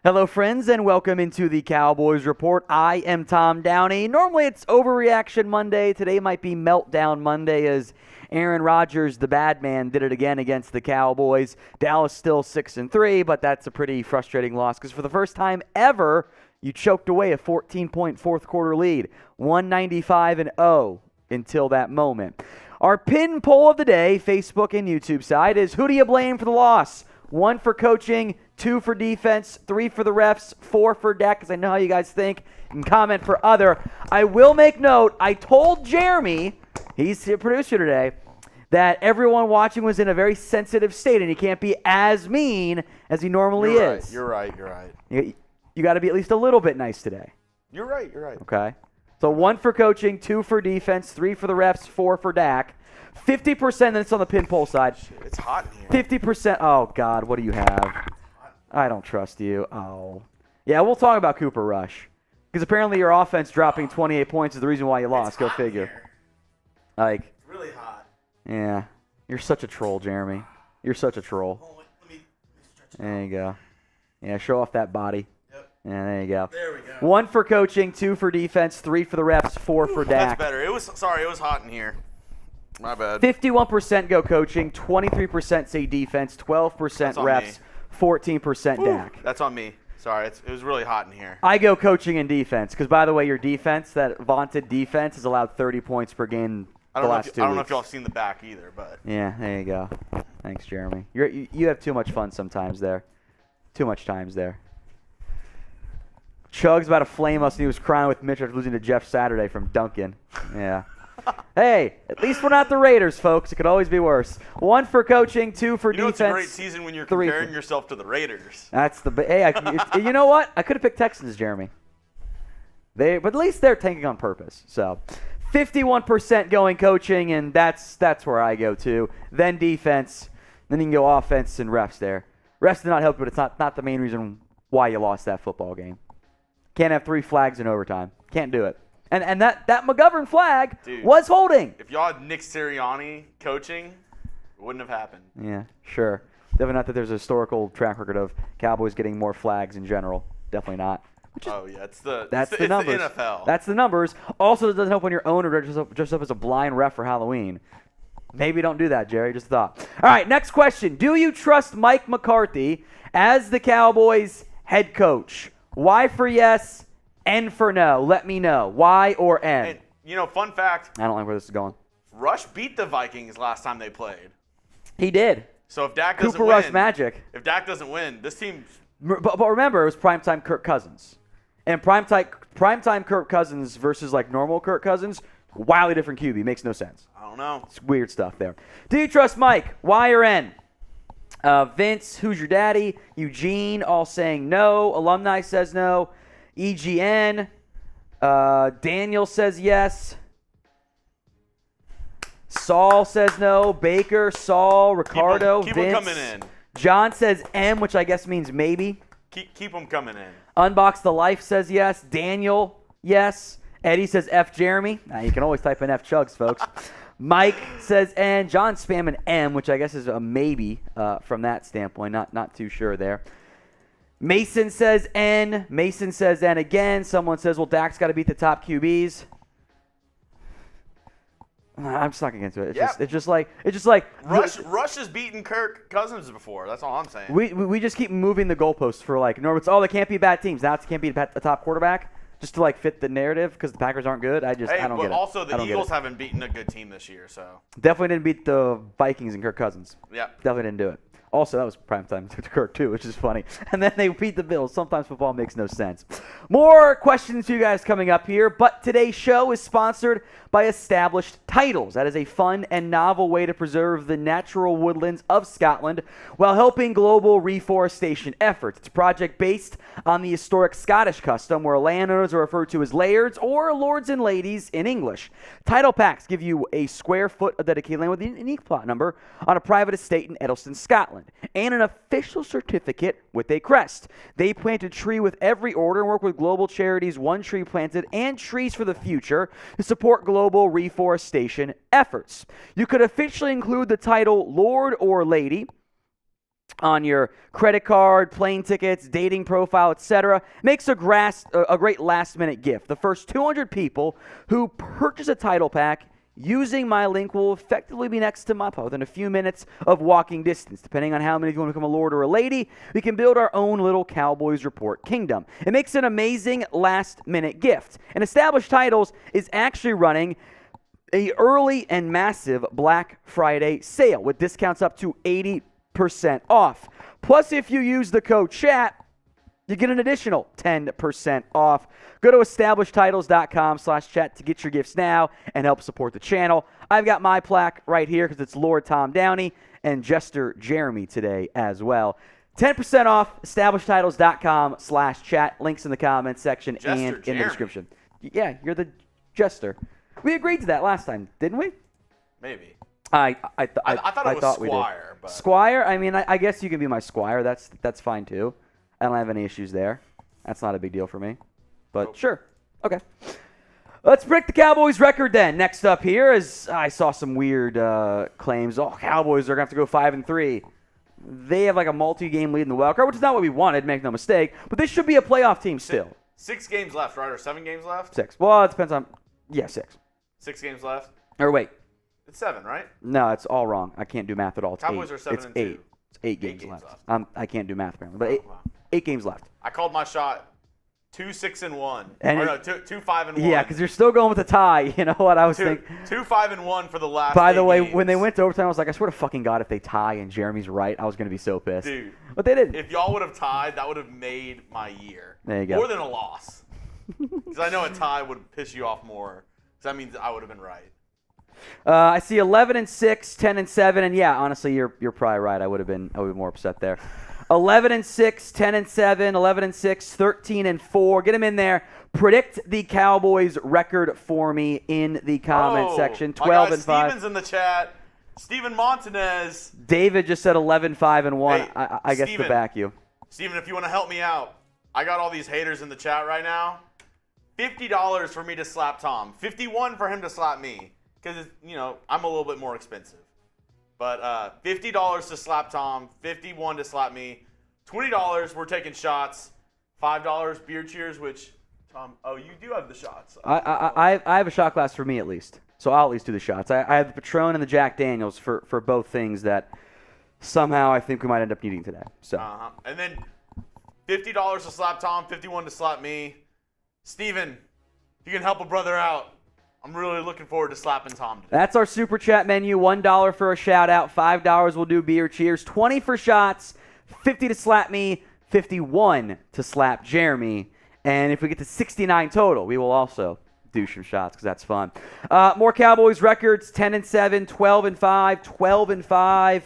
Hello, friends, and welcome into the Cowboys Report. I am Tom Downey. Normally, it's Overreaction Monday. Today might be Meltdown Monday as Aaron Rodgers, the bad man, did it again against the Cowboys. Dallas still 6-3, but that's a pretty frustrating loss because for the first time ever, you choked away a 14-point fourth-quarter lead, 195-0 until that moment. Our pin poll of the day, Facebook and YouTube side, is who do you blame for the loss? 1 for coaching, 2 for defense, 3 for the refs, 4 for Dak, because I know how you guys think. You can comment for other. I will make note, I told Jeremy, he's the producer today, that everyone watching was in a very sensitive state, and he can't be as mean as he normally is. You're right. You got to be at least a little bit nice today. You're right. Okay. So 1 for coaching, 2 for defense, 3 for the refs, 4 for Dak. 50%, that's on the pin poll side. Shit, it's hot in here. 50%, oh, God, what do you have? I don't trust you. Oh. Yeah, we'll talk about Cooper Rush. Because apparently your offense dropping 28 points is the reason why you lost. Go figure. It's really hot. Yeah. You're such a troll, Jeremy. You're such a troll. Oh, let me stretch it There you go. Yeah, show off that body. Yep. Yeah, there you go. There we go. 1 for coaching, 2 for defense, 3 for the refs, 4 for Dak. That's better. It was hot in here. My bad. 51% go coaching, 23% say defense, 12% refs, 14% Dak. That's on me. Sorry, it was really hot in here. I go coaching and defense because, by the way, your defense, that vaunted defense, has allowed 30 points per game the last 2 weeks. I don't know if y'all have seen the back either, but. Yeah, there you go. Thanks, Jeremy. You have too much fun sometimes there. Too much times there. Chug's about to flame us, and he was crying with Mitch after losing to Jeff Saturday from Duncan. Yeah. Hey, at least we're not the Raiders, folks. It could always be worse. 1 for coaching, 2 for defense. It's a great season when you're comparing yourself to the Raiders. That's the hey. You know what? I could have picked Texans, Jeremy. But at least they're tanking on purpose. So, 51% going coaching, and that's where I go to. Then defense. Then you can go offense and refs there. Refs did not help, but it's not the main reason why you lost that football game. Can't have 3 flags in overtime. Can't do it. And that McGovern flag was holding. If y'all had Nick Sirianni coaching, it wouldn't have happened. Yeah, sure. Definitely not that there's a historical track record of Cowboys getting more flags in general. Definitely not. It's the numbers. The NFL. That's the numbers. Also, it doesn't help when your owner dressed up as a blind ref for Halloween. Maybe don't do that, Jerry. Just a thought. All right, next question. Do you trust Mike McCarthy as the Cowboys head coach? Y for yes, N for no. Let me know. Y or N? And, fun fact. I don't like where this is going. Rush beat the Vikings last time they played. He did. So if Dak doesn't Cooper win. Rush magic. If Dak doesn't win, this team. But remember, it was primetime Kirk Cousins. And primetime Kirk Cousins versus normal Kirk Cousins, wildly different QB. Makes no sense. I don't know. It's weird stuff there. Do you trust Mike? Y or N? Vince, who's your daddy? Eugene, all saying no. Alumni says no. EGN. Daniel says yes. Saul says no. Baker, Saul, Ricardo, keep Vince. them coming in. John says M, which I guess means maybe. Keep them coming in. Unbox the Life says yes. Daniel, yes. Eddie says F Jeremy. Now, you can always type in F Chugs, folks. Mike says N. John spamming M, which I guess is a maybe from that standpoint. Not too sure there. Mason says N. Mason says N again. Someone says, well, Dak's got to beat the top QBs. I'm just not going to get into it. It's just like Rush has beaten Kirk Cousins before. That's all I'm saying. We just keep moving the goalposts for they can't be bad teams. Now it can't be a top quarterback just to fit the narrative because the Packers aren't good. I don't get it. Also, the Eagles haven't beaten a good team this year, so definitely didn't beat the Vikings and Kirk Cousins. Yeah, definitely didn't do it. Also, that was primetime to Kirk, too, which is funny. And then they beat the Bills. Sometimes football makes no sense. More questions for you guys coming up here, but today's show is sponsored by Established Titles. That is a fun and novel way to preserve the natural woodlands of Scotland while helping global reforestation efforts. It's a project based on the historic Scottish custom where landowners are referred to as lairds or lords and ladies in English. Title packs give you a square foot of dedicated land with a unique plot number on a private estate in Edelston, Scotland, and an official certificate with a crest. They plant a tree with every order and work with global charities One Tree Planted and Trees for the Future to support global reforestation efforts. You could officially include the title Lord or Lady on your credit card, plane tickets, dating profile, etc. Makes a great last-minute gift. The first 200 people who purchase a title pack using my link will effectively be next to my pod within a few minutes of walking distance. Depending on how many of you want to become a lord or a lady, we can build our own little Cowboys Report kingdom. It makes an amazing last-minute gift. And Established Titles is actually running a early and massive Black Friday sale with discounts up to 80% off. Plus, if you use the code CHAT, you get an additional 10% off. Go to establishedtitles.com/chat to get your gifts now and help support the channel. I've got my plaque right here because it's Lord Tom Downey and Jester Jeremy today as well. 10% off, establishedtitles.com/chat. Links in the comments section Jester and in Jeremy. the description. Yeah, you're the Jester. We agreed to that last time, didn't we? Maybe. I thought it was we did. Squire. But Squire? I mean, I guess you can be my Squire. That's fine too. I don't have any issues there. That's not a big deal for me. But sure. Okay. Let's predict the Cowboys record then. Next up here is I saw some weird claims. Oh, Cowboys are going to have to go 5-3. They have like a multi-game lead in the wild card, which is not what we wanted, make no mistake. But this should be a playoff team still. 6 games left, right? Or 7 games left? 6. Well, it depends on – yeah, 6. 6 games left? Or wait. It's 7, right? No, it's all wrong. I can't do math at all. It's Cowboys 8. are 7 it's and 8. 2. It's 8 games left. I can't do math apparently. But 8 games left. I called my shot 2-6-1. And or no, 2-5-1. Yeah, because you're still going with a tie. You know what I was thinking? 2-5-1 for the last. By the 8 way, games. when they went to overtime, I was like, I swear to fucking God, if they tie and Jeremy's right, I was going to be so pissed. Dude. But they didn't. If y'all would have tied, that would have made my year. There you go. More than a loss. Because I know a tie would piss you off more. Because that means I would have been right. I see 11-6, 10-7, and yeah, honestly, you're probably right. I would have been more upset there. 11-6, 10-7, 11-6, 13-4. Get them in there. Predict the Cowboys record for me in the comment section. 12-5. Steven's in the chat. Steven Montanez. David just said 11-5-1. Hey, I guess Steven. to back you. Steven, if you want to help me out, I got all these haters in the chat right now. $50 for me to slap Tom. $51 for him to slap me. Because, I'm a little bit more expensive. But $50 to slap Tom, $51 to slap me, $20 we're taking shots, $5 beer cheers, which, Tom, you do have the shots. I have a shot glass for me at least. So I'll at least do the shots. I have the Patron and the Jack Daniels for both things that somehow I think we might end up needing today. So. And then $50 to slap Tom, $51 to slap me. Steven, if you can help a brother out, I'm really looking forward to slapping Tom today. That's our super chat menu. $1 for a shout out. $5 will do beer cheers. $20 for shots. $50 to slap me. $51 to slap Jeremy. And if we get to 69 total, we will also do some shots because that's fun. More Cowboys records: 10-7, 12-5, 12-5.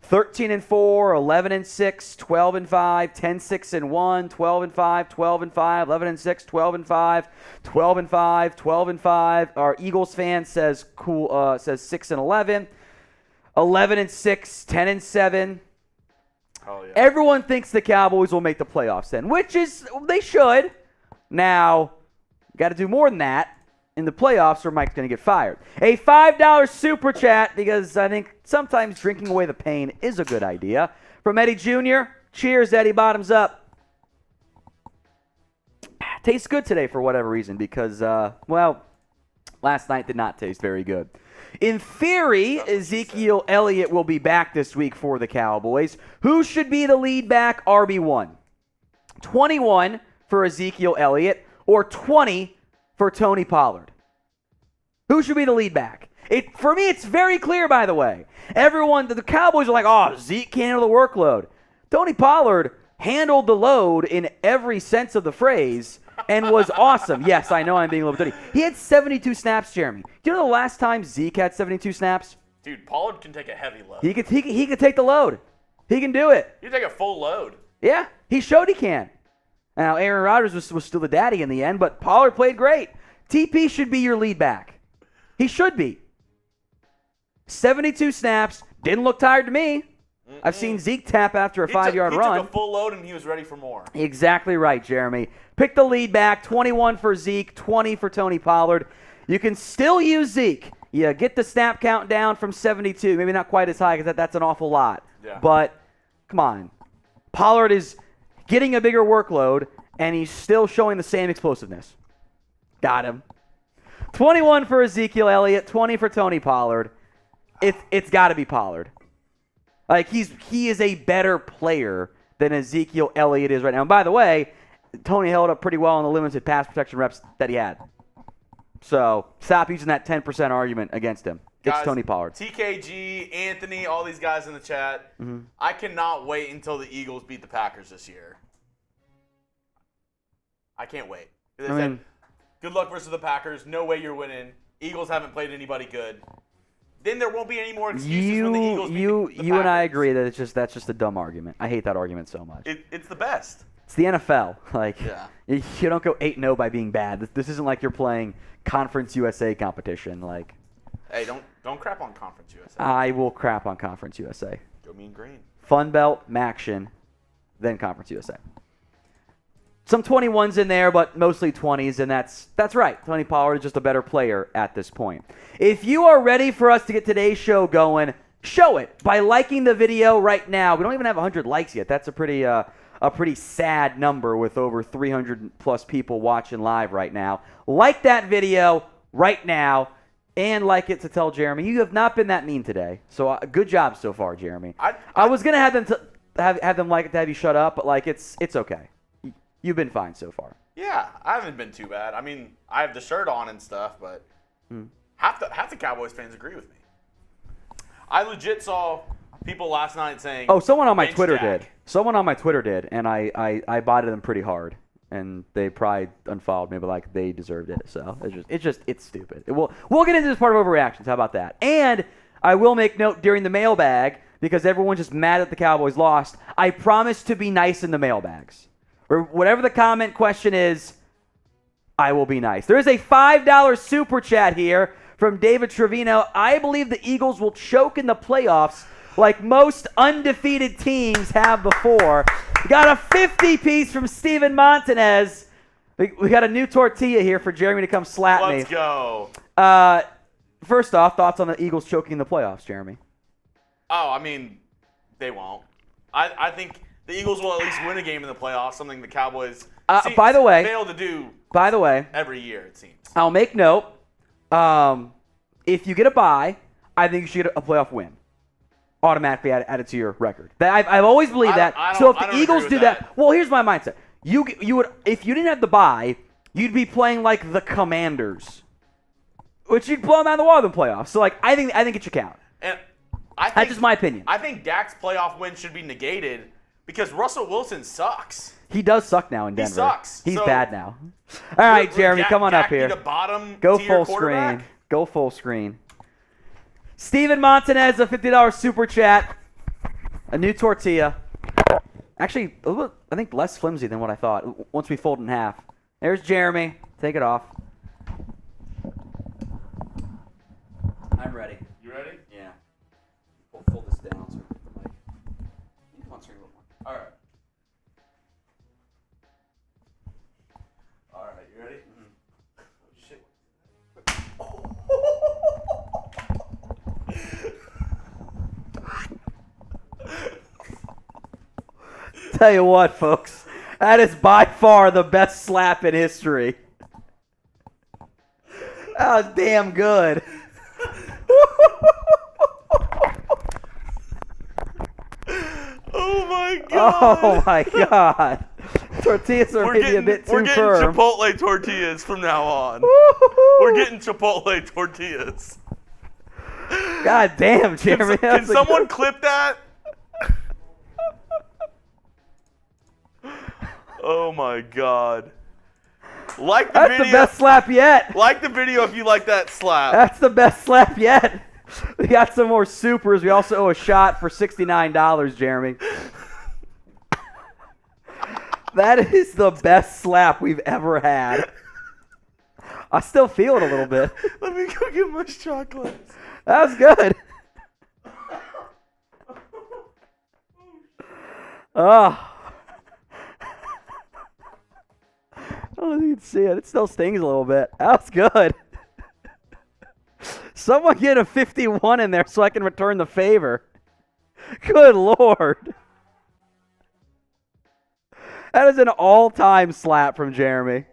13-4, 11-6, 12-5, 10-6-1, 12-5, 12-5, 11-6, 12-5, 12-5, 12-5. Our Eagles fan says 6-11, 11-6, 10-7. Oh, yeah. Everyone thinks the Cowboys will make the playoffs then, which is they should. Now, got to do more than that in the playoffs or Mike's going to get fired. A $5 super chat because I think sometimes drinking away the pain is a good idea. From Eddie Jr. Cheers, Eddie. Bottoms up. Tastes good today for whatever reason because, last night did not taste very good. In theory, Ezekiel Elliott will be back this week for the Cowboys. Who should be the lead back? RB1. 21 for Ezekiel Elliott or 20 for Tony Pollard. Who should be the lead back? For me, it's very clear, by the way. Everyone, the Cowboys are like, oh, Zeke can't handle the workload. Tony Pollard handled the load in every sense of the phrase and was awesome. Yes, I know I'm being a little bit dirty. He had 72 snaps, Jeremy. Do you know the last time Zeke had 72 snaps? Dude, Pollard can take a heavy load. He could take the load. He can do it. You take a full load. Yeah, he showed he can. Now, Aaron Rodgers was still the daddy in the end, but Pollard played great. TP should be your lead back. He should be. 72 snaps. Didn't look tired to me. I've seen Zeke tap after a 5-yard run. He took a full load and he was ready for more. Exactly right, Jeremy. Pick the lead back. 21 for Zeke, 20 for Tony Pollard. You can still use Zeke. You get the snap count down from 72. Maybe not quite as high because that's an awful lot. Yeah. But Come on. Pollard is getting a bigger workload, and he's still showing the same explosiveness. Got him. 21 for Ezekiel Elliott, 20 for Tony Pollard. It's got to be Pollard. Like, he is a better player than Ezekiel Elliott is right now. And by the way, Tony held up pretty well in the limited pass protection reps that he had. So stop using that 10% argument against him. It's Tony Pollard. TKG, Anthony, all these guys in the chat. I cannot wait until the Eagles beat the Packers this year. I can't wait. They said, good luck versus the Packers. No way you're winning. Eagles haven't played anybody good. Then there won't be any more excuses when the Eagles beat the Packers. You and I agree that that's just a dumb argument. I hate that argument so much. It's the best. It's the NFL. Like, you don't go 8-0 by being bad. This isn't like you're playing Conference USA competition. Like, hey, don't crap on Conference USA. I will crap on Conference USA. Go mean green. Fun Belt, Maction, then Conference USA. Some 21s in there, but mostly 20s, and that's right. Tony Pollard is just a better player at this point. If you are ready for us to get today's show going, show it by liking the video right now. We don't even have 100 likes yet. That's a pretty sad number with over 300 plus people watching live right now. Like that video right now, and like it to tell Jeremy you have not been that mean today. So good job so far, Jeremy. I was gonna have them have them like it to have you shut up, but like it's okay. You've been fine so far. Yeah, I haven't been too bad. I mean, I have the shirt on and stuff, but half the Cowboys fans agree with me. I legit saw people last night saying, "Oh, someone on my bench Twitter Dak." did. Someone on my Twitter did, and I botted them pretty hard, and they probably unfollowed me, but like they deserved it. So it's stupid. We'll get into this part of overreactions. How about that? And I will make note during the mailbag because everyone's just mad that the Cowboys lost. I promise to be nice in the mailbags. Or whatever the comment question is, I will be nice. There is a $5 super chat here from David Trevino. I believe the Eagles will choke in the playoffs like most undefeated teams have before. We got a 50-piece from Steven Montanez. We got a new tortilla here for Jeremy to come slap me. Let's go. First off, thoughts on the Eagles choking in the playoffs, Jeremy? Oh, I mean, they won't. I think the Eagles will at least win a game in the playoffs, something the Cowboys by the way, fail to do every year, it seems. I'll make note. If you get a bye, I think you should get a playoff win. Automatically added to your record. I've always believed that. So if the Eagles do that, well, here's my mindset. You would, if you didn't have the bye, you'd be playing like the Commanders, which you'd blow them out of the water in the playoffs. So like I think it should count. And that's just my opinion. I think Dak's playoff win should be negated because Russell Wilson sucks. He does suck now in Denver. He sucks. He's bad now. All right, Jeremy, come on up here. Go full screen. Go full screen. Steven Montanez, a $50 super chat. A new tortilla. Actually, a little, I think less flimsy than what I thought once we fold it in half. There's Jeremy. Take it off. I'm ready. You ready? Yeah. Fold this down so the mic. Come on, screen a little more. All right. All right, you ready? Oh, shit. Tell you what, folks, that is by far the best slap in history. That was damn good. Oh my god! Oh my god! Tortillas are maybe a bit too firm. We're getting Chipotle tortillas from now on. We're getting Chipotle tortillas. God damn, Jeremy! Can someone clip that? Oh my god! Like the video. That's the best slap yet. Like the video if you like that slap. That's the best slap yet. We got some more supers. We also owe a shot for $69, Jeremy. That is the best slap we've ever had. I still feel it a little bit. Let me go get my chocolates. That was good. Oh. I don't know if you can see it. It still stings a little bit. That was good. Someone get a 51 in there so I can return the favor. Good Lord. That is an all-time slap from Jeremy.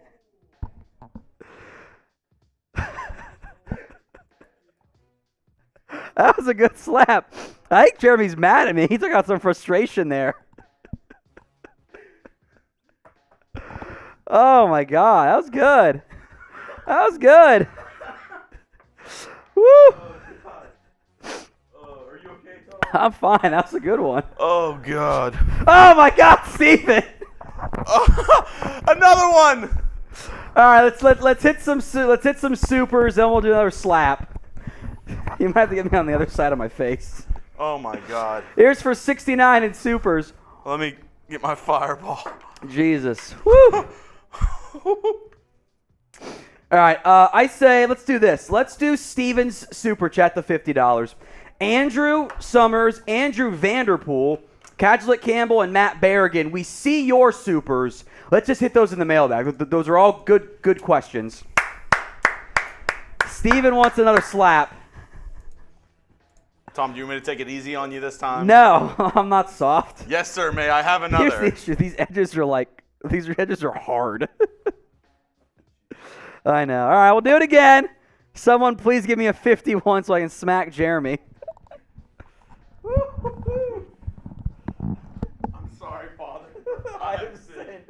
That was a good slap. I think Jeremy's mad at me. He took out some frustration there. Oh, my God. That was good. That was good. Woo. Are you okay, Tom? I'm fine. That was a good one. Oh, God. Oh, my God, Steven. Another one. All right, let's hit some supers, then we'll do another slap. You might have to get me on the other side of my face. Oh, my God. Here's for 69 in supers. Let me get my fireball. Jesus. Woo. All right, I say let's do this. Let's do Steven's super chat, the $50. Andrew Summers, Andrew Vanderpool, Cadgett Campbell, and Matt Berrigan. We see your supers. Let's just hit those in the mailbag. Those are all good questions. Steven wants another slap. Tom, do you want me to take it easy on you this time? No, I'm not soft. Yes, sir. May I have another? Here's the issue. These edges are hard. I know. All right, we'll do it again. Someone please give me a 51 so I can smack Jeremy. I'm sorry, Father. I have sinned.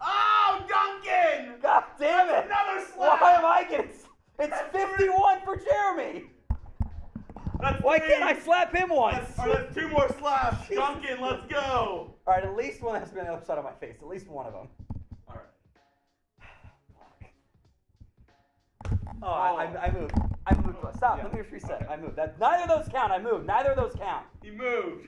Oh, Duncan! God damn it! Another slap! Why am I getting? It's 51 for Jeremy. Why can't I slap him once? That's two more slaps. Duncan, let's go. All right, at least one has been on the other side of my face. At least one of them. All right. Oh, I moved. I moved. Stop. Yeah. Let me reset. Okay. I moved. Neither of those count. I moved. Neither of those count. He moved.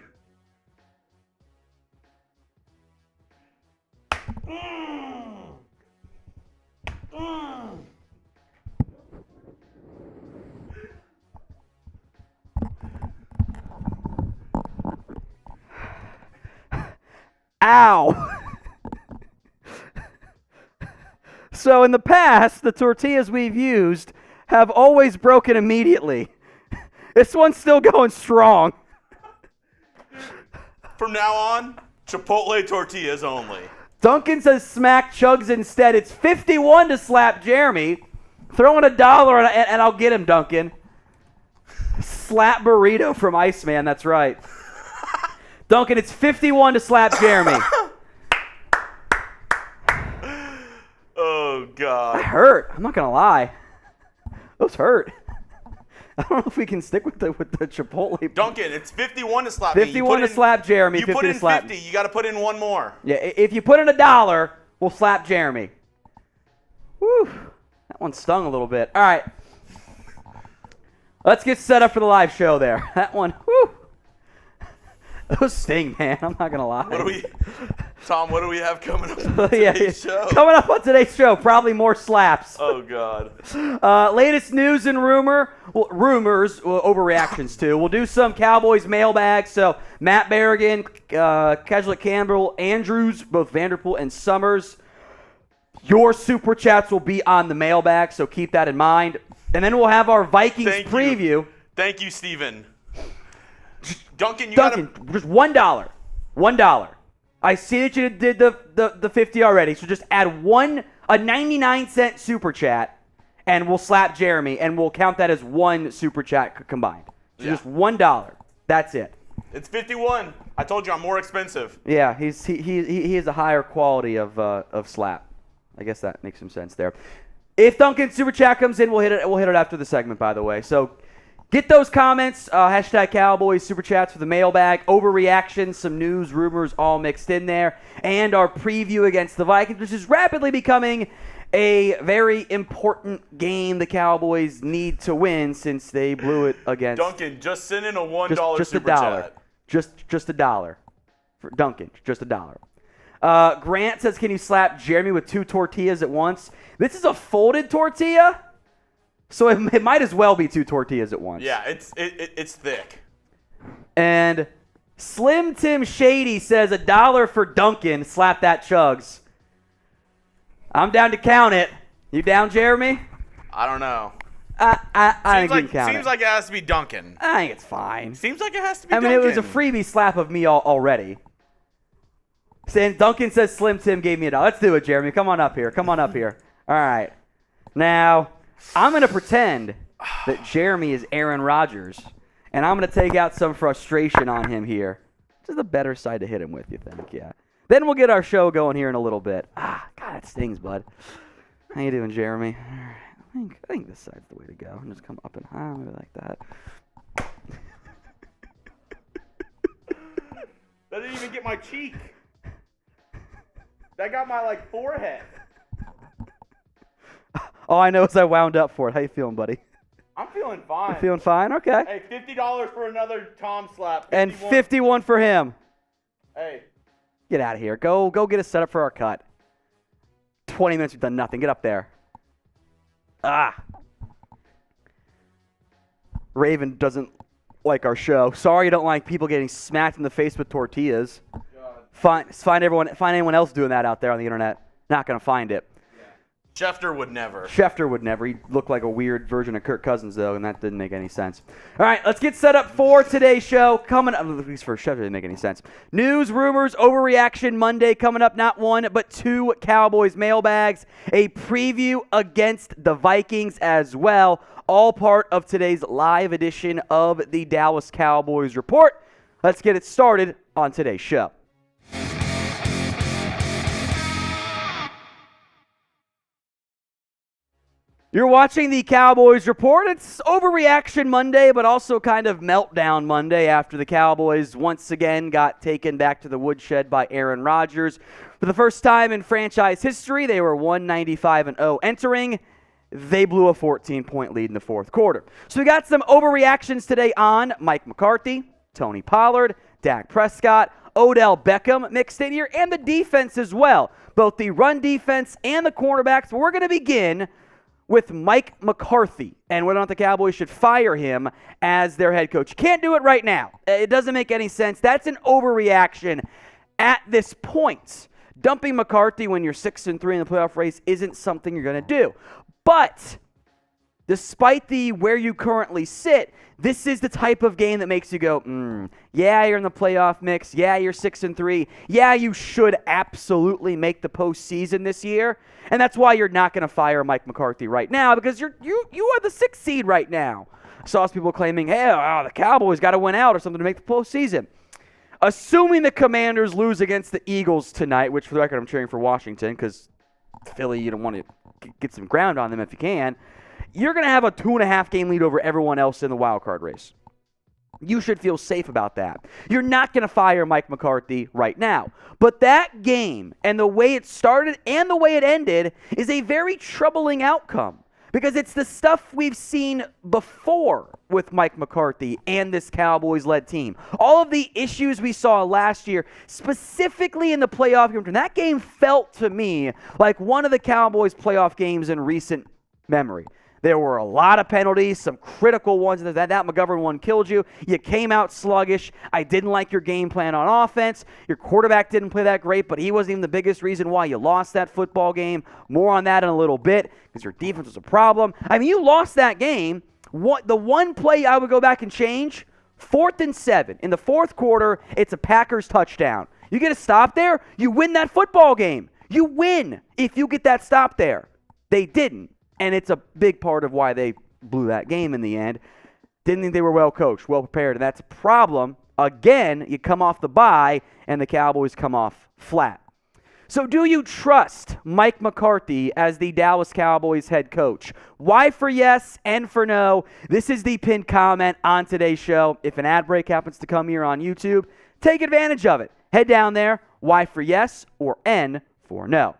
Ow! So in the past, the tortillas we've used have always broken immediately. This one's still going strong. From now on, Chipotle tortillas only. Duncan says smack Chugs instead. It's 51 to slap Jeremy. Throw in $1 and I'll get him, Duncan. Slap burrito from Iceman, that's right. Duncan, it's 51 to slap Jeremy. Oh, God. That hurt. I'm not going to lie. Those hurt. I don't know if we can stick with the Chipotle. Duncan, it's 51 to slap 51 me. to slap Jeremy. You 50 put to in slap 50. You got to put in one more. Yeah, if you put in $1, we'll slap Jeremy. Whew. That one stung a little bit. All right. Let's get set up for the live show there. That one, whew. Those sting, man. I'm not going to lie. Tom, what do we have coming up on today's show? Coming up on today's show, probably more slaps. Oh, God. Latest news and rumors, overreactions too. We'll do some Cowboys mailbag. So Matt Berrigan, Cadgett Campbell, Andrews, both Vanderpool and Summers. Your super chats will be on the mailbag, so keep that in mind. And then we'll have our Vikings preview. Thank you, Steven. Duncan, just $1. $1. I see that you did the 50 already, so just add a 99-cent super chat, and we'll slap Jeremy, and we'll count that as one super chat combined. So just $1. That's it. It's 51. I told you I'm more expensive. Yeah, he is a higher quality of slap. I guess that makes some sense there. If Duncan's super chat comes in, we'll hit it after the segment, by the way. So get those comments, hashtag Cowboys super chats for the mailbag, overreactions, some news, rumors all mixed in there, and our preview against the Vikings, which is rapidly becoming a very important game the Cowboys need to win since they blew it against. Duncan, just send in a $1 super chat. Just $1 for Duncan. Just $1. Grant says, "Can you slap Jeremy with 2 tortillas at once?" This is a folded tortilla. So it might as well be 2 tortillas at once. Yeah, it's thick. And Slim Tim Shady says $1 for Duncan. Slap that Chugs. I'm down to count it. You down, Jeremy? I don't know. I think you can count it. Seems like it has to be Duncan. I think it's fine. Seems like it has to be Duncan. I mean, it was a freebie slap of me already. And Duncan says Slim Tim gave me $1. Let's do it, Jeremy. Come on up here. All right. Now, I'm going to pretend that Jeremy is Aaron Rodgers, and I'm going to take out some frustration on him here. This is the better side to hit him with, you think? Yeah. Then we'll get our show going here in a little bit. God, that stings, bud. How you doing, Jeremy? All right. I think this side's the way to go. Just come up and high, maybe like that. That didn't even get my cheek. That got my, forehead. All I know is I wound up for it. How you feeling, buddy? I'm feeling fine. You feeling fine? Okay. Hey, $50 for another Tom slap. 51. And 51 for him. Hey. Get out of here. Go get us set up for our cut. 20 minutes, we've done nothing. Get up there. Raven doesn't like our show. Sorry you don't like people getting smacked in the face with tortillas. Find anyone else doing that out there on the internet. Not going to find it. Schefter would never. He looked like a weird version of Kirk Cousins, though, and that didn't make any sense. All right, let's get set up for today's show. Coming up, at least for Schefter, didn't make any sense. News, rumors, overreaction Monday coming up. Not one, but two Cowboys mailbags. A preview against the Vikings as well. All part of today's live edition of the Dallas Cowboys Report. Let's get it started on today's show. You're watching the Cowboys Report. It's Overreaction Monday, but also kind of Meltdown Monday after the Cowboys once again got taken back to the woodshed by Aaron Rodgers. For the first time in franchise history, they were 195-0 entering. They blew a 14-point lead in the fourth quarter. So we got some overreactions today on Mike McCarthy, Tony Pollard, Dak Prescott, Odell Beckham mixed in here, and the defense as well. Both the run defense and the cornerbacks. We're going to begin with Mike McCarthy and whether or not the Cowboys should fire him as their head coach. You can't do it right now. It doesn't make any sense. That's an overreaction at this point. Dumping McCarthy when you're 6-3 in the playoff race isn't something you're going to do. But despite where you currently sit, this is the type of game that makes you go, yeah, you're in the playoff mix. Yeah, you're 6-3. Yeah, you should absolutely make the postseason this year. And that's why you're not going to fire Mike McCarthy right now, because you are the 6th seed right now. I saw some people claiming, hey, the Cowboys got to win out or something to make the postseason. Assuming the Commanders lose against the Eagles tonight, which for the record I'm cheering for Washington because Philly, you don't want to get some ground on them if you can. You're going to have a 2.5 game lead over everyone else in the wild card race. You should feel safe about that. You're not going to fire Mike McCarthy right now. But that game and the way it started and the way it ended is a very troubling outcome because it's the stuff we've seen before with Mike McCarthy and this Cowboys-led team. All of the issues we saw last year, specifically in the playoff game, that game felt to me like one of the Cowboys' playoff games in recent memory. There were a lot of penalties, some critical ones. That McGovern one killed you. You came out sluggish. I didn't like your game plan on offense. Your quarterback didn't play that great, but he wasn't even the biggest reason why you lost that football game. More on that in a little bit because your defense was a problem. I mean, you lost that game. The one play I would go back and change, 4th and 7. In the fourth quarter, it's a Packers touchdown. You get a stop there, you win that football game. You win if you get that stop there. They didn't. And it's a big part of why they blew that game in the end. Didn't think they were well coached, well prepared, and that's a problem. Again, you come off the bye, and the Cowboys come off flat. So do you trust Mike McCarthy as the Dallas Cowboys head coach? Y for yes, N for no. This is the pinned comment on today's show. If an ad break happens to come here on YouTube, take advantage of it. Head down there, Y for yes or N for no.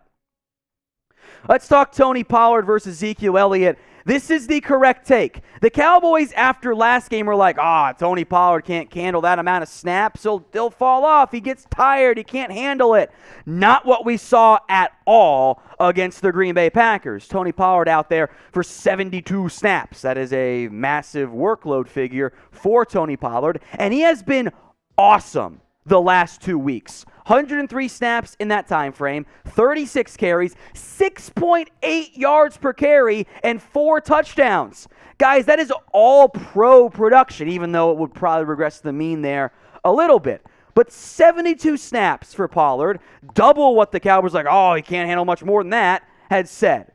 Let's talk Tony Pollard versus Ezekiel Elliott. This is the correct take. The Cowboys, after last game, were like, Tony Pollard can't handle that amount of snaps, so he'll fall off. He gets tired. He can't handle it. Not what we saw at all against the Green Bay Packers. Tony Pollard out there for 72 snaps. That is a massive workload figure for Tony Pollard, and he has been awesome the last 2 weeks. 103 snaps in that time frame, 36 carries, 6.8 yards per carry, and 4 touchdowns. Guys, that is all pro production, even though it would probably regress to the mean there a little bit. but 72 snaps for Pollard, double what the Cowboys he can't handle much more than that, had said.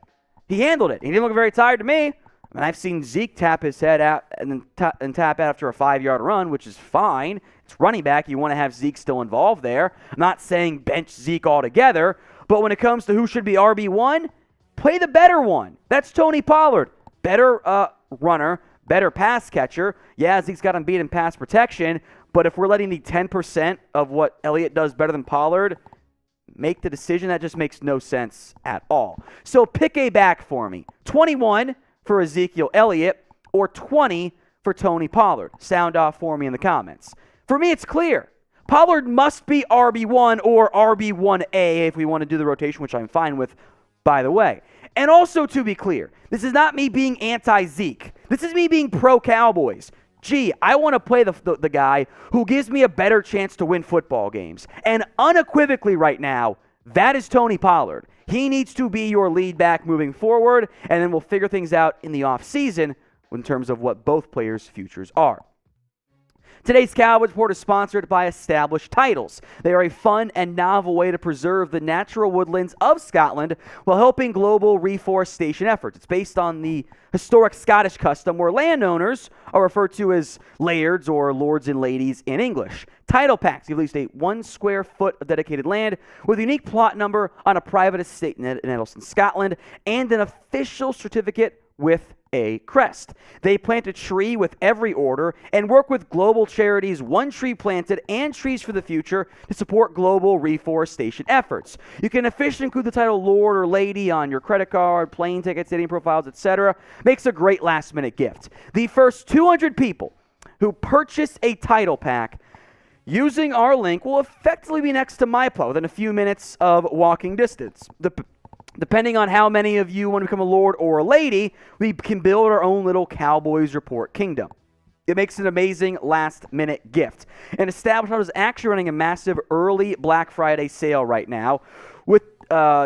He handled it. He didn't look very tired to me. I mean, I've seen Zeke tap his head out and tap out after a 5-yard run, which is fine. It's running back. You want to have Zeke still involved there. I'm not saying bench Zeke altogether, but when it comes to who should be RB1, play the better one. That's Tony Pollard. Better runner, better pass catcher. Yeah, Zeke's got him beat in pass protection, but if we're letting the 10% of what Elliott does better than Pollard make the decision, that just makes no sense at all. So pick a back for me. 21 for Ezekiel Elliott or 20 for Tony Pollard. Sound off for me in the comments. For me, it's clear. Pollard must be RB1 or RB1A if we want to do the rotation, which I'm fine with, by the way. And also, to be clear, this is not me being anti-Zeke. This is me being pro-Cowboys. Gee, I want to play the guy who gives me a better chance to win football games. And unequivocally right now, that is Tony Pollard. He needs to be your lead back moving forward, and then we'll figure things out in the offseason in terms of what both players' futures are. Today's Cowboys Report is sponsored by Established Titles. They are a fun and novel way to preserve the natural woodlands of Scotland while helping global reforestation efforts. It's based on the historic Scottish custom where landowners are referred to as lairds or lords and ladies in English. Title packs give at least 1 square foot of dedicated land with a unique plot number on a private estate in Edelston, Scotland, and an official certificate with a crest. They plant a tree with every order and work with global charities One Tree Planted and Trees for the Future to support global reforestation efforts. You can officially include the title Lord or Lady on your credit card, plane tickets, dating profiles, etc. Makes a great last-minute gift. The first 200 people who purchase a title pack using our link will effectively be next to my plot within a few minutes of walking distance. Depending on how many of you want to become a lord or a lady, we can build our own little Cowboys Report kingdom. It makes an amazing last-minute gift. And Established Titles is actually running a massive early Black Friday sale right now with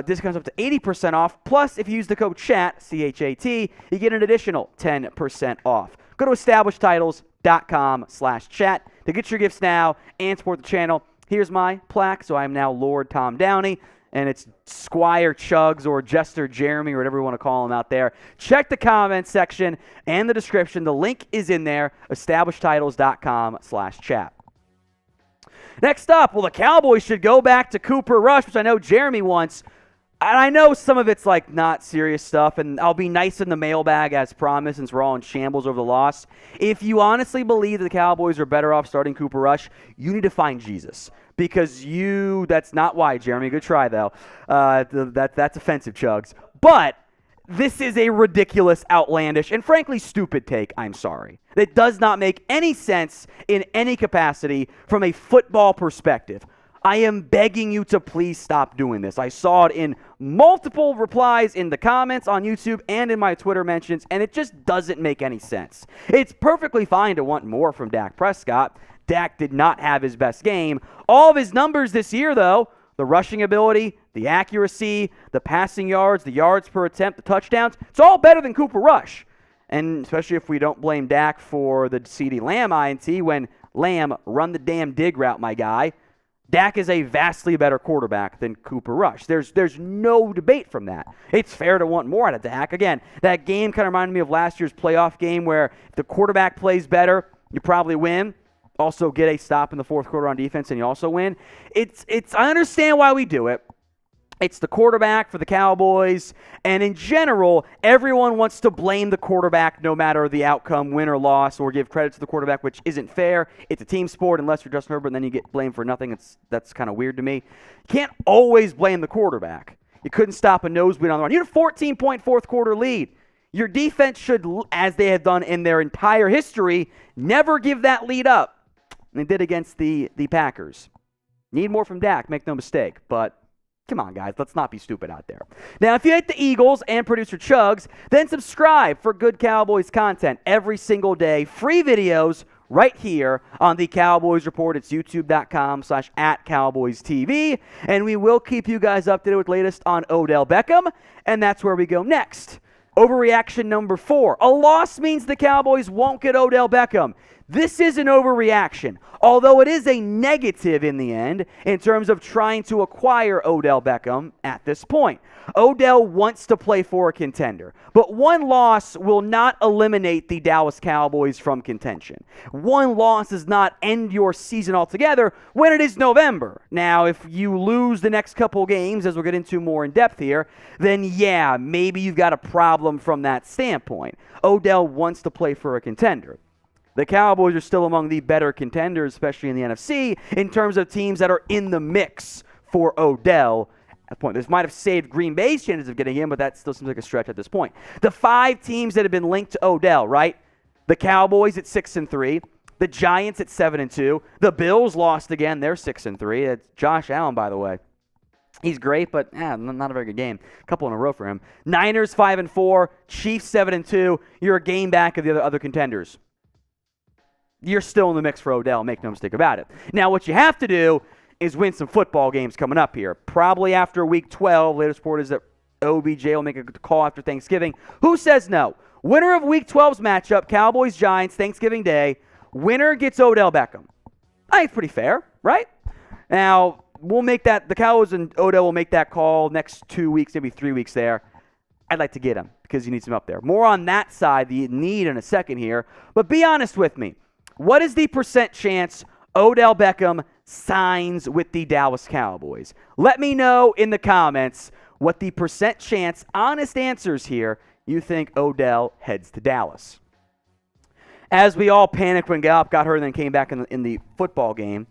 discounts up to 80% off. Plus, if you use the code CHAT, C-H-A-T, you get an additional 10% off. Go to EstablishedTitles.com/chat to get your gifts now and support the channel. Here's my plaque, so I am now Lord Tom Downey. And it's Squire Chugs or Jester Jeremy or whatever you want to call him out there. Check the comment section and the description. The link is in there, EstablishedTitles.com/chat. Next up, well, the Cowboys should go back to Cooper Rush, which I know Jeremy wants. And I know some of it's not serious stuff, and I'll be nice in the mailbag as promised since we're all in shambles over the loss. If you honestly believe that the Cowboys are better off starting Cooper Rush, you need to find Jesus. Because that's not why, Jeremy. Good try, though. That's offensive, Chugs. But this is a ridiculous, outlandish, and frankly stupid take. I'm sorry. It does not make any sense in any capacity from a football perspective. I am begging you to please stop doing this. I saw it in multiple replies in the comments on YouTube and in my Twitter mentions, and it just doesn't make any sense. It's perfectly fine to want more from Dak Prescott. Dak did not have his best game. All of his numbers this year, though, the rushing ability, the accuracy, the passing yards, the yards per attempt, the touchdowns, it's all better than Cooper Rush. And especially if we don't blame Dak for the CeeDee Lamb INT when Lamb run the damn dig route, my guy. Dak is a vastly better quarterback than Cooper Rush. There's no debate from that. It's fair to want more out of Dak. Again, that game kind of reminded me of last year's playoff game where if the quarterback plays better, you probably win. Also get a stop in the fourth quarter on defense, and you also win. I understand why we do it. It's the quarterback for the Cowboys, and in general, everyone wants to blame the quarterback no matter the outcome, win or loss, or give credit to the quarterback, which isn't fair. It's a team sport unless you're Justin Herbert, and then you get blamed for nothing. That's kind of weird to me. You can't always blame the quarterback. You couldn't stop a nosebleed on the run. You had a 14-point fourth quarter lead. Your defense should, as they have done in their entire history, never give that lead up. And they did against the Packers. Need more from Dak, make no mistake. But come on, guys, let's not be stupid out there. Now, if you hate the Eagles and producer Chugs, then subscribe for good Cowboys content every single day. Free videos right here on the Cowboys Report. It's youtube.com/@CowboysTV. And we will keep you guys updated with latest on Odell Beckham. And that's where we go next. Overreaction number 4. A loss means the Cowboys won't get Odell Beckham. This is an overreaction, although it is a negative in the end in terms of trying to acquire Odell Beckham at this point. Odell wants to play for a contender, but one loss will not eliminate the Dallas Cowboys from contention. One loss does not end your season altogether when it is November. Now, if you lose the next couple games, as we'll get into more in depth here, then yeah, maybe you've got a problem from that standpoint. Odell wants to play for a contender. The Cowboys are still among the better contenders, especially in the NFC, in terms of teams that are in the mix for Odell. At the point, this might have saved Green Bay's chances of getting him, but that still seems like a stretch at this point. The 5 teams that have been linked to Odell, right? The Cowboys at 6-3, the Giants at 7-2, the Bills lost again; they're 6-3. It's Josh Allen, by the way. He's great, but not a very good game. A couple in a row for him. Niners 5-4, Chiefs 7-2. You're a game back of the other contenders. You're still in the mix for Odell, make no mistake about it. Now, what you have to do is win some football games coming up here. Probably after Week 12, latest report is that OBJ will make a call after Thanksgiving. Who says no? Winner of Week 12's matchup, Cowboys-Giants, Thanksgiving Day. Winner gets Odell Beckham. I think it's pretty fair, right? Now, we'll make that, the Cowboys and Odell will make that call next 2 weeks, maybe 3 weeks there. I'd like to get him because he needs him up there. More on that side, the need in a second here. But be honest with me. What is the % chance Odell Beckham signs with the Dallas Cowboys? Let me know in the comments what the % chance, honest answers here, you think Odell heads to Dallas. As we all panicked when Gallup got hurt and then came back in the football game,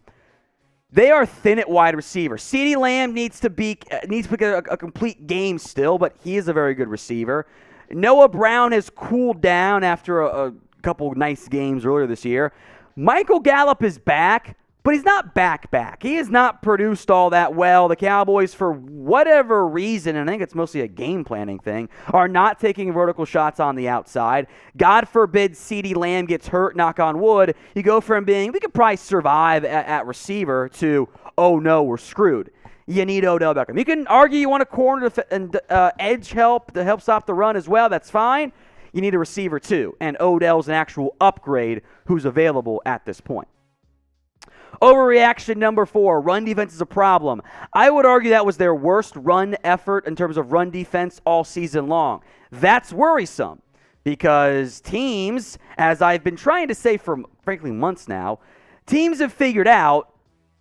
they are thin at wide receiver. CeeDee Lamb needs to get a complete game still, but he is a very good receiver. Noah Brown has cooled down after a couple nice games earlier this year. Michael Gallup is back, but he's not back. He has not produced all that well. The Cowboys, for whatever reason, and I think it's mostly a game planning thing, are not taking vertical shots on the outside. God forbid CeeDee Lamb gets hurt, knock on wood. You go from being, we could probably survive at receiver, to, oh no, we're screwed. You need Odell Beckham. You can argue you want a corner and edge help to help stop the run as well. That's fine. You need a receiver too, and Odell's an actual upgrade who's available at this point. Overreaction number 4, run defense is a problem. I would argue that was their worst run effort in terms of run defense all season long. That's worrisome because teams, as I've been trying to say for, frankly, months now, teams have figured out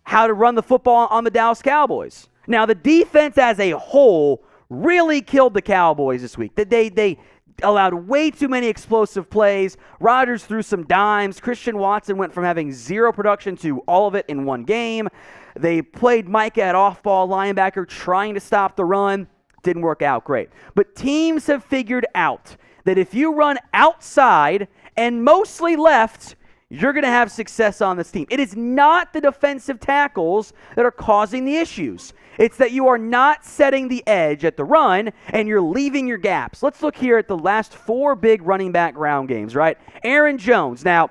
how to run the football on the Dallas Cowboys. Now, the defense as a whole really killed the Cowboys this week. They allowed way too many explosive plays. Rodgers threw some dimes. Christian Watson went from having 0 production to all of it in one game. They played Micah at off-ball linebacker trying to stop the run. Didn't work out great. But teams have figured out that if you run outside and mostly left, you're going to have success on this team. It is not the defensive tackles that are causing the issues. It's that you are not setting the edge at the run and you're leaving your gaps. Let's look here at the last 4 big running back ground games, right? Aaron Jones. Now,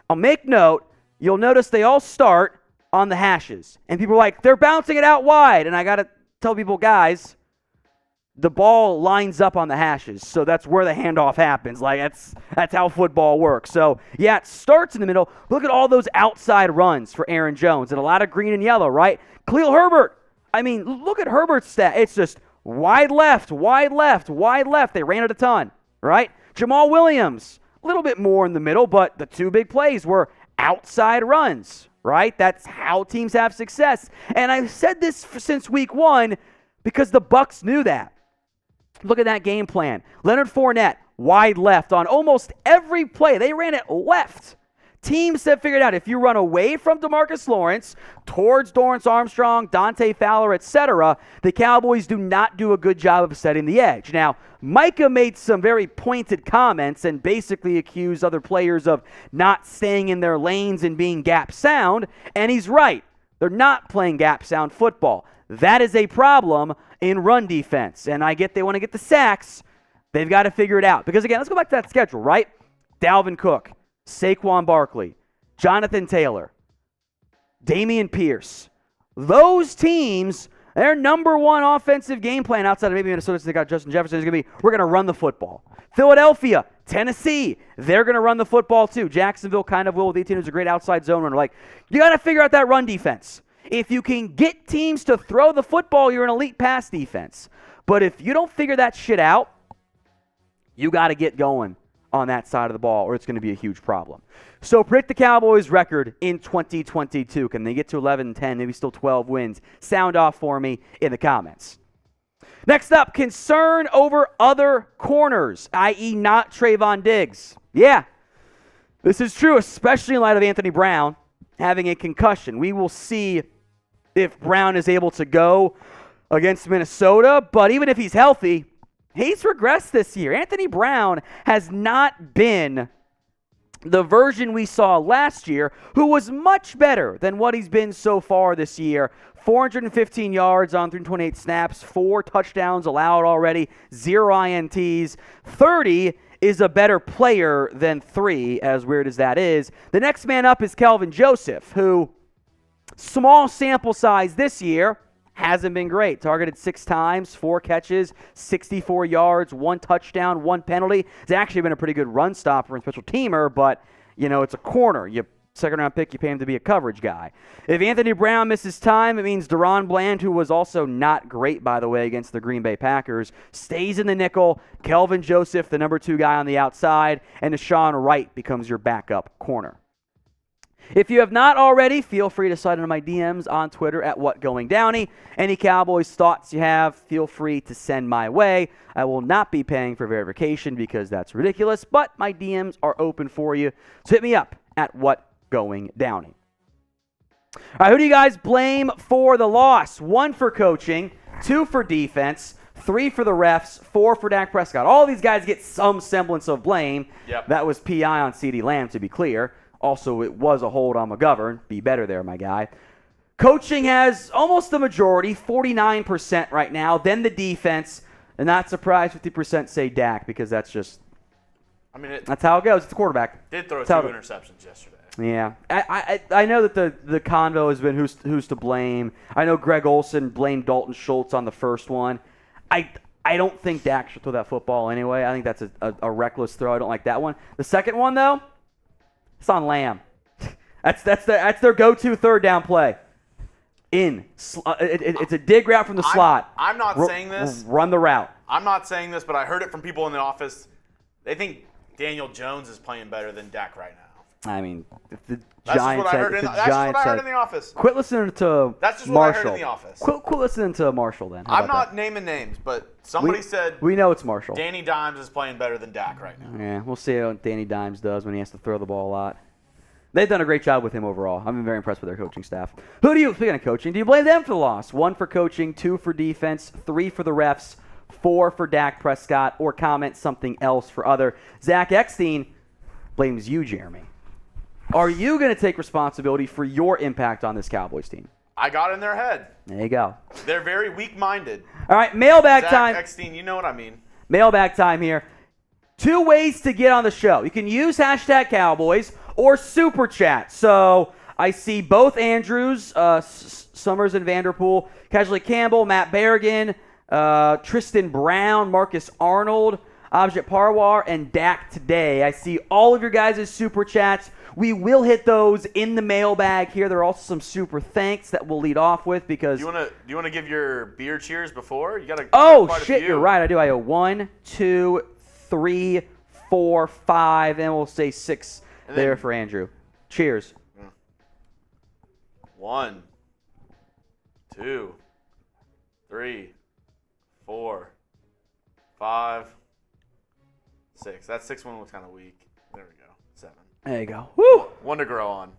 I'll make note, you'll notice they all start on the hashes. And people are like, they're bouncing it out wide. And I got to tell people, guys, the ball lines up on the hashes, so that's where the handoff happens. Like, that's how football works. So, yeah, it starts in the middle. Look at all those outside runs for Aaron Jones and a lot of green and yellow, right? Khalil Herbert. I mean, look at Herbert's stat. It's just wide left, wide left, wide left. They ran it a ton, right? Jamal Williams, a little bit more in the middle, but the 2 big plays were outside runs, right? That's how teams have success. And I've said this since week 1 because the Bucs knew that. Look at that game plan. Leonard Fournette, wide left on almost every play. They ran it left. Teams have figured out if you run away from DeMarcus Lawrence towards Dorrance Armstrong, Dante Fowler, etc., the Cowboys do not do a good job of setting the edge. Now, Micah made some very pointed comments and basically accused other players of not staying in their lanes and being gap sound, and he's right. They're not playing gap sound football. That is a problem in run defense, and I get they want to get the sacks. They've got to figure it out. Because, again, let's go back to that schedule, right? Dalvin Cook, Saquon Barkley, Jonathan Taylor, Dameon Pierce. Those teams Their number one offensive game plan outside of maybe Minnesota, since they got Justin Jefferson, is going to be, we're going to run the football. Philadelphia, Tennessee, they're going to run the football too. Jacksonville kind of will with 18, who's a great outside zone runner. Like, you got to figure out that run defense. If you can get teams to throw the football, you're an elite pass defense. But if you don't figure that shit out, you got to get going on that side of the ball, or it's going to be a huge problem. So predict the Cowboys' record in 2022. Can they get to 11-10, maybe still 12 wins? Sound off for me in the comments. Next up, concern over other corners, i.e. not Trayvon Diggs. Yeah, this is true, especially in light of Anthony Brown having a concussion. We will see if Brown is able to go against Minnesota, but even if he's healthy, he's regressed this year. Anthony Brown has not been the version we saw last year, who was much better than what he's been so far this year. 415 yards on 328 snaps, 4 touchdowns allowed already, 0 INTs. 30 is a better player than 3, as weird as that is. The next man up is Kelvin Joseph, who, small sample size this year, hasn't been great. Targeted 6 times, 4 catches, 64 yards, 1 touchdown, 1 penalty. It's actually been a pretty good run stopper and special teamer, but, it's a corner. You second-round pick, you pay him to be a coverage guy. If Anthony Brown misses time, it means Deron Bland, who was also not great, by the way, against the Green Bay Packers, stays in the nickel. Kelvin Joseph, the number 2 guy on the outside, and Deshaun Wright becomes your backup corner. If you have not already, feel free to slide into my DMs on Twitter at WhatGoingDowney. Any Cowboys thoughts you have, feel free to send my way. I will not be paying for verification because that's ridiculous, but my DMs are open for you. So hit me up at WhatGoingDowney. All right, who do you guys blame for the loss? 1 for coaching, 2 for defense, 3 for the refs, 4 for Dak Prescott. All these guys get some semblance of blame. Yep. That was PI on CeeDee Lamb, to be clear. Also, it was a hold on McGovern. Be better there, my guy. Coaching has almost the majority, 49% right now. Then the defense. And not surprised, 50% say Dak, because that's just... that's how it goes. It's a quarterback. Did throw 2 interceptions yesterday. Yeah. I know that the convo has been who's to blame. I know Greg Olsen blamed Dalton Schultz on the first one. I don't think Dak should throw that football anyway. I think that's a reckless throw. I don't like that one. The second one, though, it's on Lamb. That's their go-to third down play. It's a dig route from the slot. I'm not saying this. Run the route. I'm not saying this, but I heard it from people in the office. They think Daniel Jones is playing better than Dak right now. I mean, if the That's Giants just what I heard in the office. Quit listening to That's just Marshall. what I heard in the office. Quit listening to Marshall then. I'm not naming names, but somebody said we know it's Marshall. Danny Dimes is playing better than Dak right now. Yeah, we'll see how Danny Dimes does when he has to throw the ball a lot. They've done a great job with him overall. I've been very impressed with their coaching staff. Speaking of coaching, do you blame them for the loss? 1 for coaching, 2 for defense, 3 for the refs, 4 for Dak Prescott, or comment something else for other. Zach Eckstein blames you, Jeremy. Are you going to take responsibility for your impact on this Cowboys team? I got in their head. There you go. They're very weak-minded. All right, mailbag time. Zach Eckstein, you know what I mean. Mailbag time here. 2 ways to get on the show. You can use hashtag Cowboys or Super Chat. So I see both Andrews, Summers and Vanderpool, Casually Campbell, Matt Berrigan, Tristan Brown, Marcus Arnold, Abjit Parwar, and Dak today. I see all of your guys' Super Chats. We will hit those in the mailbag here. There are also some super thanks that we'll lead off with because... Do you want to give your beer cheers before? You gotta. Oh, shit, you're right. I do. I owe 1, 2, 3, 4, 5, and we'll say 6 there for Andrew. Cheers. 1, 2, 3, 4, 5, 6. That 6th one was kind of weak. There we go. 7. There you go. Woo! One to grow on.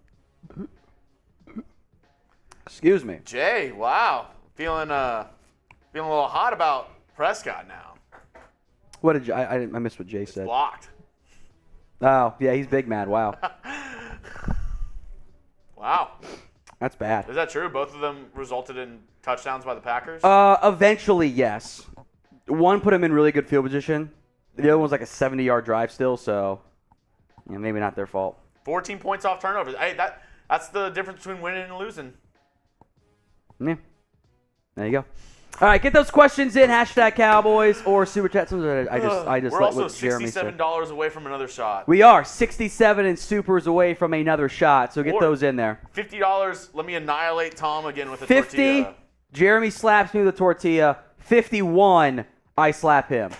Excuse me. Jay, wow. Feeling a little hot about Prescott now. What did you, I missed what Jay said. Blocked. Oh, yeah, he's big mad. Wow. Wow. That's bad. Is that true? Both of them resulted in touchdowns by the Packers? Eventually, yes. One put him in really good field position. The other one was like a 70-yard drive still, so maybe not their fault. 14 points off turnovers. Hey, that's the difference between winning and losing. Yeah. There you go. All right, get those questions in, #Cowboys or Super Chat. I just We're like also what Jeremy said. $67 away from another shot. We are 67 and supers away from another shot, so get Or those in there. $50, let me annihilate Tom again with a 50, tortilla. Jeremy slaps me with a tortilla. 51, I slap him.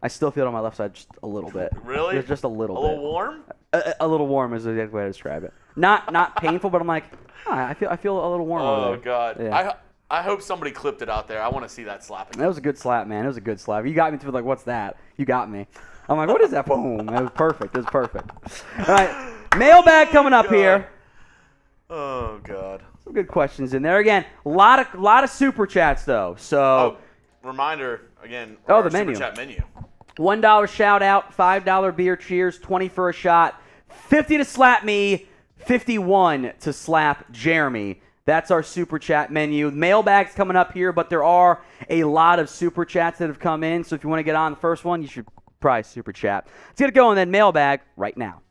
I still feel it on my left side just a little bit. Really? Just a little bit. A little warm? A little warm is the exact way to describe it. Not painful, but I'm like, I feel a little warm over Oh, there. God. Yeah. I hope somebody clipped it out there. I want to see that slapping. That was a good slap, man. It was a good slap. You got me to like, what's that? You got me. I'm like, what is that? Boom. It was perfect. It was perfect. All right. Mailbag coming up here. Oh, God. Some good questions in there. Again, a lot of super chats, though. So, reminder, again, the menu. Super Chat menu. $1 shout out, $5 beer cheers, 20 for a shot, 50 to slap me, 51 to slap Jeremy. That's our Super Chat menu. Mailbag's coming up here, but there are a lot of Super Chats that have come in. So if you want to get on the first one, you should probably Super Chat. Let's get it going then. Mailbag right now.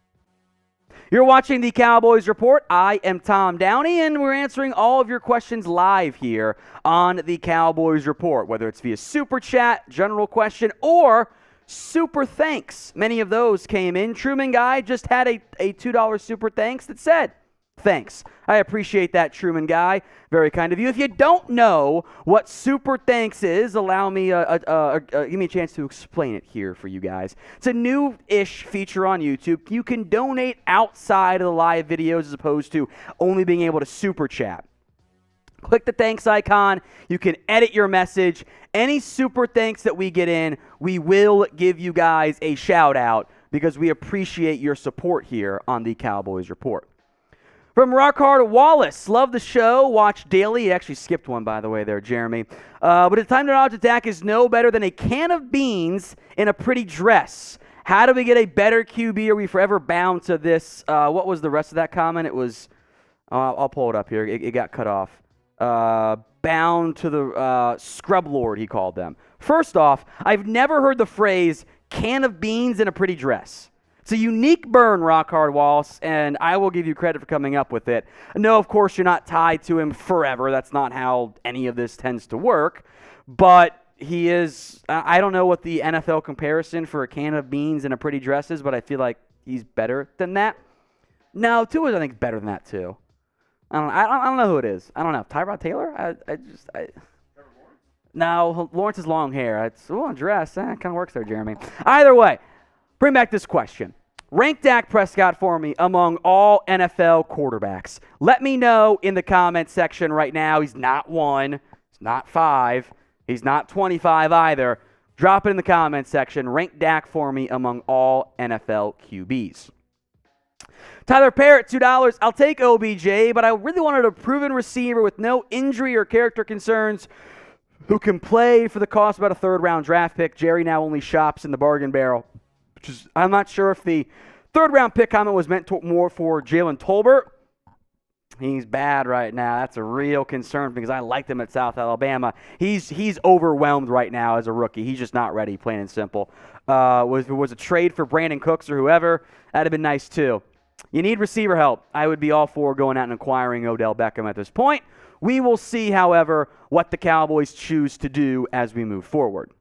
You're watching the Cowboys Report. I am Tom Downey, and we're answering all of your questions live here on the Cowboys Report, whether it's via Super Chat, general question, or super thanks. Many of those came in. Truman Guy just had a $2 super thanks that said, thanks. I appreciate that, Truman Guy. Very kind of you. If you don't know what super thanks is, allow me, give me a chance to explain it here for you guys. It's a new-ish feature on YouTube. You can donate outside of the live videos as opposed to only being able to super chat. Click the thanks icon. You can edit your message. Any super thanks that we get in, we will give you guys a shout out because we appreciate your support here on the Cowboys Report. From Rockhard Wallace, love the show, watch daily. He actually skipped one, by the way, there, Jeremy. But the time to dodge attack is no better than a can of beans in a pretty dress. How do we get a better QB? Are we forever bound to this? What was the rest of that comment? It was, I'll pull it up here. It got cut off. Bound to the scrub lord, he called them. First off, I've never heard the phrase can of beans in a pretty dress. It's a unique burn, Rockhard Wallace, and I will give you credit for coming up with it. No, of course, you're not tied to him forever. That's not how any of this tends to work. But he is, I don't know what the NFL comparison for a can of beans and a pretty dress is, but I feel like he's better than that. No, Tua, I think, is better than that, too. I don't know who it is. I don't know. Tyrod Taylor? No, Lawrence's long hair. It's a dress. Kind of works there, Jeremy. Either way, bring back this question. Rank Dak Prescott for me among all NFL quarterbacks. Let me know in the comments section right now. He's not 1. He's not 5. He's not 25 either. Drop it in the comments section. Rank Dak for me among all NFL QBs. Tyler Parrott, $2. I'll take OBJ, but I really wanted a proven receiver with no injury or character concerns who can play for the cost of about a third-round draft pick. Jerry now only shops in the bargain barrel. I'm not sure if the third-round pick comment was meant more for Jalen Tolbert. He's bad right now. That's a real concern because I liked him at South Alabama. He's overwhelmed right now as a rookie. He's just not ready, plain and simple. If it was a trade for Brandon Cooks or whoever, that'd have been nice too. You need receiver help. I would be all for going out and acquiring Odell Beckham at this point. We will see, however, what the Cowboys choose to do as we move forward.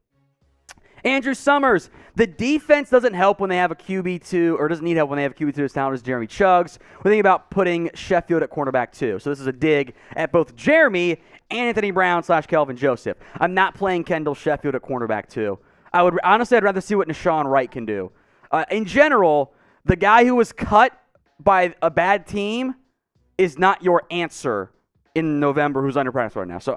Andrew Summers, the defense doesn't help when they have a QB2, or doesn't need help when they have a QB2 as talented as Jeremy Chuggs. We're thinking about putting Sheffield at cornerback 2. So this is a dig at both Jeremy and Anthony Brown / Kelvin Joseph. I'm not playing Kendall Sheffield at cornerback 2. I'd rather see what Nashawn Wright can do. In general, the guy who was cut by a bad team is not your answer in November who's under practice right now. So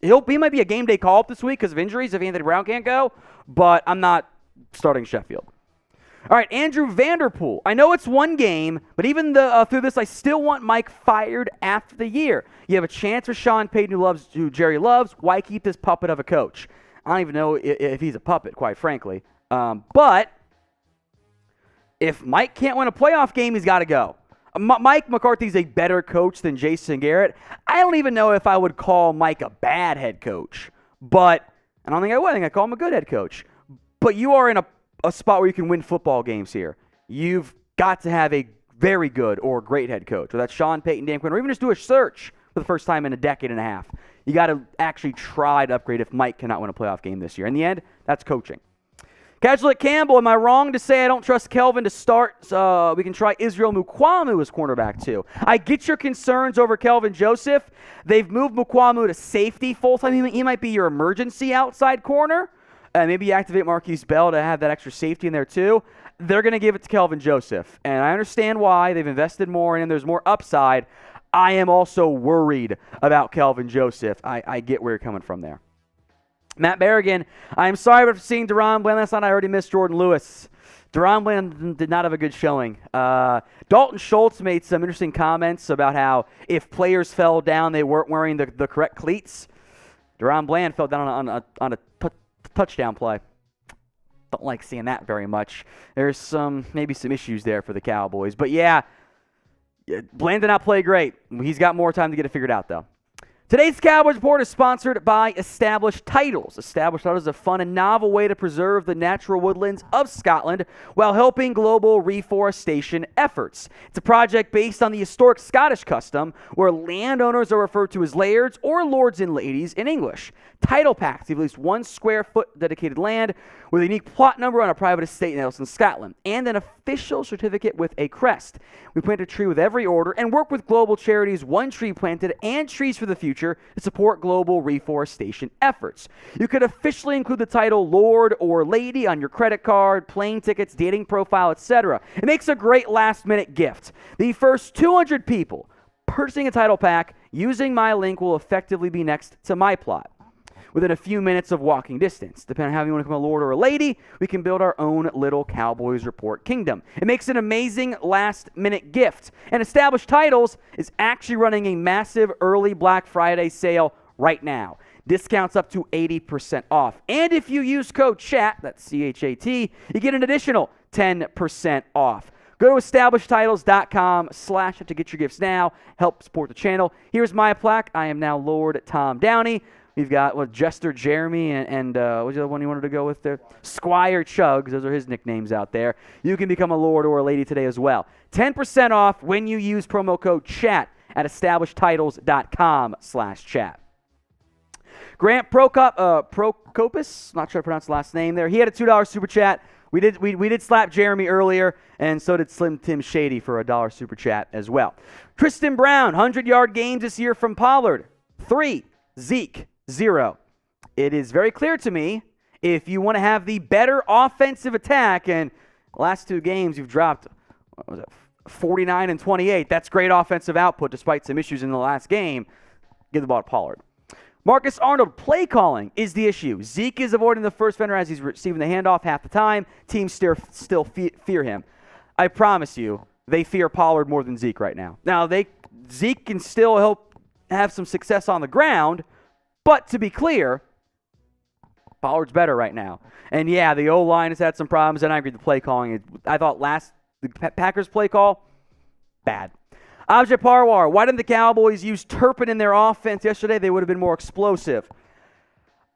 he might be a game day call-up this week because of injuries if Anthony Brown can't go, but I'm not starting Sheffield. All right, Andrew Vanderpool. I know it's one game, but even through this, I still want Mike fired after the year. You have a chance with Sean Payton, who Jerry loves. Why keep this puppet of a coach? I don't even know if he's a puppet, quite frankly. But if Mike can't win a playoff game, he's got to go. Mike McCarthy's a better coach than Jason Garrett. I don't even know if I would call Mike a bad head coach, but I don't think I would. I think I'd call him a good head coach. But you are in a spot where you can win football games here. You've got to have a very good or great head coach. Whether that's Sean Payton, Dan Quinn, or even just do a search. for the first time in a decade and a half. You got to actually try to upgrade if Mike cannot win a playoff game this year. In the end, that's coaching. Casual at Campbell, am I wrong to say I don't trust Kelvin to start? We can try Israel Mukuamu as cornerback too. I get your concerns over Kelvin Joseph. They've moved Mukuamu to safety full-time. He might be your emergency outside corner. Maybe you activate Marquise Bell to have that extra safety in there too. They're going to give it to Kelvin Joseph. And I understand why. They've invested more in him. There's more upside. I am also worried about Kelvin Joseph. I get where you're coming from there. Matt Berrigan, I'm sorry about seeing Deron Bland last night. I already missed Jordan Lewis. Deron Bland did not have a good showing. Dalton Schultz made some interesting comments about how if players fell down, they weren't wearing the correct cleats. Deron Bland fell down on a touchdown play. Don't like seeing that very much. There's maybe some issues there for the Cowboys. But yeah, Bland did not play great. He's got more time to get it figured out, though. Today's Cowboys Report is sponsored by Established Titles. Established Titles is a fun and novel way to preserve the natural woodlands of Scotland while helping global reforestation efforts. It's a project based on the historic Scottish custom where landowners are referred to as lairds or lords and ladies in English. Title packs give at least 1 square foot dedicated land with a unique plot number on a private estate in Scotland and an official certificate with a crest. We plant a tree with every order and work with global charities One Tree Planted and Trees for the Future to support global reforestation efforts. You could officially include the title Lord or Lady on your credit card, plane tickets, dating profile, etc. It makes a great last-minute gift. The first 200 people purchasing a title pack using my link will effectively be next to my plot, within a few minutes of walking distance. Depending on how you want to become a lord or a lady, we can build our own little Cowboys Report kingdom. It makes an amazing last-minute gift. And Established Titles is actually running a massive early Black Friday sale right now. Discounts up to 80% off. And if you use code CHAT, that's C-H-A-T, you get an additional 10% off. Go to establishedtitles.com/ to get your gifts now. Help support the channel. Here's my plaque. I am now Lord Tom Downey. We've got Jester Jeremy and what's the other one you wanted to go with there? Squire Chugs. Those are his nicknames out there. You can become a lord or a lady today as well. 10% off when you use promo code CHAT at establishedtitles.com/chat. Grant Procopus, not sure I pronounced the last name there. He had a $2 super chat. We did slap Jeremy earlier, and so did Slim Tim Shady for a $1 super chat as well. Tristan Brown, 100-yard games this year from Pollard. 3. Zeke. 0. It is very clear to me if you want to have the better offensive attack, and the last 2 games you've dropped 49 and 28. That's great offensive output despite some issues in the last game. Give the ball to Pollard. Marcus Arnold, play calling is the issue. Zeke is avoiding the first fender as he's receiving the handoff half the time. Teams still fear him. I promise you, they fear Pollard more than Zeke right now. Now, Zeke can still help have some success on the ground, but to be clear, Pollard's better right now. And yeah, the O-line has had some problems, and I agree with the play calling. I thought the Packers play call, bad. Ajay Parwar, why didn't the Cowboys use Turpin in their offense yesterday? They would have been more explosive.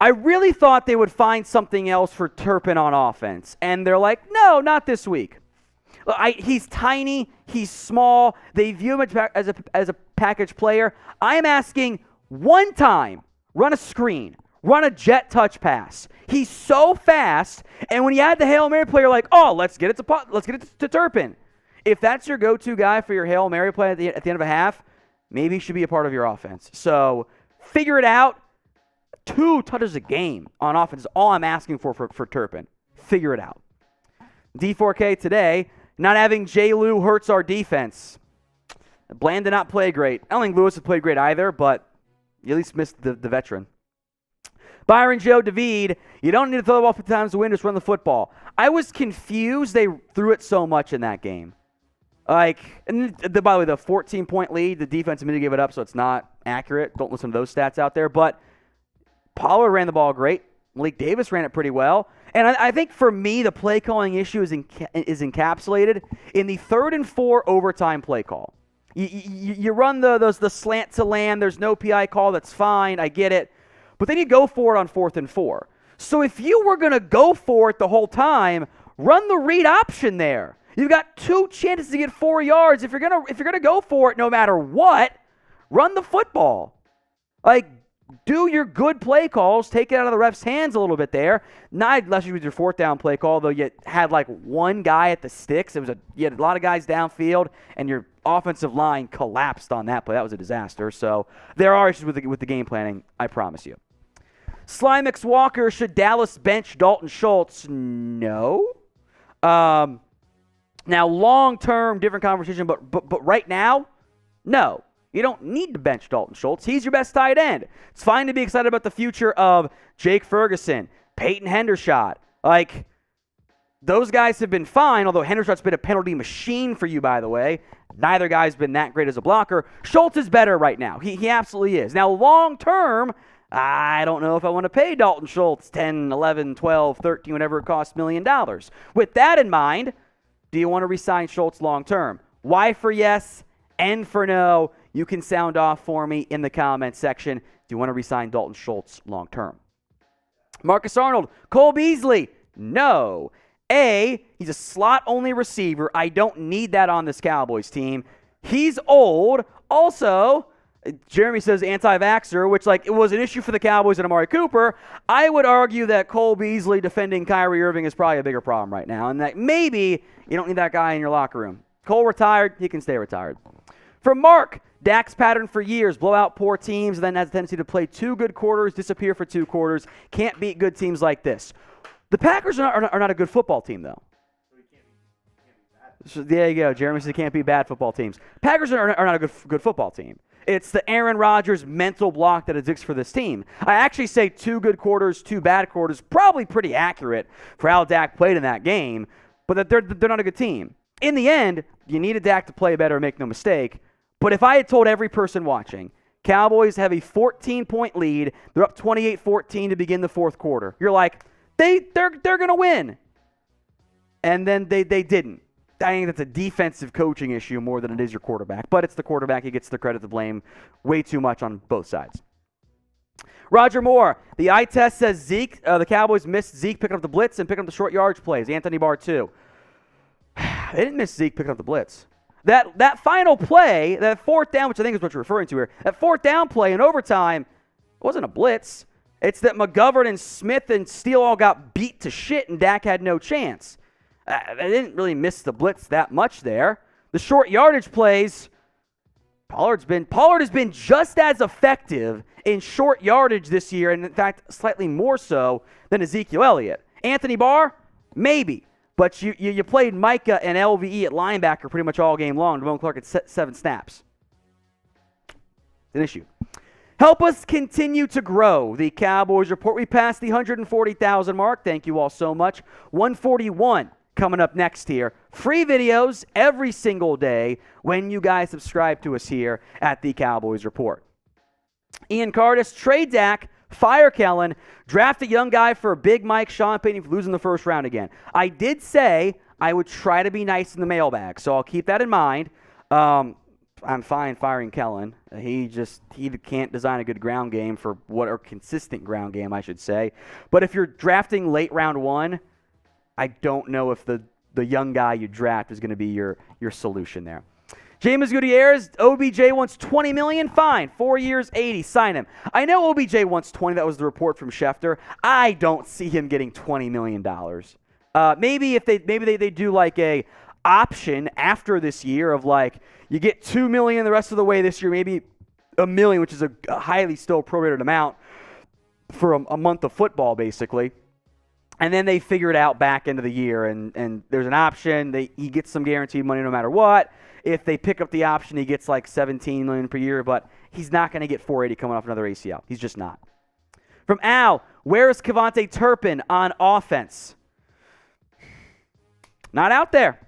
I really thought they would find something else for Turpin on offense, and they're like, no, not this week. He's tiny, he's small. They view him as a package player. I'm asking one time, run a screen, run a jet touch pass. He's so fast, and when you add the Hail Mary play, you're like, oh, let's get it to Turpin. If that's your go-to guy for your Hail Mary play at the end of a half, maybe he should be a part of your offense. So figure it out. 2 touches a game on offense is all I'm asking for Turpin. Figure it out. D4K today, not having J. Lou hurts our defense. Bland did not play great. I don't think Lewis has played great either, but you at least missed the veteran. Byron Joe David, you don't need to throw the ball 50 times to win, just run the football. I was confused they threw it so much in that game. By the way, the 14-point lead, the defense immediately gave it up, so it's not accurate. Don't listen to those stats out there. But Pollard ran the ball great. Malik Davis ran it pretty well. And I think for me, the play calling issue is encapsulated in the 3rd and 4 overtime play call. You run the slant to land. There's no PI call. That's fine. I get it. But then you go for it on 4th and 4. So if you were going to go for it the whole time, run the read option there. You've got 2 chances to get 4 yards. If you're gonna go for it no matter what, run the football. Like, do your good play calls, take it out of the ref's hands a little bit there. Not unless you with your fourth down play call, though you had like one guy at the sticks. You had a lot of guys downfield, and your offensive line collapsed on that play. That was a disaster. So there are issues with the game planning, I promise you. Slimix Walker, should Dallas bench Dalton Schultz? No. Now, long-term, different conversation, but right now, no. You don't need to bench Dalton Schultz. He's your best tight end. It's fine to be excited about the future of Jake Ferguson, Peyton Hendershot. Like, those guys have been fine, although Hendershot's been a penalty machine for you, by the way. Neither guy's been that great as a blocker. Schultz is better right now. He absolutely is. Now, long-term, I don't know if I want to pay Dalton Schultz 10, 11, 12, 13, whatever it costs, $1 million. With that in mind, do you want to re-sign Schultz long-term? Y for yes, N for no. You can sound off for me in the comments section. Do you want to re-sign Dalton Schultz long-term? Marcus Arnold, Cole Beasley, no. A, he's a slot-only receiver. I don't need that on this Cowboys team. He's old. Also, Jeremy says anti-vaxxer, which, like, it was an issue for the Cowboys and Amari Cooper. I would argue that Cole Beasley defending Kyrie Irving is probably a bigger problem right now, and that maybe you don't need that guy in your locker room. Cole retired. He can stay retired. From Mark, Dak's pattern for years, blow out poor teams, and then has a tendency to play 2 good quarters, disappear for 2 quarters. Can't beat good teams like this. The Packers are not a good football team, though. So there you go. Jeremy says can't be bad football teams. Packers are not a good football team. It's the Aaron Rodgers mental block that exists for this team. I actually say 2 good quarters, 2 bad quarters, probably pretty accurate for how Dak played in that game, but that they're not a good team. In the end, you needed Dak to play better, make no mistake. But if I had told every person watching, Cowboys have a 14-point lead, they're up 28-14 to begin the fourth quarter, you're like, they're going to win. And then they didn't. I think that's a defensive coaching issue more than it is your quarterback. But it's the quarterback. He gets the credit to blame way too much on both sides. Roger Moore, the eye test says Zeke, the Cowboys missed Zeke picking up the blitz and picking up the short yardage plays. Anthony Barr too. They didn't miss Zeke picking up the blitz. That final play, that fourth down, which I think is what you're referring to here, that fourth down play in overtime, it wasn't a blitz. It's that McGovern and Smith and Steele all got beat to shit and Dak had no chance. They didn't really miss the blitz that much there. The short yardage plays, Pollard has been just as effective in short yardage this year, and in fact, slightly more so than Ezekiel Elliott. Anthony Barr, maybe. But you played Micah and LVE at linebacker pretty much all game long. Devon Clark had 7 snaps. It's an issue. Help us continue to grow. The Cowboys Report. We passed the 140,000 mark. Thank you all so much. 141 coming up next here. Free videos every single day when you guys subscribe to us here at the Cowboys Report. Ian Cardis, trade Dak. Fire Kellen, draft a young guy for Big Mike, Sean Payton, for losing the first round again. I did say I would try to be nice in the mailbag, so I'll keep that in mind. I'm fine firing Kellen. He can't design a good ground game or consistent ground game, I should say. But if you're drafting late round 1, I don't know if the young guy you draft is going to be your solution there. James Gutierrez, OBJ wants $20 million. Fine. 4 years, 80. Sign him. I know OBJ wants 20. That was the report from Schefter. I don't see him getting $20 million. Maybe they do like a option after this year of like you get $2 million the rest of the way this year, maybe $1 million, which is a highly still prorated amount for a month of football basically. And then they figure it out back into the year, and there's an option. He gets some guaranteed money no matter what. If they pick up the option, he gets like $17 million per year, but he's not going to get $480 coming off another ACL. He's just not. From Al, where is Kevontae Turpin on offense? Not out there.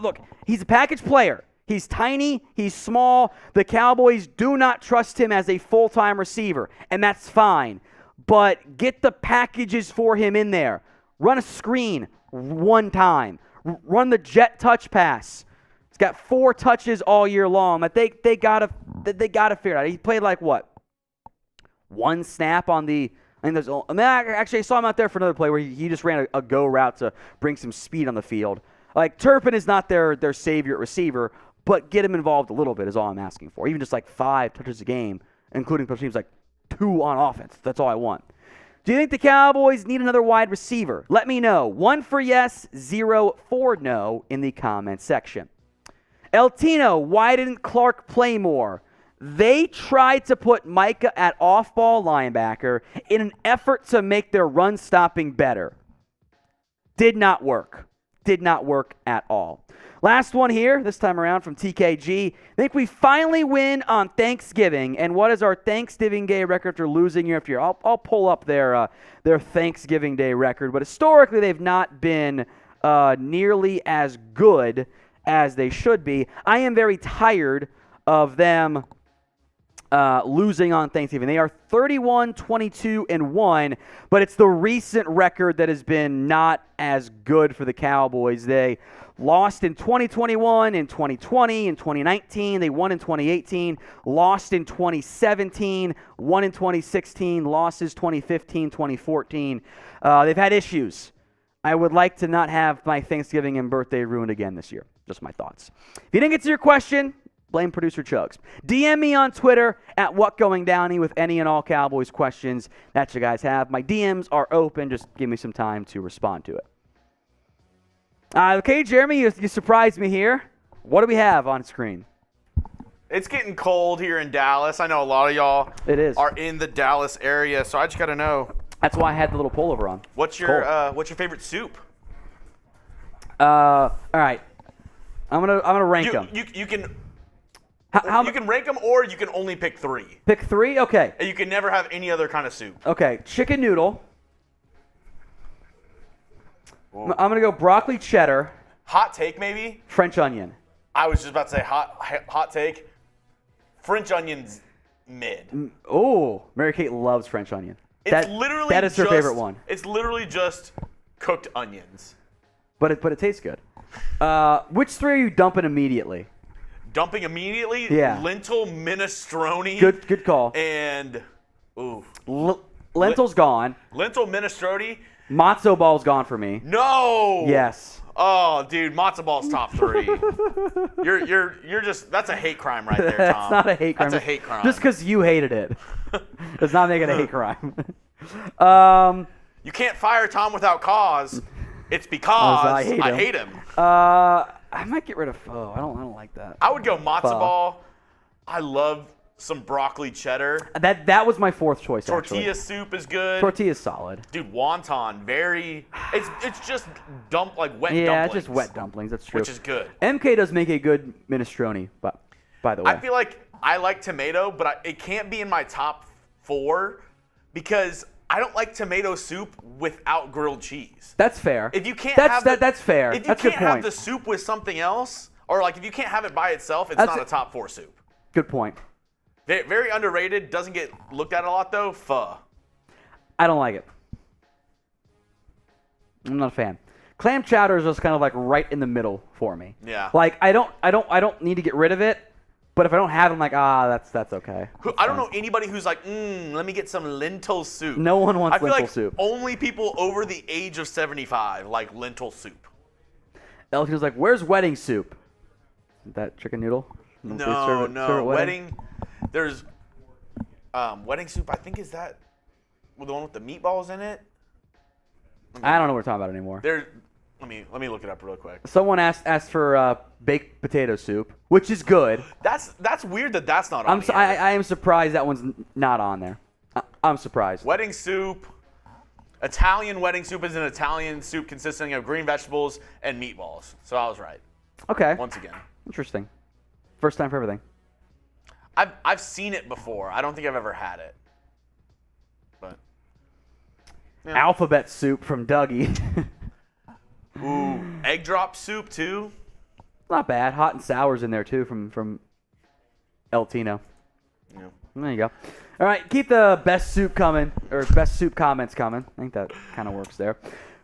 Look, he's a package player. He's tiny. He's small. The Cowboys do not trust him as a full-time receiver, and that's fine. But get the packages for him in there. Run a screen one time. Run the jet touch pass. He's got 4 touches all year long. But they gotta figure it out. He played like what? 1 snap on the. Actually, I saw him out there for another play where he just ran a go route to bring some speed on the field. Like Turpin is not their savior at receiver, but get him involved a little bit is all I'm asking for. Even just like 5 touches a game, including special teams, like 2 on offense. That's all I want. Do you think the Cowboys need another wide receiver? Let me know. 1 for yes, 0 for no in the comments section. El Tino, why didn't Clark play more? They tried to put Micah at off-ball linebacker in an effort to make their run stopping better. Did not work. Did not work at all. Last one here, this time around from TKG. I think we finally win on Thanksgiving. And what is our Thanksgiving Day record for losing year after year? I'll pull up their Thanksgiving Day record. But historically, they've not been nearly as good as they should be. I am very tired of them losing on Thanksgiving. They are 31-22-1, but it's the recent record that has been not as good for the Cowboys. They lost in 2021, in 2020, in 2019. They won in 2018, lost in 2017, won in 2016, losses 2015, 2014. They've had issues. I would like to not have my Thanksgiving and birthday ruined again this year. Just my thoughts. If you didn't get to your question, blame producer Chugs. DM me on Twitter at WhatGoingDowney with any and all Cowboys questions that you guys have. My DMs are open. Just give me some time to respond to it. Okay, Jeremy, you surprised me here. What do we have on screen? It's getting cold here in Dallas. I know a lot of y'all are in the Dallas area, so I just got to know. That's why I had the little pullover on. What's your favorite soup? All right. I'm gonna rank them. You can you can rank them, or you can only pick 3. Pick 3? Okay. And you can never have any other kind of soup. Okay. Chicken noodle. Whoa. I'm gonna go broccoli cheddar. Hot take, maybe. French onion. I was just about to say hot take. French onion's mid. Oh, Mary Kate loves French onion. That is her favorite one. It's literally just cooked onions. But it tastes good. Which 3 are you dumping immediately? Dumping immediately? Yeah. Lentil minestrone. Good call. And lentil's gone. Lentil minestrone. Matzo ball's gone for me. No. Yes. Oh, dude, matzo ball's top 3. You're just that's a hate crime right there, Tom. That's not a hate crime. That's a hate crime. Just because you hated it does not make it a hate crime. You can't fire Tom without cause. It's because I hate him. I might get rid of pho. I don't like that. I would go matzo ball. I love some broccoli cheddar. That was my 4th choice. Tortilla soup is good. Tortilla's solid. Dude, wonton, it's just wet dumplings. Yeah, just wet dumplings. That's true. Which is good. MK does make a good minestrone, by the way. I feel like I like tomato, but it can't be in my top 4 because I don't like tomato soup without grilled cheese. That's fair. If you can't that's fair. If you that's can't a good point. have the soup with something else, or like if you can't have it by itself, it's not a top 4 soup. Good point. Very underrated. Doesn't get looked at a lot though. Pho. I don't like it. I'm not a fan. Clam chowder is just kind of like right in the middle for me. Yeah. Like I don't need to get rid of it, but if I don't have it, I'm like, that's okay. I don't know anybody who's like, let me get some lentil soup. No one wants lentil soup. Only people over the age of 75 like lentil soup. Elton's like, where's wedding soup? Is that chicken noodle? No. Wedding. There's wedding soup. I think is that the one with the meatballs in it. I don't know what we're talking about anymore. Let me look it up real quick. Someone asked for baked potato soup, which is good. That's weird that's not on. I am surprised that one's not on there. I'm surprised. Wedding soup. Italian wedding soup is an Italian soup consisting of green vegetables and meatballs. So I was right. Okay. Once again. Interesting. First time for everything. I've seen it before. I don't think I've ever had it. But yeah. Alphabet soup from Dougie. Ooh, egg drop soup too. Not bad. Hot and sour's in there too from El Tino. Yeah. There you go. All right, keep the best soup coming, or best soup comments coming. I think that kind of works there.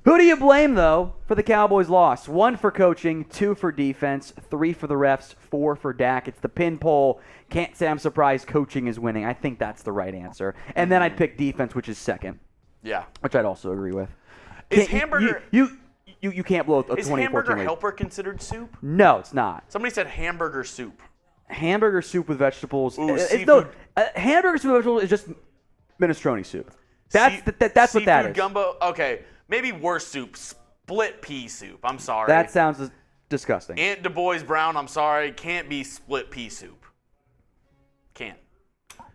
Who do you blame, though, for the Cowboys' loss? 1 for coaching, 2 for defense, 3 for the refs, 4 for Dak. It's the pin poll. Can't say I'm surprised coaching is winning. I think that's the right answer. And then I'd pick defense, which is second. Yeah. Which I'd also agree with. Is Hamburger... you can't blow a 20-14 lead. Is hamburger helper considered soup? No, it's not. Somebody said hamburger soup. Hamburger soup with vegetables. Ooh, seafood. Hamburger soup with vegetables is just minestrone soup. That's what that is. Seafood gumbo. Okay, maybe worse soup. Split pea soup. I'm sorry. That sounds disgusting. Aunt Du Bois Brown. I'm sorry. Can't be split pea soup. Can't.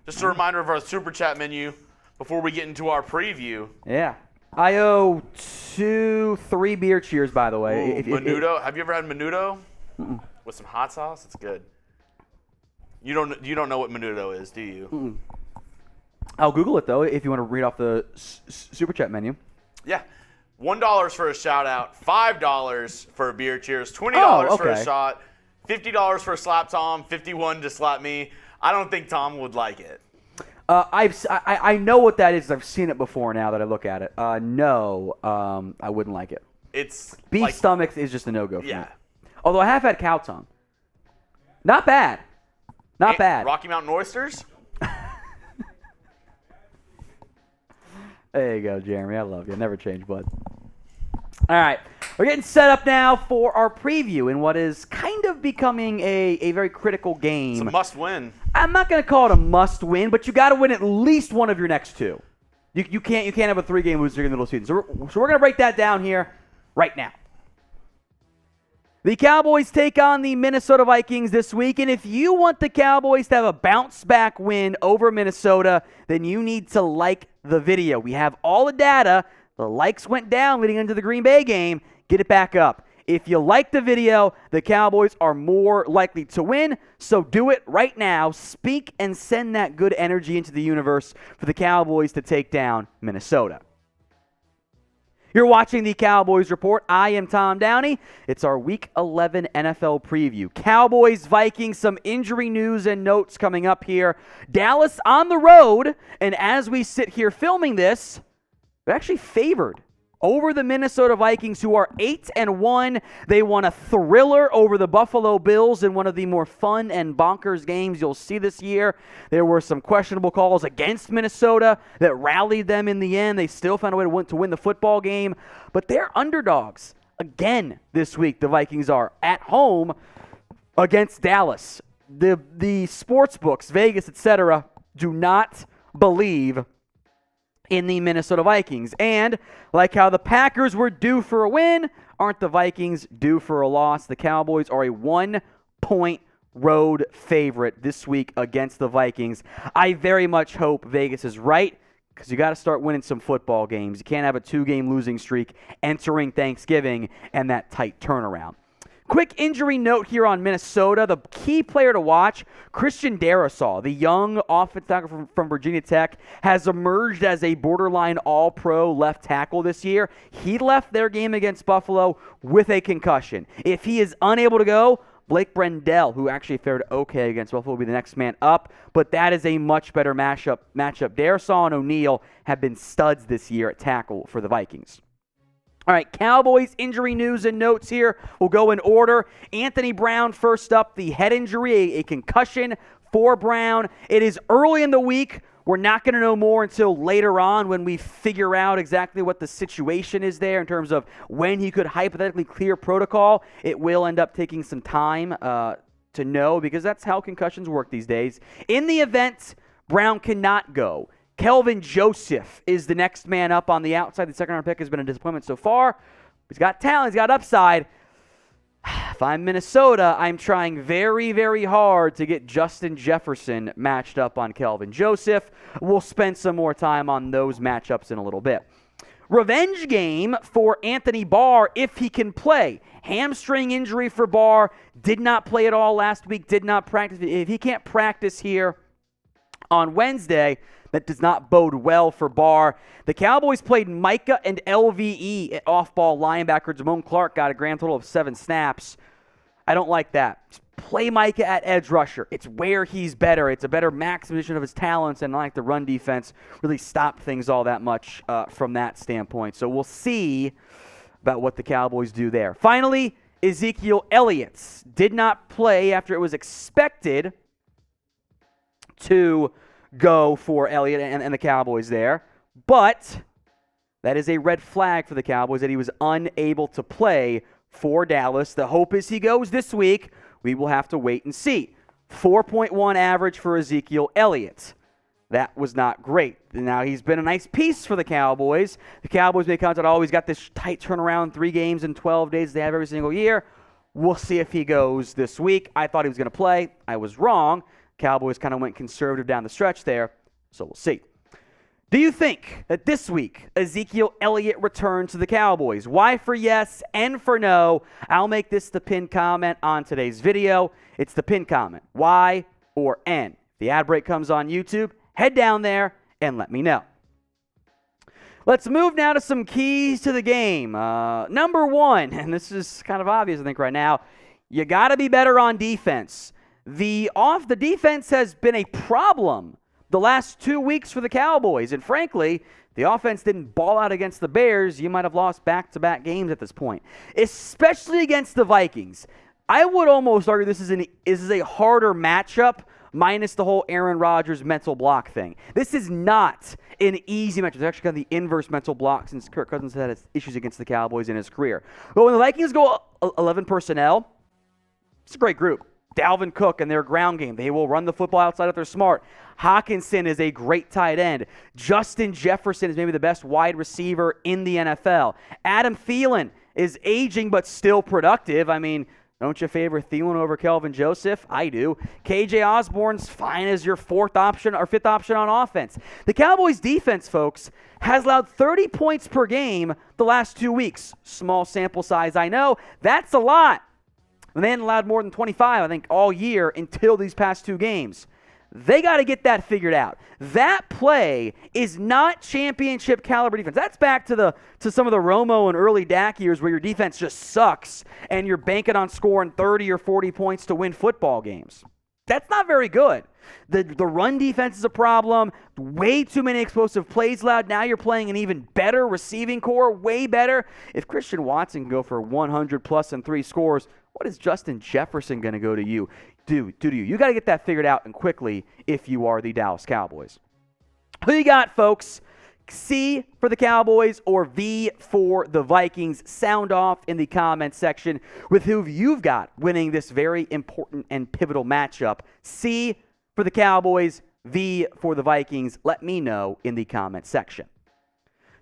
Just a reminder of our super chat menu before we get into our preview. Yeah. I owe 3 beer cheers, by the way. Ooh, menudo. Have you ever had menudo? With some hot sauce? It's good. You don't know what menudo is, do you? I'll Google it, though, if you want to read off the super chat menu. Yeah. $1 for a shout out, $5 for a beer cheers, $20 for a shot, $50 for a slap Tom, $51 to slap me. I don't think Tom would like it. I know what that is. I've seen it before now that I look at it. No, I wouldn't like it. It's beef stomach is just a no-go for me. Yeah. Although I have had cow tongue. Not bad. Not bad. Rocky Mountain oysters? There you go, Jeremy. I love you. Never change, bud. All right. We're getting set up now for our preview in what is kind of becoming a very critical game. It's a must-win. I'm not going to call it a must-win, but you got to win at least one of your next 2. You can't have a 3-game loser in the middle of the season. So we're going to break that down here right now. The Cowboys take on the Minnesota Vikings this week, and if you want the Cowboys to have a bounce-back win over Minnesota, then you need to like the video. We have all the data. The likes went down leading into the Green Bay game. Get it back up. If you like the video, the Cowboys are more likely to win, so do it right now. Speak and send that good energy into the universe for the Cowboys to take down Minnesota. You're watching the Cowboys Report. I am Tom Downey. It's our Week 11 NFL preview. Cowboys, Vikings, some injury news and notes coming up here. Dallas on the road, and as we sit here filming this, they're actually favored over the Minnesota Vikings, who are 8-1. They won a thriller over the Buffalo Bills in one of the more fun and bonkers games you'll see this year. There were some questionable calls against Minnesota that rallied them in the end. They still found a way to win the football game, but they're underdogs again this week. The Vikings are at home against Dallas. The sports books, Vegas, etc., do not believe in the Minnesota Vikings. And like how the Packers were due for a win, aren't the Vikings due for a loss? The Cowboys are a 1-point road favorite this week against the Vikings. I very much hope Vegas is right, because you got to start winning some football games. You can't have a 2-game losing streak entering Thanksgiving and that tight turnaround. Quick injury note here on Minnesota. The key player to watch, Christian Darrisaw, the young offensive tackle from Virginia Tech, has emerged as a borderline all-pro left tackle this year. He left their game against Buffalo with a concussion. If he is unable to go, Blake Brendel, who actually fared okay against Buffalo, will be the next man up, but that is a much better matchup. Darrisaw and O'Neal have been studs this year at tackle for the Vikings. All right, Cowboys injury news and notes here. We'll go in order. Anthony Brown first up, the head injury, a concussion for Brown. It is early in the week. We're not going to know more until later on when we figure out exactly what the situation is there in terms of when he could hypothetically clear protocol. It will end up taking some time to know, because that's how concussions work these days. In the event Brown cannot go, Kelvin Joseph is the next man up on the outside. The second-round pick has been a disappointment so far. He's got talent. He's got upside. If I'm Minnesota, I'm trying very, very hard to get Justin Jefferson matched up on Kelvin Joseph. We'll spend some more time on those matchups in a little bit. Revenge game for Anthony Barr if he can play. Hamstring injury for Barr. Did not play at all last week. Did not practice. If he can't practice here on Wednesday, that does not bode well for Barr. The Cowboys played Micah and LVE at off-ball linebacker. Jamon Clark got a grand total of 7 snaps. I don't like that. Just play Micah at edge rusher. It's where he's better. It's a better maximization of his talents, and I like the run defense really stopped things all that much from that standpoint. So we'll see about what the Cowboys do there. Finally, Ezekiel Elliott did not play after it was expected to go for Elliott and the Cowboys there. But That is a red flag for the Cowboys that he was unable to play for Dallas. The hope is he goes this week. We will have to wait and see. 4.1 average for Ezekiel Elliott. That was not great. Now, he's been a nice piece for the Cowboys. The Cowboys may come out, he's got this tight turnaround, 3 games in 12 days they have every single year. We'll see if he goes this week. I thought he was going to play. I was wrong. Cowboys kind of went conservative down the stretch there, so we'll see. Do you think that this week Ezekiel Elliott returns to the Cowboys? Y for yes, N for no. I'll make this the pinned comment on today's video. It's the pinned comment, Y or N. If the ad break comes on YouTube, head down there and let me know. Let's move now to some keys to the game. Number one, and this is kind of obvious I think right now, you got to be better on defense. The defense has been a problem the last 2 weeks for the Cowboys, and frankly, the offense didn't ball out against the Bears. You might have lost back-to-back games at this point, especially against the Vikings. I would almost argue this is a harder matchup, minus the whole Aaron Rodgers mental block thing. This is not an easy matchup. It's actually kind of the inverse mental block since Kirk Cousins had issues against the Cowboys in his career. But when the Vikings go 11 personnel, it's a great group. Dalvin Cook and their ground game. They will run the football outside if they're smart. Hawkinson is a great tight end. Justin Jefferson is maybe the best wide receiver in the NFL. Adam Thielen is aging but still productive. I mean, don't you favor Thielen over Kelvin Joseph? I do. KJ Osborne's fine as your 4th option or 5th option on offense. The Cowboys defense, folks, has allowed 30 points per game the last 2 weeks. Small sample size, I know. That's a lot. And they hadn't allowed more than 25, I think, all year until these past 2 games. They got to get that figured out. That play is not championship caliber defense. That's back to some of the Romo and early Dak years where your defense just sucks and you're banking on scoring 30 or 40 points to win football games. That's not very good. The run defense is a problem. Way too many explosive plays allowed. Now you're playing an even better receiving core, way better. If Christian Watson can go for 100 plus and 3 scores, what is Justin Jefferson going to go to you? You got to get that figured out and quickly if you are the Dallas Cowboys. Who you got, folks? C for the Cowboys or V for the Vikings? Sound off in the comments section with who you've got winning this very important and pivotal matchup. C for the Cowboys, V for the Vikings. Let me know in the comments section.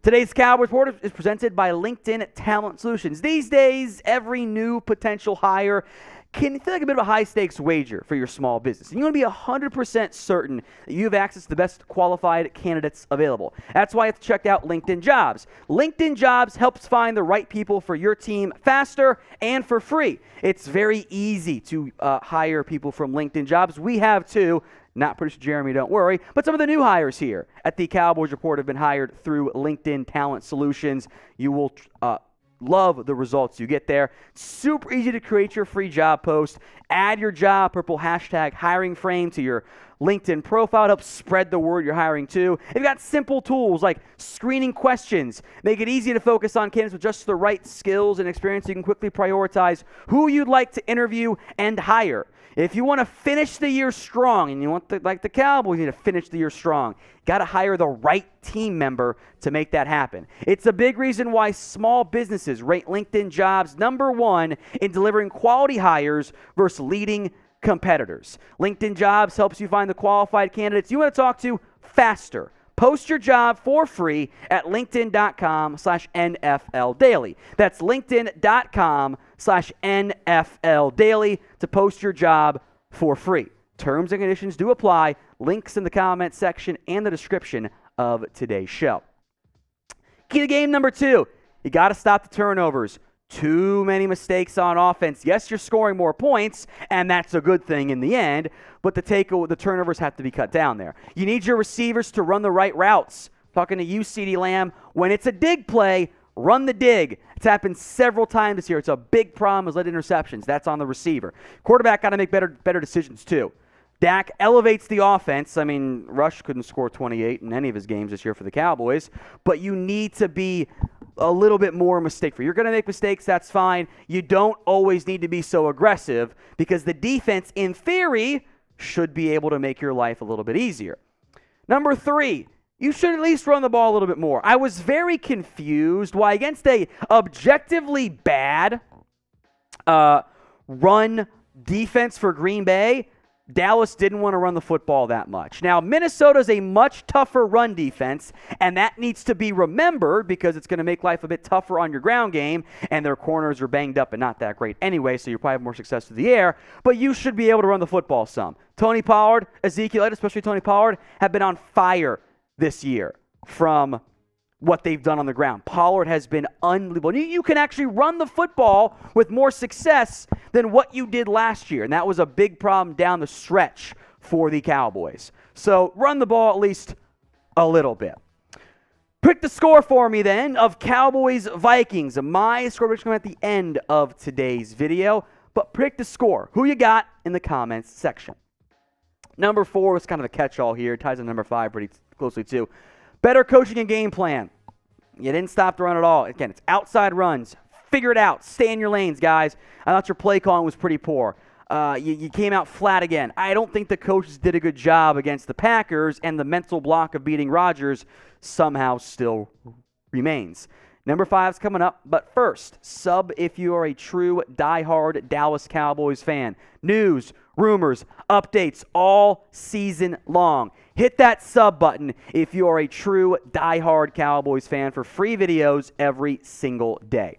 Today's Cowboys Report is presented by LinkedIn Talent Solutions. These days, every new potential hire can feel like a bit of a high-stakes wager for your small business. And you want to be 100% certain that you have access to the best qualified candidates available. That's why you have to check out LinkedIn Jobs. LinkedIn Jobs helps find the right people for your team faster and for free. It's very easy to hire people from LinkedIn Jobs. We have too. Not producer Jeremy, don't worry. But some of the new hires here at the Cowboys Report have been hired through LinkedIn Talent Solutions. You will love the results you get there. Super easy to create your free job post. Add your job purple hashtag hiring frame to your LinkedIn profile. It helps spread the word you're hiring too. They've got simple tools like screening questions. Make it easy to focus on candidates with just the right skills and experience so you can quickly prioritize who you'd like to interview and hire. If you want to finish the year strong, and you want like the Cowboys need to finish the year strong, got to hire the right team member to make that happen. It's a big reason why small businesses rate LinkedIn Jobs #1 in delivering quality hires versus leading competitors. LinkedIn Jobs helps you find the qualified candidates you want to talk to faster. Post your job for free at linkedin.com/NFL Daily. That's linkedin.com/NFL Daily to post your job for free. Terms and conditions do apply. Links in the comment section and the description of today's show. Key to game number 2. You got to stop the turnovers. Too many mistakes on offense. Yes, you're scoring more points, and that's a good thing in the end, but the turnovers have to be cut down there. You need your receivers to run the right routes. Talking to you, CeeDee Lamb, when it's a dig play, run the dig. It's happened several times this year. It's a big problem with late interceptions. That's on the receiver. Quarterback got to make better decisions too. Dak elevates the offense. I mean, Rush couldn't score 28 in any of his games this year for the Cowboys, but you need to be a little bit more mistake-free. You're going to make mistakes, that's fine. You don't always need to be so aggressive because the defense, in theory, should be able to make your life a little bit easier. Number 3, you should at least run the ball a little bit more. I was very confused why against a objectively bad run defense for Green Bay, Dallas didn't want to run the football that much. Now, Minnesota's a much tougher run defense, and that needs to be remembered because it's going to make life a bit tougher on your ground game, and their corners are banged up and not that great anyway, so you'll probably have more success through the air, but you should be able to run the football some. Tony Pollard, Ezekiel Elliott, especially Tony Pollard, have been on fire this year from what they've done on the ground. Pollard has been unbelievable. You can actually run the football with more success than what you did last year, and that was a big problem down the stretch for the Cowboys. So run the ball at least a little bit. Pick the score for me then of Cowboys-Vikings. My score prediction coming at the end of today's video, but predict the score. Who you got in the comments section. Number 4 was kind of a catch-all here. Ties in number 5 pretty closely too. Better coaching and game plan. You didn't stop the run at all. Again, it's outside runs. Figure it out. Stay in your lanes, guys. I thought your play calling was pretty poor. You came out flat again. I don't think the coaches did a good job against the Packers, and the mental block of beating Rodgers somehow still remains. Number 5's coming up, but first, sub if you are a true diehard Dallas Cowboys fan. News, rumors, updates all season long. Hit that sub button if you are a true diehard Cowboys fan for free videos every single day.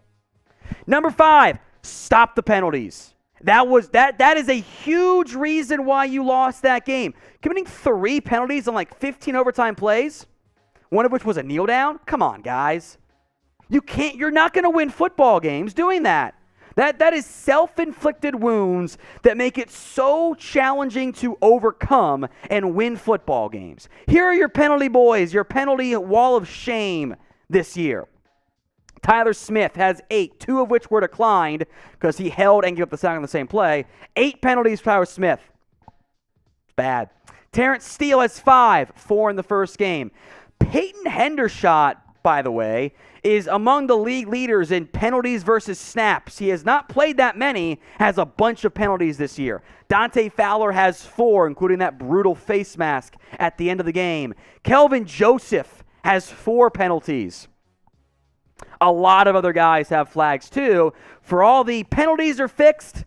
Number 5, stop the penalties. That is a huge reason why you lost that game. Committing 3 penalties on like 15 overtime plays, one of which was a kneel down. Come on, guys. You're not going to win football games doing that. That is self-inflicted wounds that make it so challenging to overcome and win football games. Here are your penalty boys, your penalty wall of shame this year. Tyler Smith has 8, 2 of which were declined because he held and gave up the sack on the same play. 8 penalties for Tyler Smith. It's bad. Terrence Steele has 5, 4 in the first game. Peyton Hendershot, by the way, is among the league leaders in penalties versus snaps. He has not played that many, has a bunch of penalties this year. Dante Fowler has 4, including that brutal face mask at the end of the game. Kelvin Joseph has 4 penalties. A lot of other guys have flags too. For all the penalties are fixed,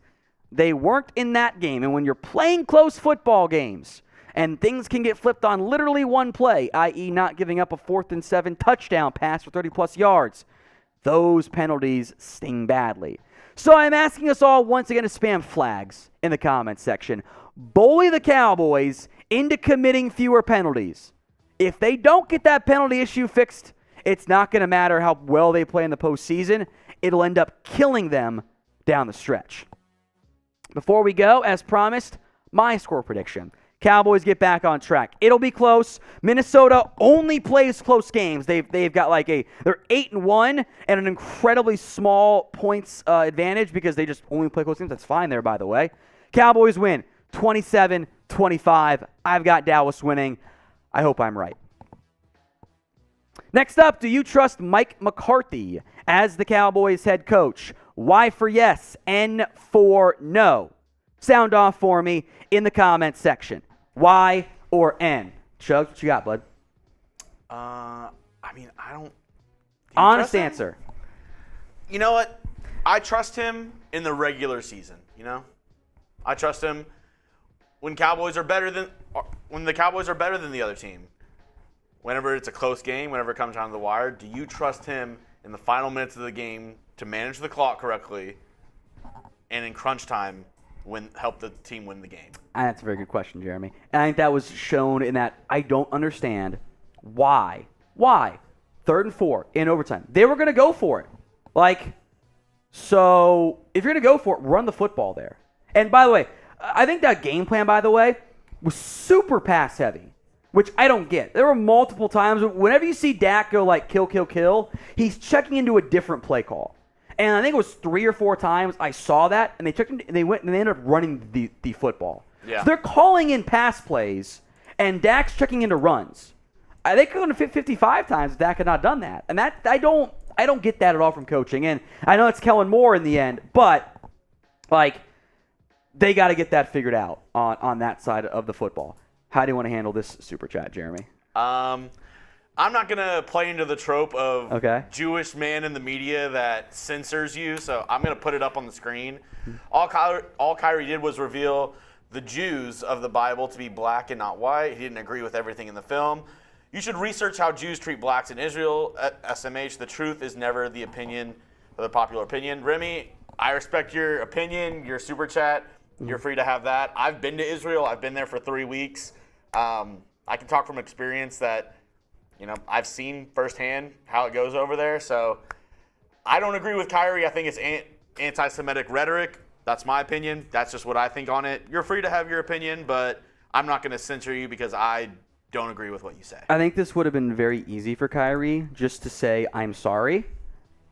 they weren't in that game. And when you're playing close football games, and things can get flipped on literally one play, i.e. not giving up a 4th and 7 touchdown pass for 30-plus yards. Those penalties sting badly. So I'm asking us all once again to spam flags in the comments section. Bully the Cowboys into committing fewer penalties. If they don't get that penalty issue fixed, it's not going to matter how well they play in the postseason. It'll end up killing them down the stretch. Before we go, as promised, my score prediction. Cowboys get back on track. It'll be close. Minnesota only plays close games. They've got they're 8-1 and an incredibly small points advantage because they just only play close games. That's fine there, by the way. Cowboys win 27-25. I've got Dallas winning. I hope I'm right. Next up, do you trust Mike McCarthy as the Cowboys head coach? Y for yes, N for no. Sound off for me in the comments section. Y or N? Chugs, what you got, bud? I don't... Honest answer. You know what? I trust him in the regular season, you know? I trust him when the Cowboys are better than the other team. Whenever it's a close game, whenever it comes down to the wire, do you trust him in the final minutes of the game to manage the clock correctly and in crunch time help the team win the game? That's a very good question, Jeremy. And I think that was shown in that I don't understand why. Why? 3rd and 4 in overtime. They were going to go for it. So if you're going to go for it, run the football there. And by the way, I think that game plan, by the way, was super pass heavy, which I don't get. There were multiple times whenever you see Dak go kill, kill, kill, he's checking into a different play call. And I think it was 3 or 4 times I saw that, and they checked, and they went and they ended up running the football. Yeah. So they're calling in pass plays, and Dak's checking into runs. They could have 55 times if Dak had not done that, and that I don't get that at all from coaching. And I know it's Kellen Moore in the end, but they got to get that figured out on that side of the football. How do you want to handle this super chat, Jeremy? I'm not going to play into the trope of Okay. Jewish man in the media that censors you, so I'm going to put it up on the screen. All Kyrie did was reveal the Jews of the Bible to be black and not white. He didn't agree with everything in the film. You should research how Jews treat blacks in Israel. At SMH, the truth is never the opinion or the popular opinion. Remy, I respect your opinion, your super chat. You're free to have that. I've been to Israel. I've been there for 3 weeks. I can talk from experience that, I've seen firsthand how it goes over there. So I don't agree with Kyrie. I think it's anti-Semitic rhetoric. That's my opinion. That's just what I think on it. You're free to have your opinion, but I'm not going to censor you because I don't agree with what you say. I think this would have been very easy for Kyrie just to say, I'm sorry,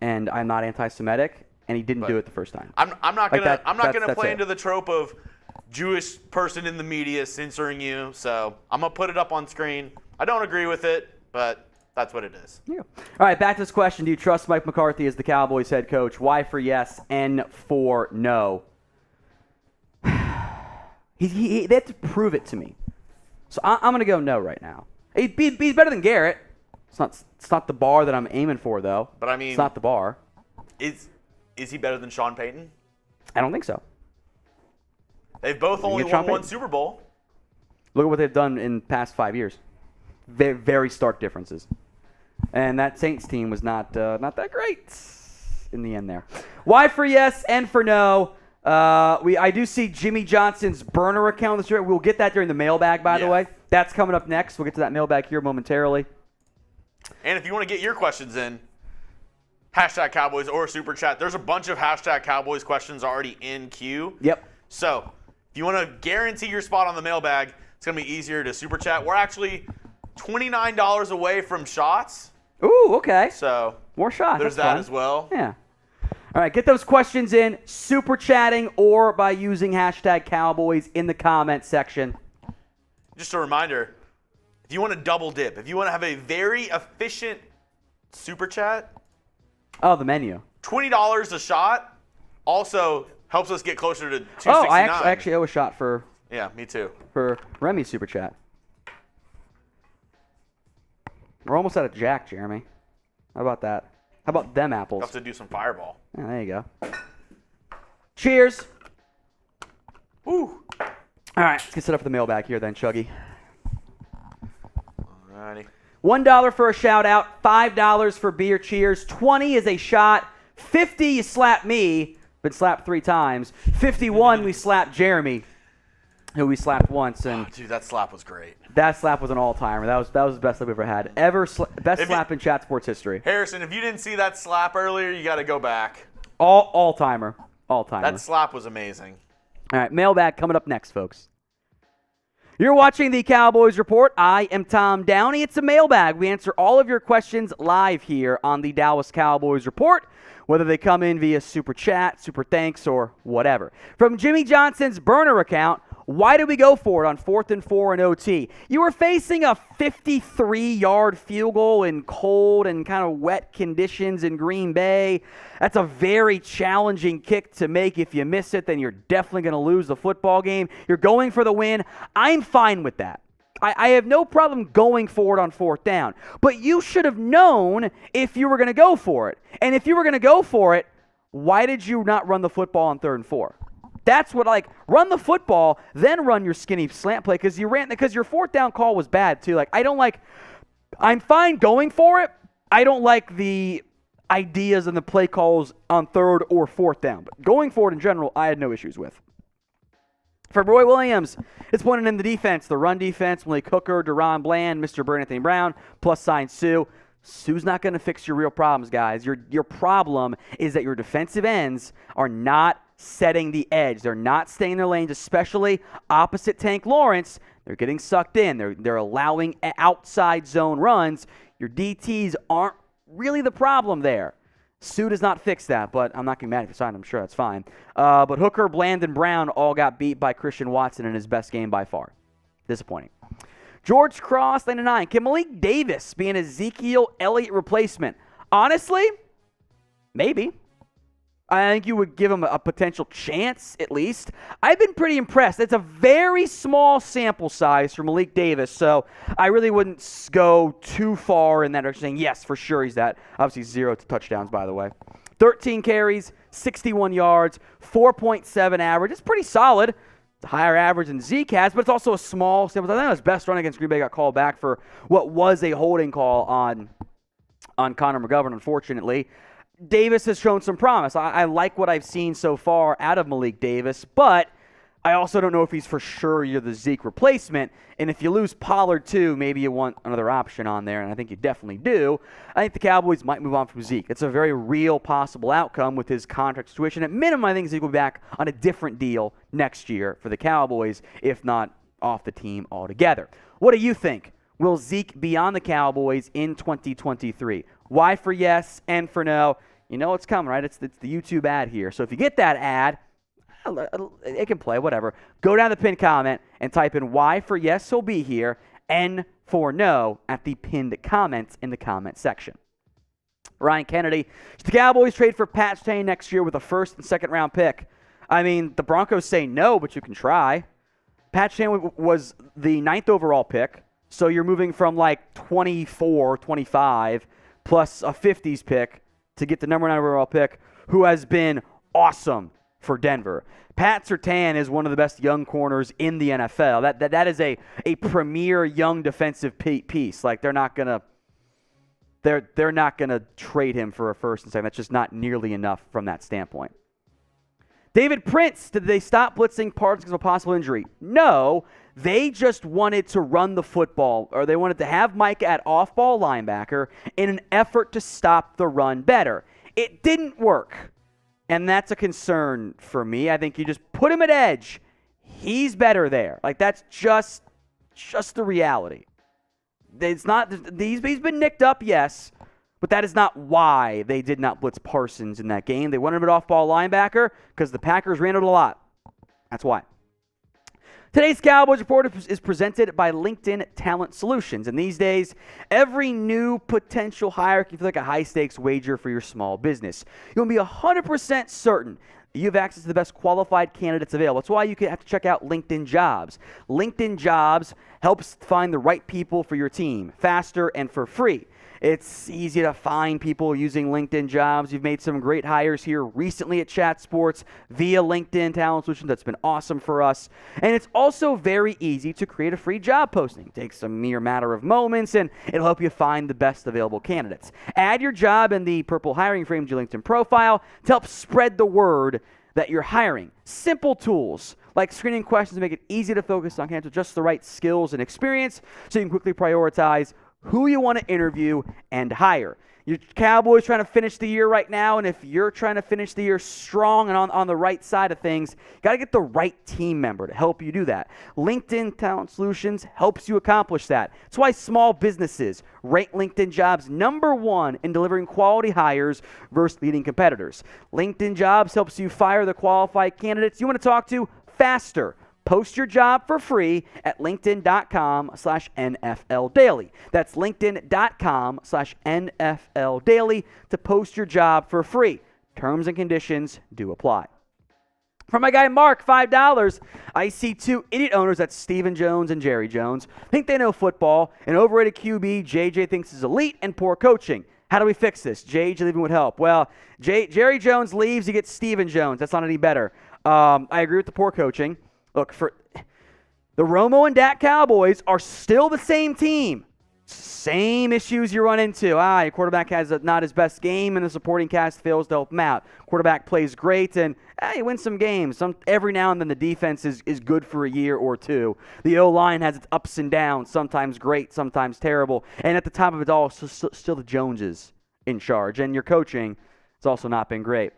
and I'm not anti-Semitic, and he didn't do it the first time. I'm not gonna play it. into the trope of Jewish person in the media censoring you. So I'm gonna put it up on screen. I don't agree with it, but that's what it is. Yeah. All right, back to this question. Do you trust Mike McCarthy as the Cowboys head coach? Y for yes, N for no. They have to prove it to me. So I'm going to go no right now. He's better than Garrett. It's not the bar that I'm aiming for, though. But I mean, it's not the bar. Is he better than Sean Payton? I don't think so. They've both only won one Super Bowl. Look at what they've done in the past 5 years. Very, very stark differences. And that Saints team was not that great in the end there. Y for yes, N for no. I do see Jimmy Johnson's burner account this year. We'll get that during the mailbag, by the way. That's coming up next. We'll get to that mailbag here momentarily. And if you want to get your questions in, hashtag Cowboys or Super Chat. There's a bunch of hashtag Cowboys questions already in queue. Yep. So if you want to guarantee your spot on the mailbag, it's going to be easier to Super Chat. We're actually $29 away from shots. Ooh, okay. So more shots. There's That's that fun. as well. Yeah. All right, get those questions in, super chatting, or by using hashtag Cowboys in the comment section. Just a reminder, if you want to double dip, if you want to have a very efficient super chat. Oh, the menu. $20 a shot also helps us get closer to 269. Oh, I actually owe a shot for. Yeah, me too. For Remy's super chat. We're almost out of Jack, Jeremy. How about that? How about them apples? You'll have to do some fireball. Yeah, there you go. Cheers. Woo. All right, let's get set up for the mailbag here then, Chuggy. Alrighty. $1 for a shout out, $5 for beer cheers, 20 is a shot, 50 you slap me, been slapped 3 times, 51 we slapped Jeremy, who we slapped once, and dude, that slap was great. That slap was an all-timer. That was the best slap we've ever had. Best slap in chat sports history. Harrison, if you didn't see that slap earlier, you got to go back. All-timer. All-timer. That slap was amazing. All right, mailbag coming up next, folks. You're watching the Cowboys Report. I am Tom Downey. It's a mailbag. We answer all of your questions live here on the Dallas Cowboys Report, whether they come in via Super Chat, Super Thanks, or whatever. From Jimmy Johnson's burner account, why did we go for it on 4th and 4 in OT? You were facing a 53-yard field goal in cold and kind of wet conditions in Green Bay. That's a very challenging kick to make. If you miss it, then you're definitely going to lose the football game. You're going for the win. I'm fine with that. I have no problem going for it on 4th down. But you should have known if you were going to go for it. And if you were going to go for it, why did you not run the football on 3rd and 4? That's what, run the football, then run your skinny slant play because your 4th down call was bad too. I'm fine going for it. I don't like the ideas and the play calls on 3rd or 4th down. But going for it in general, I had no issues with. For Roy Williams, it's pointed in the defense, the run defense, Malik Hooker, Deron Bland, Mr. Burnett Anthony Brown, plus sign Sue. Sue's not going to fix your real problems, guys. Your problem is that your defensive ends are not setting the edge. They're not staying in their lanes, especially opposite Tank Lawrence. They're getting sucked in. They're allowing outside zone runs. Your DTs aren't really the problem there. Sue does not fix that, but I'm not going to be mad if you sign him. I'm sure that's fine. But Hooker, Bland, and Brown all got beat by Christian Watson in his best game by far. Disappointing. George Cross, 99. Can Malik Davis be an Ezekiel Elliott replacement? Honestly, maybe. I think you would give him a potential chance, at least. I've been pretty impressed. It's a very small sample size for Malik Davis, so I really wouldn't go too far in that direction, saying, yes, for sure he's that. Obviously, 0 touchdowns, by the way. 13 carries, 61 yards, 4.7 average. It's pretty solid. It's a higher average than Zeke has, but it's also a small sample size. I think his best run against Green Bay got called back for what was a holding call on Connor McGovern, unfortunately. Davis has shown some promise. I like what I've seen so far out of Malik Davis, but I also don't know if he's for sure you're the Zeke replacement. And if you lose Pollard too, maybe you want another option on there, and I think you definitely do. I think the Cowboys might move on from Zeke. It's a very real possible outcome with his contract situation. At minimum, I think Zeke will be back on a different deal next year for the Cowboys, if not off the team altogether. What do you think? Will Zeke be on the Cowboys in 2023? Y for yes, N for no. You know what's coming, right? It's the YouTube ad here. So if you get that ad, it can play, whatever. Go down the pinned comment and type in Y for yes, he'll be here, N for no at the pinned comments in the comment section. Ryan Kennedy, should the Cowboys trade for Pat Shurmur next year with a first and second round pick? I mean, the Broncos say no, but you can try. Pat Shurmur was the 9th overall pick, so you're moving from like 24, 25, plus a 50s pick to get the number 9 overall pick, who has been awesome for Denver. Pat Surtain is one of the best young corners in the NFL. That is a premier young defensive piece. Like they're not gonna trade him for a first and second. That's just not nearly enough from that standpoint. David Prince, did they stop blitzing Parsons because of a possible injury? No, they just wanted to run the football, or they wanted to have Mike at off-ball linebacker in an effort to stop the run better. It didn't work, and that's a concern for me. I think you just put him at edge. He's better there. Like, that's just the reality. It's not. He's been nicked up, yes, but that is not why they did not blitz Parsons in that game. They wanted him at off-ball linebacker because the Packers ran it a lot. That's why. Today's Cowboys Report is presented by LinkedIn Talent Solutions. And these days, every new potential hire can feel like a high-stakes wager for your small business. You'll be 100% certain that you have access to the best qualified candidates available. That's why you have to check out LinkedIn Jobs. LinkedIn Jobs helps find the right people for your team faster and for free. It's easy to find people using LinkedIn Jobs. You've made some great hires here recently at Chat Sports via LinkedIn Talent Solutions. That's been awesome for us. And it's also very easy to create a free job posting. It takes a mere matter of moments, and it'll help you find the best available candidates. Add your job in the purple hiring frame to your LinkedIn profile to help spread the word that you're hiring. Simple tools like screening questions make it easy to focus on candidates with just the right skills and experience so you can quickly prioritize who you want to interview and hire. Your Cowboys trying to finish the year right now, and if you're trying to finish the year strong and on the right side of things, you got to get the right team member to help you do that. LinkedIn Talent Solutions helps you accomplish that. That's why small businesses rate LinkedIn Jobs #1 in delivering quality hires versus leading competitors. LinkedIn Jobs helps you fire the qualified candidates you want to talk to faster. Post your job for free at linkedin.com/NFL Daily. That's linkedin.com/NFL Daily to post your job for free. Terms and conditions do apply. From my guy Mark, $5. I see two idiot owners, that's Stephen Jones and Jerry Jones, think they know football. An overrated QB JJ thinks is elite and poor coaching. How do we fix this? JJ leaving would help. Well, Jerry Jones leaves, you get Stephen Jones. That's not any better. I agree with the poor coaching. Look, for the Romo and Dak Cowboys are still the same team. Same issues you run into. Your quarterback has not his best game, and the supporting cast fails to help him out. Quarterback plays great, and he wins some games. Every now and then the defense is good for a year or two. The O-line has its ups and downs, sometimes great, sometimes terrible. And at the top of it all, still the Joneses in charge. And your coaching has also not been great.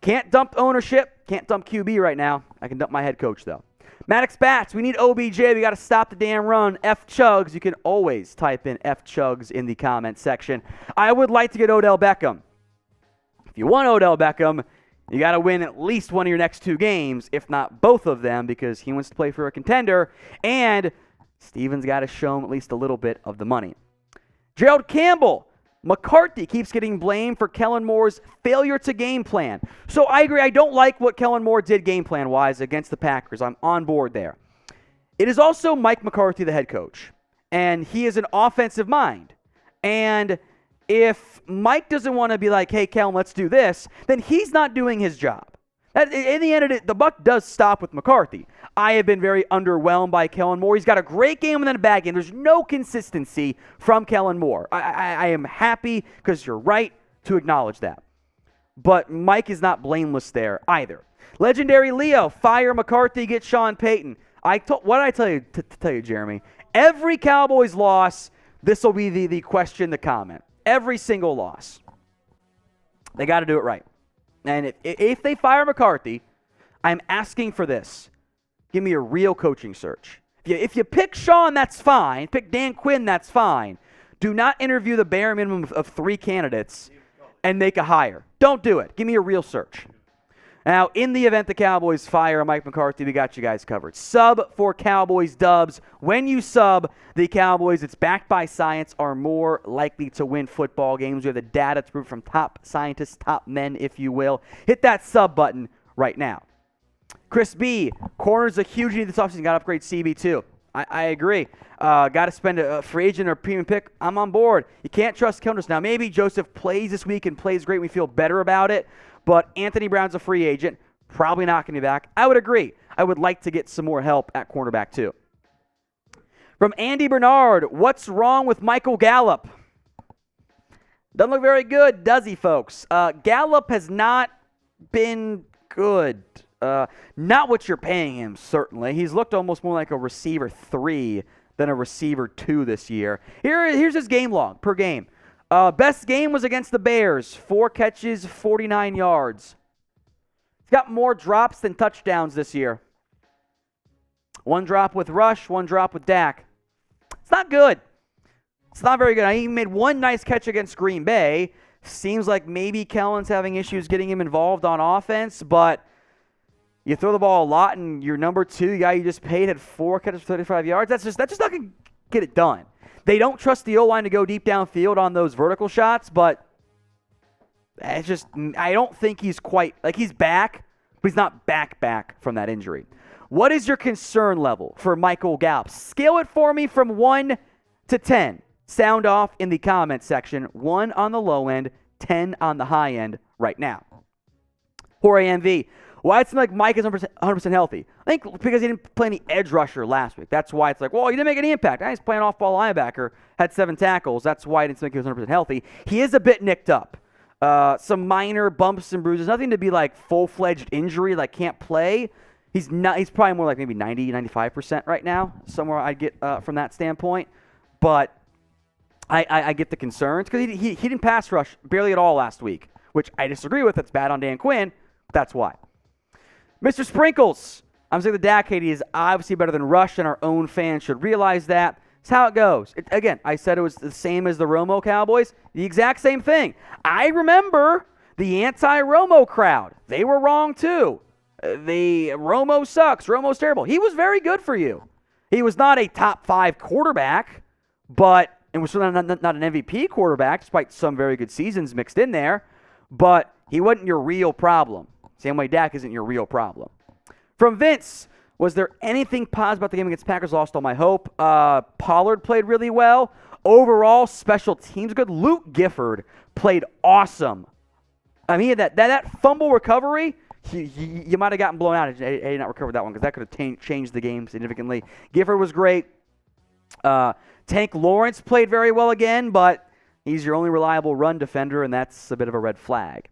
Can't dump ownership. Can't dump QB right now. I can dump my head coach, though. Maddox Bats, we need OBJ. We got to stop the damn run. F Chugs. You can always type in F Chugs in the comment section. I would like to get Odell Beckham. If you want Odell Beckham, you got to win at least one of your next 2 games, if not both of them, because he wants to play for a contender, and Steven's got to show him at least a little bit of the money. Gerald Campbell, McCarthy keeps getting blamed for Kellen Moore's failure to game plan. So I agree. I don't like what Kellen Moore did game plan-wise against the Packers. I'm on board there. It is also Mike McCarthy, the head coach, and he is an offensive mind. And if Mike doesn't want to be like, hey, Kellen, let's do this, then he's not doing his job. In the end of it, the buck does stop with McCarthy. I have been very underwhelmed by Kellen Moore. He's got a great game and then a bad game. There's no consistency from Kellen Moore. I am happy because you're right to acknowledge that. But Mike is not blameless there either. Legendary Leo, fire McCarthy, get Sean Payton. What did I tell you, tell you, Jeremy? Every Cowboys loss, this will be the question, the comment. Every single loss. They got to do it right. And if they fire McCarthy, I'm asking for this. Give me a real coaching search. If you pick Sean, that's fine. Pick Dan Quinn, that's fine. Do not interview the bare minimum of 3 candidates and make a hire. Don't do it. Give me a real search. Now, in the event the Cowboys fire Mike McCarthy, we got you guys covered. Sub for Cowboys dubs. When you sub, the Cowboys, it's backed by science, are more likely to win football games. We have the data to prove from top scientists, top men, if you will. Hit that sub button right now. Chris B, corners a huge need this offseason. Got to upgrade CB2. I agree. Got to spend a free agent or premium pick. I'm on board. You can't trust Killers. Now, maybe Joseph plays this week and plays great. We feel better about it. But Anthony Brown's a free agent. Probably not going to be back. I would agree. I would like to get some more help at cornerback, too. From Andy Bernard, what's wrong with Michael Gallup? Doesn't look very good, does he, folks? Gallup has not been good. Not what you're paying him, certainly. He's looked almost more like a receiver 3 than a receiver 2 this year. Here's his game log per game. Best game was against the Bears. 4 catches, 49 yards. He's got more drops than touchdowns this year. 1 drop with Rush, 1 drop with Dak. It's not good. It's not very good. He made 1 nice catch against Green Bay. Seems like maybe Kellen's having issues getting him involved on offense, but you throw the ball a lot, and your number 2 guy you just paid had 4 catches for 35 yards. That's just not going to get it done. They don't trust the O-line to go deep downfield on those vertical shots, but it's just, I don't think he's quite, like he's back, but he's not back from that injury. What is your concern level for Michael Gallup? Scale it for me from 1 to 10. Sound off in the comment section. 1 on the low end, 10 on the high end right now. Jorge MV. Why it seems like Mike is 100% healthy? I think because he didn't play any edge rusher last week. That's why it's like, well, he didn't make any impact. He's playing off-ball linebacker, had 7 tackles. That's why I didn't think he was 100% healthy. He is a bit nicked up. Some minor bumps and bruises. Nothing to be like full-fledged injury, like can't play. He's probably more like maybe 90, 95% right now, somewhere I'd get from that standpoint. But I get the concerns because he didn't pass rush barely at all last week, which I disagree with. That's bad on Dan Quinn. That's why. Mr. Sprinkles, I'm saying the Dak hate is obviously better than Rush, and our own fans should realize that. It's how it goes. Again, I said it was the same as the Romo Cowboys. The exact same thing. I remember the anti-Romo crowd. They were wrong too. The Romo sucks. Romo's terrible. He was very good for you. He was not a top 5 quarterback, but it was not an MVP quarterback, despite some very good seasons mixed in there. But he wasn't your real problem. Same way Dak isn't your real problem. From Vince, was there anything positive about the game against Packers? Lost all my hope. Pollard played really well. Overall, special teams good. Luke Gifford played awesome. I mean, that fumble recovery, you might have gotten blown out. He did not recover that one because that could have changed the game significantly. Gifford was great. Tank Lawrence played very well again, but he's your only reliable run defender, and that's a bit of a red flag.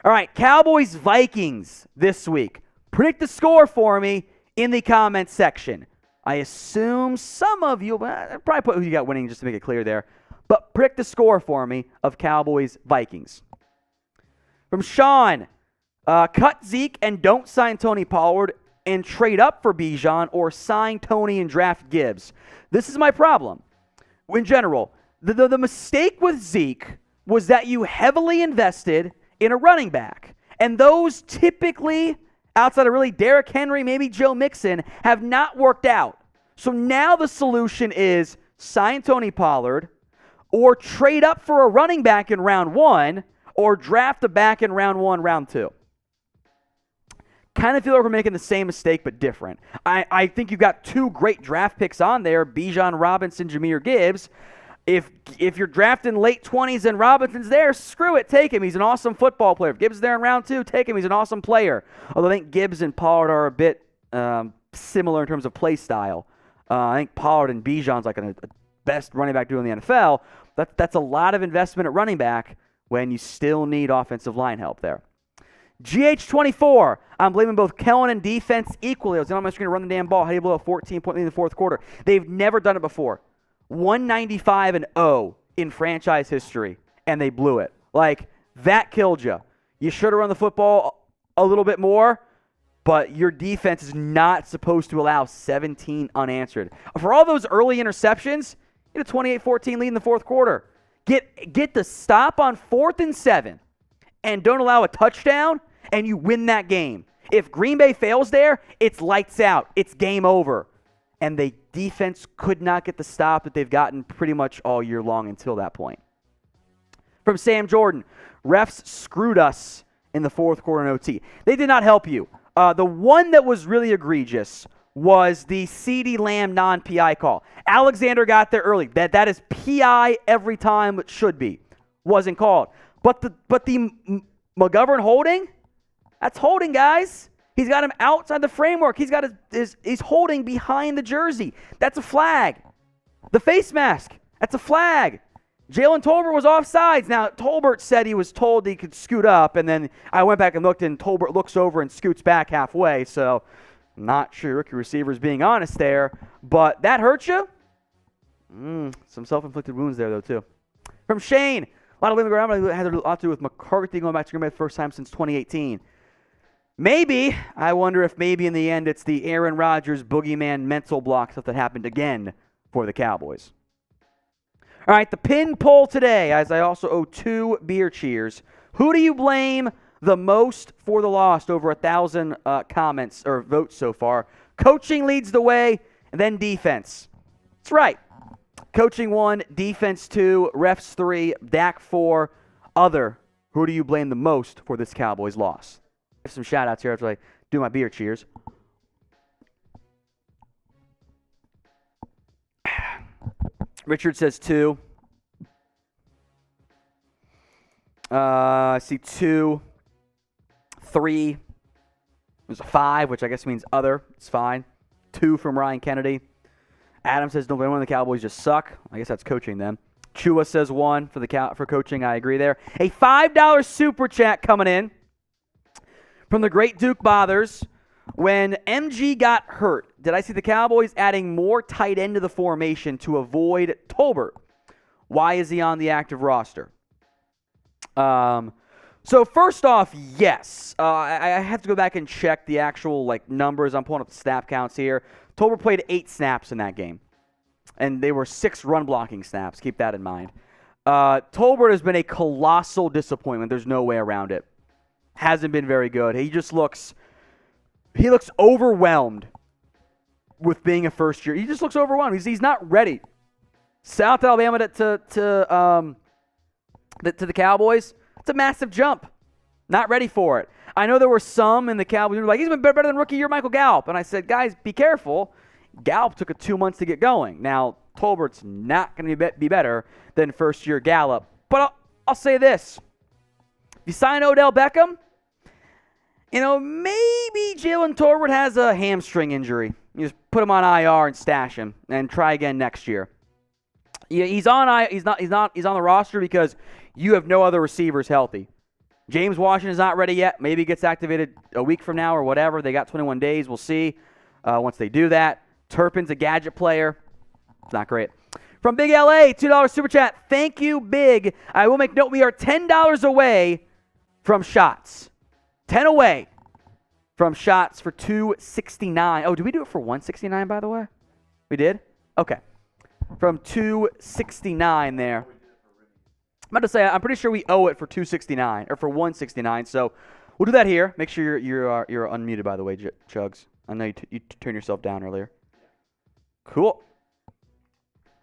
All right, Cowboys-Vikings this week. Predict the score for me in the comments section. I assume some of you, probably put who you got winning just to make it clear there, but predict the score for me of Cowboys-Vikings. From Sean, cut Zeke and don't sign Tony Pollard and trade up for Bijan or sign Tony and draft Gibbs. This is my problem. In general, the mistake with Zeke was that you heavily invested in a running back. And those typically, outside of really Derrick Henry, maybe Joe Mixon, have not worked out. So now the solution is sign Tony Pollard or trade up for a running back in round 1, or draft a back in round 1, round 2. Kind of feel like we're making the same mistake, but different. I think you've got 2 great draft picks on there, Bijan Robinson, Jahmyr Gibbs. If you're drafting late 20s and Robinson's there, screw it, take him. He's an awesome football player. If Gibbs is there in round 2, take him. He's an awesome player. Although I think Gibbs and Pollard are a bit similar in terms of play style. I think Pollard and Bijan's like a best running back duo in the NFL. That's a lot of investment at running back when you still need offensive line help there. GH24, I'm blaming both Kellen and defense equally. I was on my screen to run the damn ball. How do you blow a 14-point lead in the fourth quarter? They've never done it before. 195-0 in franchise history, and they blew it. Like, that killed you. You should have run the football a little bit more, but your defense is not supposed to allow 17 unanswered. For all those early interceptions, get a 28-14 lead in the fourth quarter. Get the stop on 4th and 7, and don't allow a touchdown, and you win that game. If Green Bay fails there, it's lights out. It's game over. And the defense could not get the stop that they've gotten pretty much all year long until that point. From Sam Jordan, refs screwed us in the fourth quarter in OT. They did not help you. The one that was really egregious was the CeeDee Lamb non-PI call. Alexander got there early. That is PI every time it should be. Wasn't called. But the McGovern holding, that's holding, guys. He's got him outside the framework. He's got he's holding behind the jersey. That's a flag. The face mask, that's a flag. Jalen Tolbert was offsides. Now, Tolbert said he was told he could scoot up, and then I went back and looked, and Tolbert looks over and scoots back halfway, so I'm not sure rookie receiver's being honest there, but that hurt you? Some self-inflicted wounds there, though, too. From Shane, a lot of living around had a lot to do with McCarthy going back to Green Bay the first time since 2018. Maybe. I wonder if maybe in the end it's the Aaron Rodgers boogeyman mental block stuff that happened again for the Cowboys. All right, the pin poll today, as I also owe 2 beer cheers. Who do you blame the most for the loss? Over 1,000 comments or votes so far. Coaching leads the way, and then defense. That's right. Coaching 1, defense 2, refs 3, Dak 4, other. Who do you blame the most for this Cowboys loss? Give some shout-outs here after I do my beer cheers. Richard says 2. I see 2. 3. There's a 5, which I guess means other. It's fine. 2 from Ryan Kennedy. Adam says, don't blame one of the Cowboys, just suck. I guess that's coaching them. Chua says 1 for coaching. I agree there. A $5 super chat coming in from the great Duke Bothers. When MG got hurt, did I see the Cowboys adding more tight end to the formation to avoid Tolbert? Why is he on the active roster? So first off, yes. I have to go back and check the actual numbers. I'm pulling up the snap counts here. Tolbert played 8 snaps in that game, and they were 6 run blocking snaps. Keep that in mind. Tolbert has been a colossal disappointment. There's no way around it. Hasn't been very good. He looks overwhelmed with being a first year. He just looks overwhelmed. He's not ready. South Alabama to the Cowboys, it's a massive jump. Not ready for it. I know there were some in the Cowboys who were like, he's been better than rookie year Michael Gallup. And I said, guys, be careful. Gallup took 2 months to get going. Now, Tolbert's not going to be better than first year Gallup. But I'll say this. If you sign Odell Beckham, maybe Jalen Tolbert has a hamstring injury. You just put him on IR and stash him and try again next year. Yeah, he's on the roster because you have no other receivers healthy. James Washington's not ready yet. Maybe he gets activated a week from now or whatever. They got 21 days. We'll see once they do that. Turpin's a gadget player. It's not great. From Big LA, $2 super chat. Thank you, Big. I will make note we are $10 away from shots. 10 away from shots for $269. Oh, did we do it for $169, by the way? We did? Okay. From $269 there. I'm about to say, I'm pretty sure we owe it for $269 or for $169. So we'll do that here. Make sure you're unmuted, by the way, Chugs. I know you turned yourself down earlier. Cool.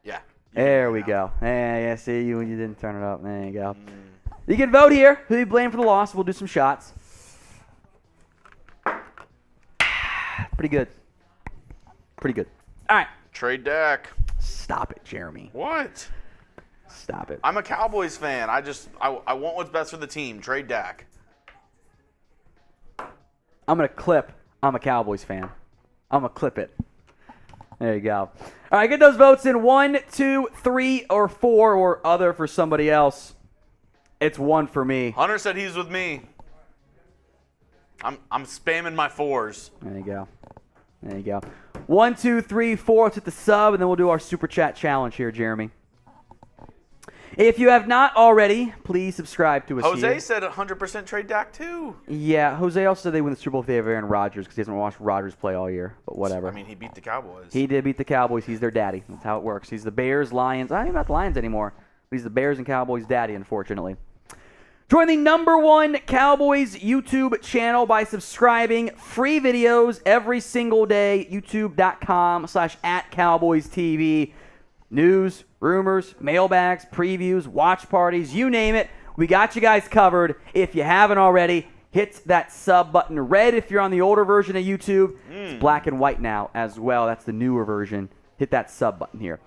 Yeah. There we go. Yeah, see, you didn't turn it up. There you go. You can vote here. Who you blame for the loss? We'll do some shots. Pretty good. Pretty good. All right. Trade Dak. Stop it, Jeremy. What? Stop it. I'm a Cowboys fan. I want what's best for the team. Trade Dak. I'm going to clip. I'm a Cowboys fan. I'm going to clip it. There you go. All right, get those votes in 1, 2, 3, or 4, or other for somebody else. It's 1 for me. Hunter said he's with me. I'm spamming my 4s. There you go. There you go. 1, 2, 3, 4. Let's hit the sub, and then we'll do our Super Chat challenge here, Jeremy. If you have not already, please subscribe to us Jose here. said 100% trade Dak too. Yeah, Jose also said they win the Super Bowl if they have Aaron Rodgers because he hasn't watched Rodgers play all year, but whatever. I mean, he beat the Cowboys. He did beat the Cowboys. He's their daddy. That's how it works. He's the Bears, Lions. I don't even not the Lions anymore. But he's the Bears and Cowboys daddy, unfortunately. Join the #1 Cowboys YouTube channel by subscribing. Free videos every single day. YouTube.com/@CowboysTV. News, rumors, mailbags, previews, watch parties, you name it. We got you guys covered. If you haven't already, hit that sub button. Red if you're on the older version of YouTube. It's black and white now as well. That's the newer version. Hit that sub button here.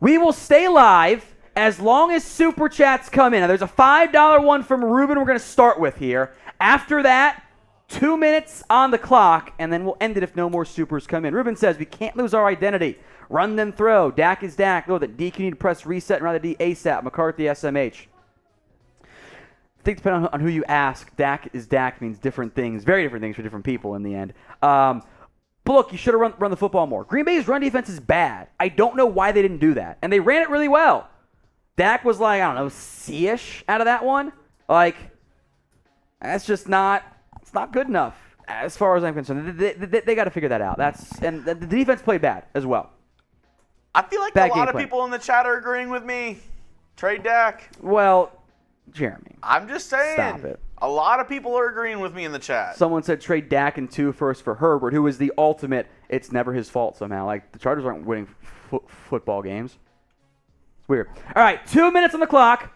We will stay live as long as Super Chats come in. Now, there's a $5 one from Ruben we're going to start with here. After that, 2 minutes on the clock, and then we'll end it if no more Supers come in. Ruben says, we can't lose our identity. Run, then throw. Dak is Dak. Know that DQ need to press reset and rather D ASAP. McCarthy, SMH. I think depending on who you ask, Dak is Dak means different things, very different things for different people in the end. But look, you should have run the football more. Green Bay's run defense is bad. I don't know why they didn't do that. And they ran it really well. Dak was like, I don't know, C-ish out of that one. Like, that's just not, it's not good enough as far as I'm concerned. They got to figure that out. And the defense played bad as well. I feel like Bad a lot of gameplay. people in the chat are agreeing with me. Trade Dak. Well, Jeremy. I'm just saying. Stop it. A lot of people are agreeing with me in the chat. Someone said trade Dak and 2 first for Herbert, who is the ultimate, it's never his fault somehow. Like, the Chargers aren't winning football games. It's weird. All right, 2 minutes on the clock.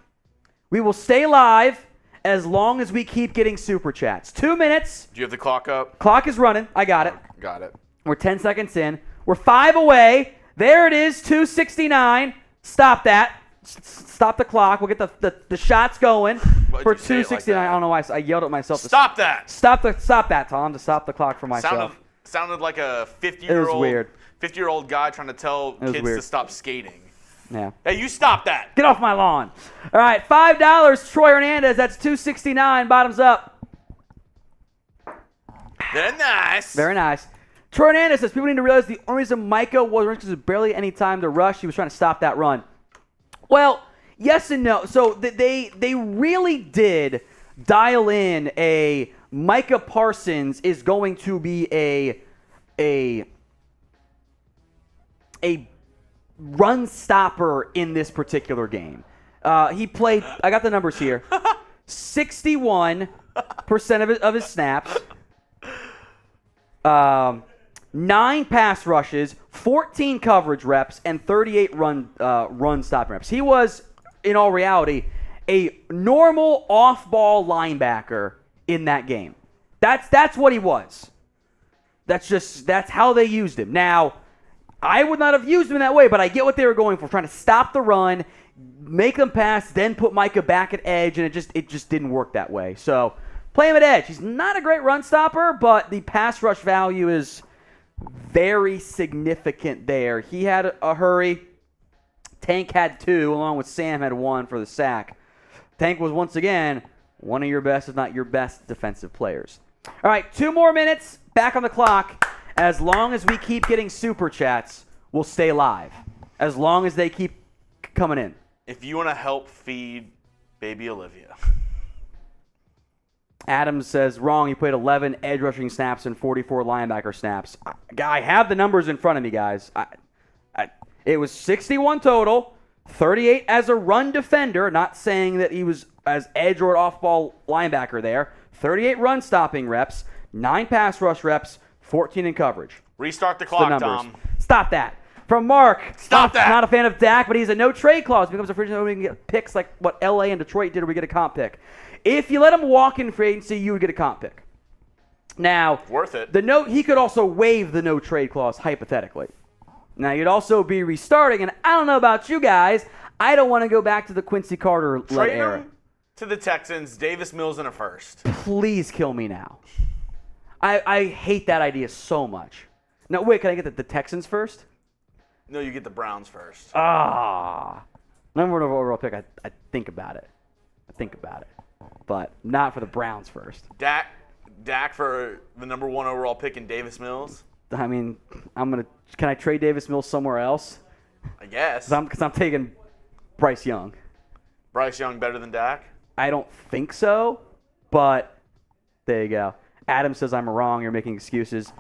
We will stay live as long as we keep getting Super Chats. 2 minutes. Do you have the clock up? Clock is running. I got it. Got it. We're 10 seconds in. We're 5 away. There it is, 2:69. Stop that. Stop the clock. We'll get the shots going for 2:69. I don't know why I yelled at myself. Stop that. Stop that, Tom, to stop the clock for myself. Sounded like a 50-year-old. It was weird. 50-year-old guy trying to tell kids weird. to stop skating. Yeah. Hey, you stop that. Get off my lawn. All right, $5. Troy Hernandez. That's 269. Bottoms up. Very nice. Very nice. Troy Hernandez says people need to realize the only reason Micah was because there's barely any time to rush. He was trying to stop that run. Well, yes and no. So they really did dial in a Micah Parsons is going to be a run stopper in this particular game. He played, I got the numbers here, 61% of his snaps, 9 pass rushes, 14 coverage reps, and 38 run stopping reps. He was, in all reality, a normal off-ball linebacker in that game. That's what he was. That's how they used him. Now, I would not have used him in that way, but I get what they were going for, trying to stop the run, make them pass, then put Micah back at edge, and it just didn't work that way. So, play him at edge. He's not a great run stopper, but the pass rush value is very significant there. He had a hurry. Tank had 2, along with Sam had 1 for the sack. Tank was, once again, one of your best, if not your best, defensive players. All right, 2 more minutes. Back on the clock. As long as we keep getting Super Chats, we'll stay live. As long as they keep coming in. If you want to help feed baby Olivia. Adams says, wrong. He played 11 edge rushing snaps and 44 linebacker snaps. I have the numbers in front of me, guys. It was 61 total, 38 as a run defender, not saying that he was as edge or off-ball linebacker there. 38 run stopping reps, 9 pass rush reps, 14 in coverage. Restart the The clock, numbers. Tom. Stop that. From Mark. Stop that. Not a fan of Dak, but he's a no-trade clause. Becomes a free agent, we can get picks like what L.A. and Detroit did, or we get a comp pick. If you let him walk in free agency, you would get a comp pick. Now, worth it. He could also waive the no-trade clause, hypothetically. Now, you'd also be restarting, and I don't know about you guys. I don't want to go back to the Quincy Carter-led era. Trade him to the Texans, Davis Mills in a first. Please kill me now. I hate that idea so much. Now, wait, can I get the Texans first? No, you get the Browns first. Number 1 overall pick, I think about it. But not for the Browns first. Dak for the number 1 overall pick in Davis Mills? I mean, can I trade Davis Mills somewhere else? I guess. Because I'm taking Bryce Young. Bryce Young better than Dak? I don't think so, but there you go. Adam says I'm wrong. You're making excuses.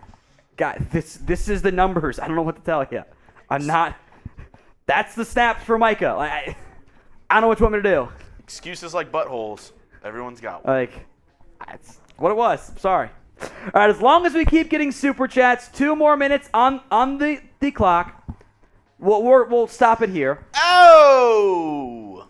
God, this is the numbers. I don't know what to tell you. I'm not. That's the snaps for Micah. I don't know what you want me to do. Excuses like buttholes. Everyone's got one. That's what it was. I'm sorry. All right, as long as we keep getting super chats, 2 more minutes on the clock. We'll stop it here. Oh!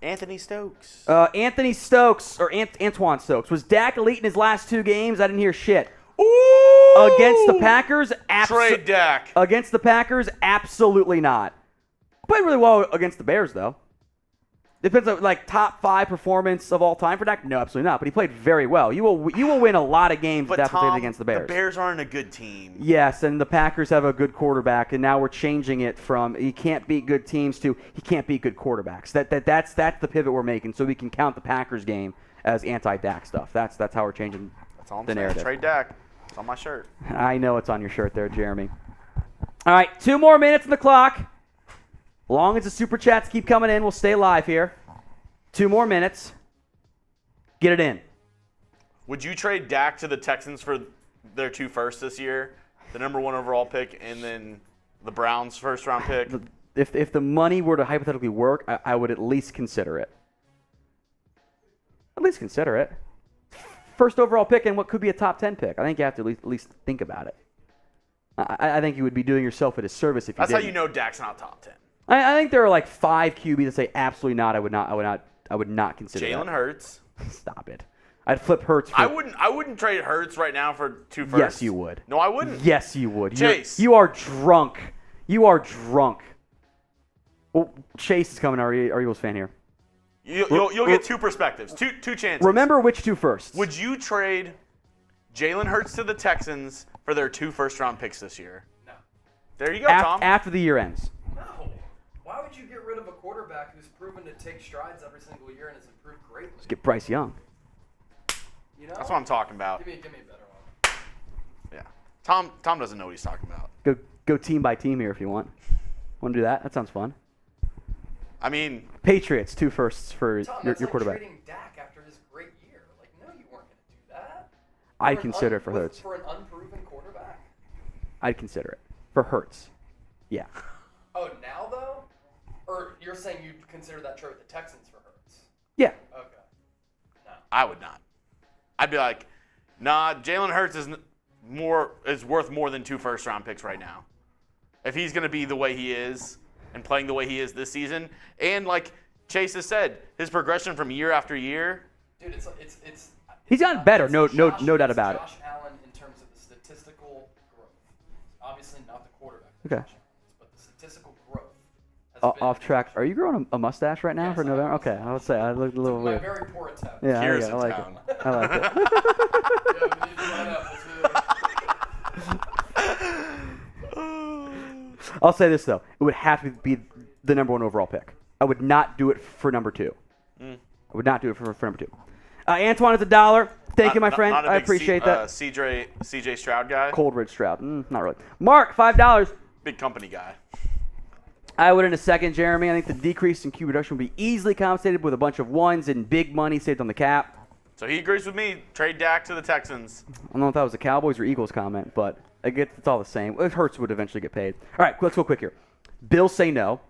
Anthony Stokes. Anthony Stokes, or Antoine Stokes. Was Dak elite in his last 2 games? I didn't hear shit. Ooh! Against the Packers? Trade Dak. Against the Packers? Absolutely not. Played really well against the Bears, though. Depends on, top 5 performance of all time for Dak? No, absolutely not. But he played very well. You will win a lot of games but with Tom, against the Bears. The Bears aren't a good team. Yes, and the Packers have a good quarterback, and now we're changing it from he can't beat good teams to he can't beat good quarterbacks. That's the pivot we're making, so we can count the Packers game as anti-Dak stuff. That's how we're changing That's all I'm the saying. narrative. Trade Dak. It's on my shirt. I know it's on your shirt there, Jeremy. All right, 2 more minutes on the clock. Long as the super chats keep coming in, we'll stay live here. 2 more minutes. Get it in. Would you trade Dak to the Texans for their 2 firsts this year? The number 1 overall pick and then the Browns' first-round pick? If the money were to hypothetically work, I would at least consider it. At least consider it. First overall pick and what could be a top 10 pick. I think you have to at least think about it. I think you would be doing yourself a disservice if you That's didn't. how you know Dak's not top 10. I think there are 5 QBs that say absolutely not. I would not consider Jalen that. Hurts. Stop it. I'd flip Hurts. I wouldn't trade Hurts right now for 2 firsts. Yes, you would. No, I wouldn't. Yes, you would. Chase. You are drunk. You are drunk. Well, Chase is coming. Our Eagles fan here. You'll get 2 perspectives, two chances. Remember which 2 firsts. Would you trade Jalen Hurts to the Texans for their 2 first-round picks this year? No. There you go, Tom. After the year ends. No. Why would you get rid of a quarterback who's proven to take strides every single year and has improved greatly? Let's get Bryce Young. You know? That's what I'm talking about. Give me a better one. Yeah. Tom doesn't know what he's talking about. Go team by team here if you want. Want to do that? That sounds fun. I mean, Patriots, 2 firsts for Tom, your that's quarterback. like trading Dak after his great year. No, you weren't going to do that. I'd consider it for Hurts. For an unproven quarterback? I'd consider it. For Hurts. Yeah. Oh, now though? Or you're saying you'd consider that trade with the Texans for Hurts? Yeah. Okay. No. I would not. I'd be like, nah, Jalen Hurts is worth more than 2 first-round picks right now. If he's going to be the way he is and playing the way he is this season, and like Chase has said, his progression from year after year. Dude, it's He's gotten better, no doubt about it. Josh Allen in terms of the statistical growth. Obviously not the quarterback. Okay. But the statistical growth. Off track. Are you growing a mustache right now Yes, for I am. November? Okay, I would say I looked a little My weird. very poor attempt. Yeah, Here's I the like town. it. I like it. Yeah, but you line up. I'll say this though, it would have to be the number 1 overall pick. I would not do it for number 2. I would not do it for number 2. Antoine is $1. Thank you, my friend. Not a I big appreciate that. CJ Stroud guy. Coleridge Stroud, not really. Mark, $5. Big company guy. I would in a second, Jeremy. I think the decrease in QB reduction would be easily compensated with a bunch of ones and big money saved on the cap. So he agrees with me. Trade Dak to the Texans. I don't know if that was a Cowboys or Eagles comment, but I get it's all the same. It Hurts would eventually get paid. All right, let's go quick here. Bills say no,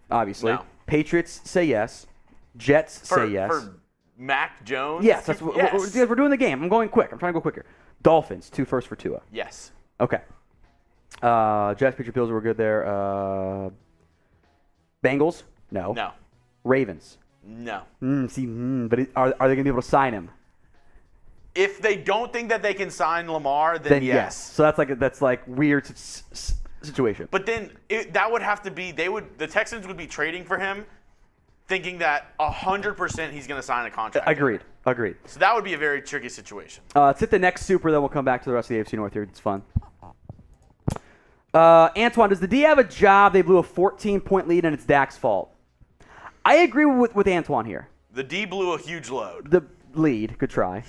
obviously. No. Patriots say yes. Jets say yes. For Mac Jones? Yes, Yes. we're doing the game. I'm going quick. I'm trying to go quicker. Dolphins, 2 firsts for Tua. Yes. Okay. Jets, Patriots, Bills were good there. Bengals? No. No. Ravens? No. But are they going to be able to sign him? If they don't think that they can sign Lamar, then yes. So that's like weird situation. But then that would have to be the Texans would be trading for him, thinking that 100% he's going to sign a contract. Agreed. So that would be a very tricky situation. Let's hit the next super, then we'll come back to the rest of the AFC North here. It's fun. Antoine, does the D have a job? They blew a 14-point lead, and it's Dak's fault. I agree with Antoine here. The D blew a huge load. The lead, good try.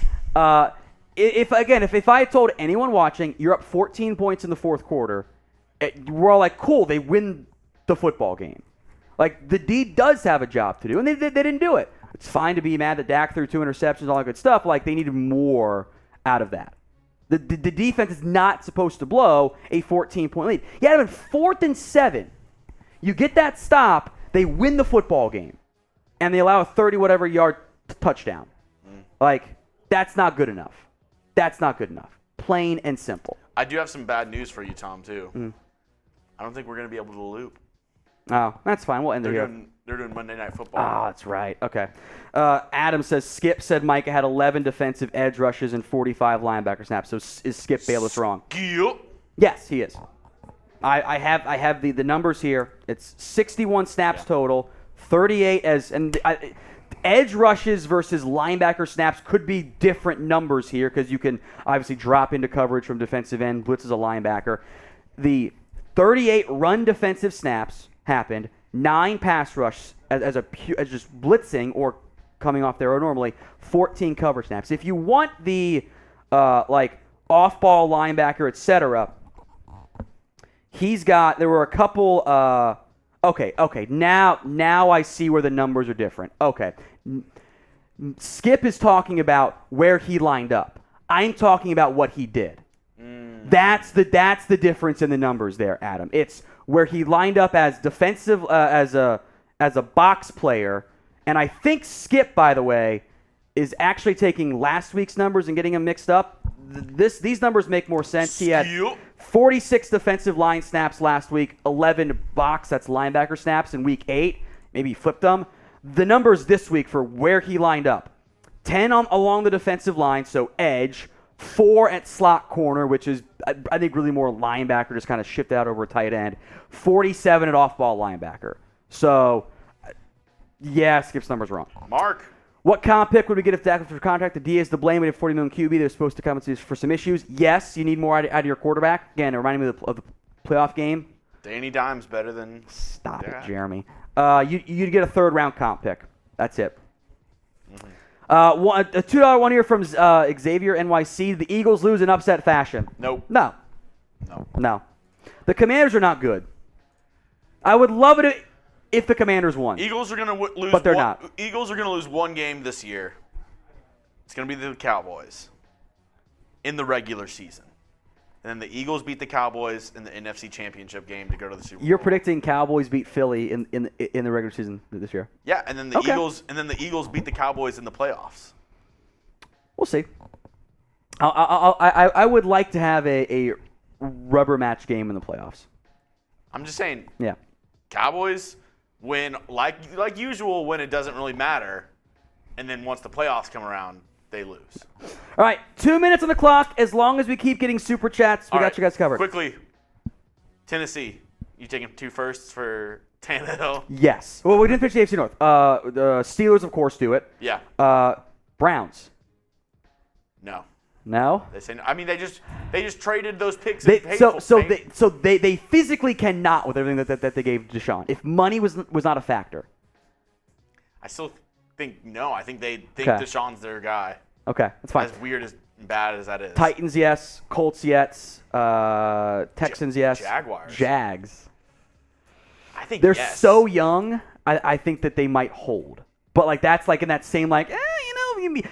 If I had told anyone watching, you're up 14 points in the fourth quarter, we're all like, cool, they win the football game. Like, the D does have a job to do, and they didn't do it. It's fine to be mad that Dak threw 2 interceptions, all that good stuff. Like, they needed more out of that. The defense is not supposed to blow a 14-point lead. You had them in 4th and 7. You get that stop, they win the football game, and they allow a 30-whatever yard touchdown. Like, that's not good enough. That's not good enough. Plain and simple. I do have some bad news for you, Tom, too. I don't think we're going to be able to loop. Oh, that's fine. We'll end it here. They're doing Monday Night Football. Oh, that's right. Okay. Adam says Skip said Micah had 11 defensive edge rushes and 45 linebacker snaps. So is Skip Bayless wrong? Skip. Yes, he is. I have the numbers here. It's 61 snaps total, 38 edge rushes versus linebacker snaps could be different numbers here because you can obviously drop into coverage from defensive end, blitz as a linebacker. The 38 run defensive snaps happened, 9 pass rush as just blitzing or coming off there or normally, 14 cover snaps. If you want the off-ball linebacker, etc., there were a couple. Okay. Now I see where the numbers are different. Okay. Skip is talking about where he lined up. I'm talking about what he did. That's the difference in the numbers there, Adam. It's where he lined up as defensive as a box player, and I think Skip, by the way, is actually taking last week's numbers and getting them mixed up. These numbers make more sense. He had 46 defensive line snaps last week, 11 box, that's linebacker snaps in week 8. Maybe he flipped them. The numbers this week for where he lined up: 10 along the defensive line, so edge, 4 at slot corner, which is, I think, really more linebacker, just kind of shifted out over a tight end, 47 at off-ball linebacker. So, yeah, Skip's number's wrong. Mark. What comp pick would we get if Dak was for contract? The D is to blame. We have $40 million QB. They're supposed to compensate for some issues. Yes, you need more out of your quarterback. Again, it reminded me of the playoff game. Danny Dimes better than... Stop it, Jeremy. You'd get a third-round comp pick. That's it. A $2 one here from Xavier NYC. The Eagles lose in upset fashion. Nope. No. The Commanders are not good. I would love it if the Commanders won. Eagles are going to lose. But they're not. Eagles are going to lose one game this year. It's going to be the Cowboys in the regular season. And then the Eagles beat the Cowboys in the NFC Championship game to go to the Super Bowl. You're predicting Cowboys beat Philly in the regular season this year? Yeah, and then the Eagles beat the Cowboys in the playoffs. We'll see. I would like to have a rubber match game in the playoffs. I'm just saying. Yeah. Cowboys win like usual when it doesn't really matter, and then once the playoffs come around, they lose. All right, 2 minutes on the clock. As long as we keep getting super chats, we got you guys covered. Quickly, Tennessee, you taking 2 firsts for Tannehill? Yes. Well, we didn't finish the AFC North. The Steelers, of course, do it. Yeah. Browns. No. No. They say no. I mean, they just traded those picks. They physically cannot with everything that they gave Deshaun. If money was not a factor. I still think no. I think they think Deshaun's their guy. Okay, that's fine. As weird as bad as that is. Titans, yes. Colts, yes. Texans, yes. Jaguars. Jags. I think they're so young. I think that they might hold. But that's in that same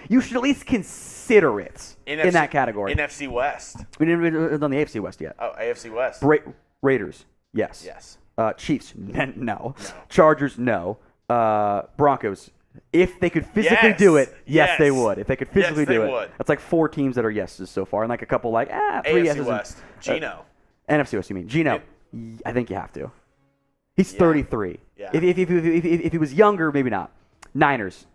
you should at least consider it in that category. NFC West. We didn't done the AFC West yet. Oh, AFC West. Raiders, yes. Yes. Chiefs, no. Chargers, no. Broncos, if they could physically do it, yes, they would. If they could physically do it. That's 4 teams that are yeses so far, and a couple 3 AFC yeses. West. Geno. NFC West, you mean? Geno, I think you have to. He's 33. Yeah. If he was younger, maybe not. Niners.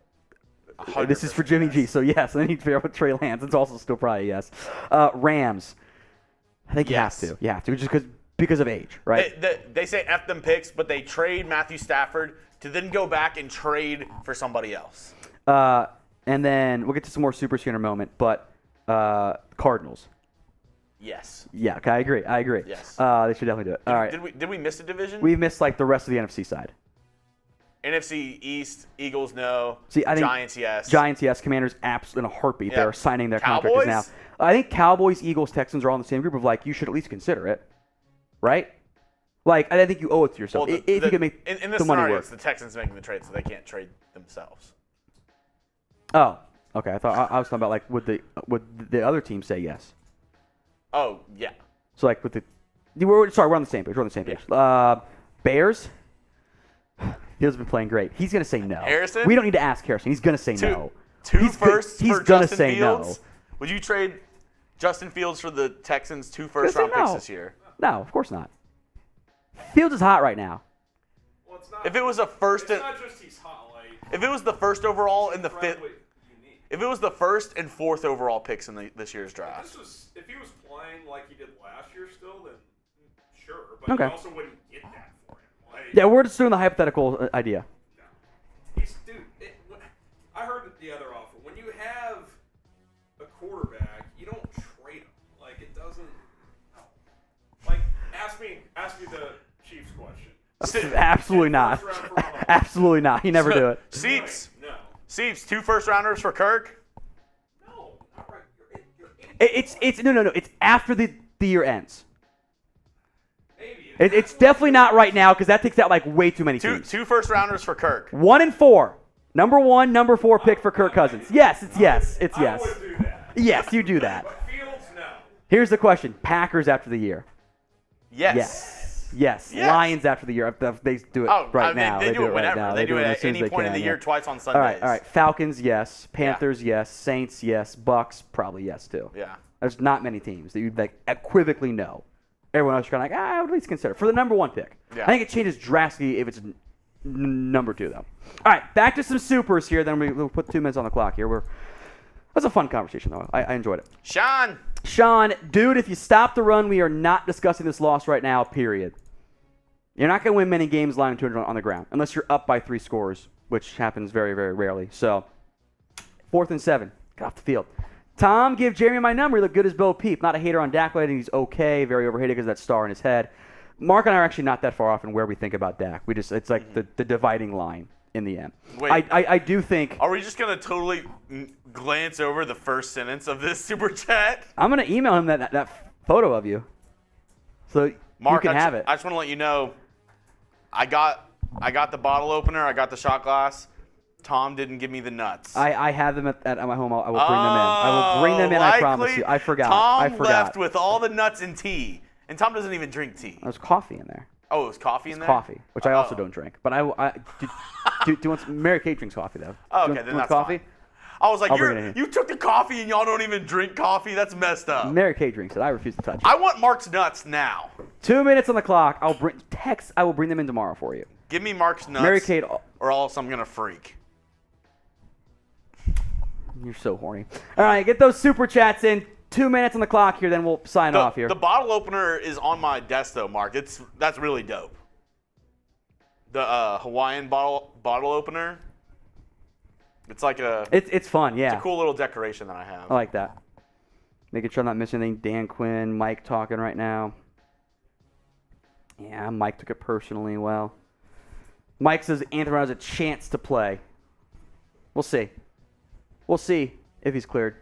100% This is for Jimmy G, so yes. I need to figure out what Trey Lance. It's also still probably yes. Rams. I think you have to. You have to, just because of age, right? They say F them picks, but they trade Matthew Stafford to then go back and trade for somebody else. And then we'll get to some more supers here in a moment, but Cardinals. Yes. Yeah, okay, I agree. Yes. They should definitely do it. All right. Did we miss a division? We've missed like the rest of the NFC side. NFC East, Eagles, no. See, I think Giants, yes. Giants, yes. Commanders, absolutely in a heartbeat. Yeah. They're signing their Cowboys? contractors now. I think Cowboys, Eagles, Texans are all in the same group of like, you should at least consider it, right? Like, I think you owe it to yourself Well, if you can make in this the money scenario, work. it's the Texans making the trade, so they can't trade themselves. Oh, okay. I thought I was talking about like would the other team say yes? Oh, yeah. So like we're on the same page. We're on the same page. Bears. Fields been playing great. He's gonna say no. Harrison? We don't need to ask Harrison. He's gonna say no. He's He's for gonna Justin say Fields. no. Would you trade Justin Fields for the Texans' 2 Gonna first-round say picks no. this year? No, of course not. Fields is hot right now. Well, it's not. If it was a first, It's not just he's hot. Like, if it was the first overall in the fifth, incredibly unique. if it was the first and fourth overall picks in this year's draft, If he was playing like he did last year, still, then sure. But Okay. you also wouldn't get that for him. Like, Yeah, we're just doing the hypothetical idea. no. Dude, I heard it the other offer. When you have a quarterback, you don't trade him. Like it doesn't. No. Like ask me the Chiefs question. Absolutely not. First round for Mahomes. Absolutely not. You never do it. Seats, No. Seats, 2 first-rounders for Kirk. No. Not right. You're It's no. It's after the year ends. maybe. It's definitely not right now because that takes out like way too many teams. 2 first-rounders for Kirk. 1 and 4. Number 1, number 4 pick for Kirk Cousins. Yes, it's yes. It's I yes. would do that. Yes, you do that. But Fields, no. Here's the question: Packers after the year. Yes. Yes. Yes. Lions after the year. They do it Oh, right I mean, now. they do it right whenever. now. They do it as at soon as any they point in can, the year, yeah. twice on Sundays. All right. Falcons, yes. Panthers, yes. Saints, yes. Bucks, probably yes too. Yeah. There's not many teams that you'd like equivocally know. Everyone else, you're kind of like, I would at least consider for the number 1 pick. Yeah. I think it changes drastically if it's number 2 though. All right, back to some supers here. Then we'll put 2 minutes on the clock here. That's a fun conversation though. I enjoyed it. Sean, dude, if you stop the run, we are not discussing this loss right now. Period. You're not going to win many games lying 200 on the ground unless you're up by 3 scores, which happens very, very rarely. So, 4th and 7, get off the field. Tom, give Jeremy my number. He looked good as Bo Peep. Not a hater on Dak. I think he's okay. Very overhated because of that star in his head. Mark and I are actually not that far off in where we think about Dak. It's like the dividing line in the end. Wait. I do think. Are we just going to totally glance over the first sentence of this super chat? I'm going to email him that photo of you. So Mark, you can have it. I just want to let you know, I got the bottle opener. I got the shot glass. Tom didn't give me the nuts. I have them at my home. I will bring them in. I will bring them in, I promise you. I forgot. Tom left with all the nuts and tea. And Tom doesn't even drink tea. There's coffee in there. Oh, it was coffee in there? Coffee, which I also don't drink. But do you want some? Mary Kate drinks coffee, though. Oh, Do okay, you then want that's coffee? fine. I was like, I'll bring it in. you took the coffee and y'all don't even drink coffee? That's messed up. Mary Kate drinks it. I refuse to touch it. I want Mark's nuts now. 2 minutes on the clock. I will bring them in tomorrow for you. Give me Mark's nuts. Mary Kate. Or else I'm going to freak. You're so horny. All right, get those super chats in. 2 minutes on the clock here, then we'll sign off here. The bottle opener is on my desk, though, Mark. That's really dope. The Hawaiian bottle opener. It's like It's fun, yeah. It's a cool little decoration that I have. I like that. Making sure I'm not missing anything. Dan Quinn, Mike talking right now. Yeah, Mike took it personally well. Mike says Anthony has a chance to play. We'll see. We'll see if he's cleared.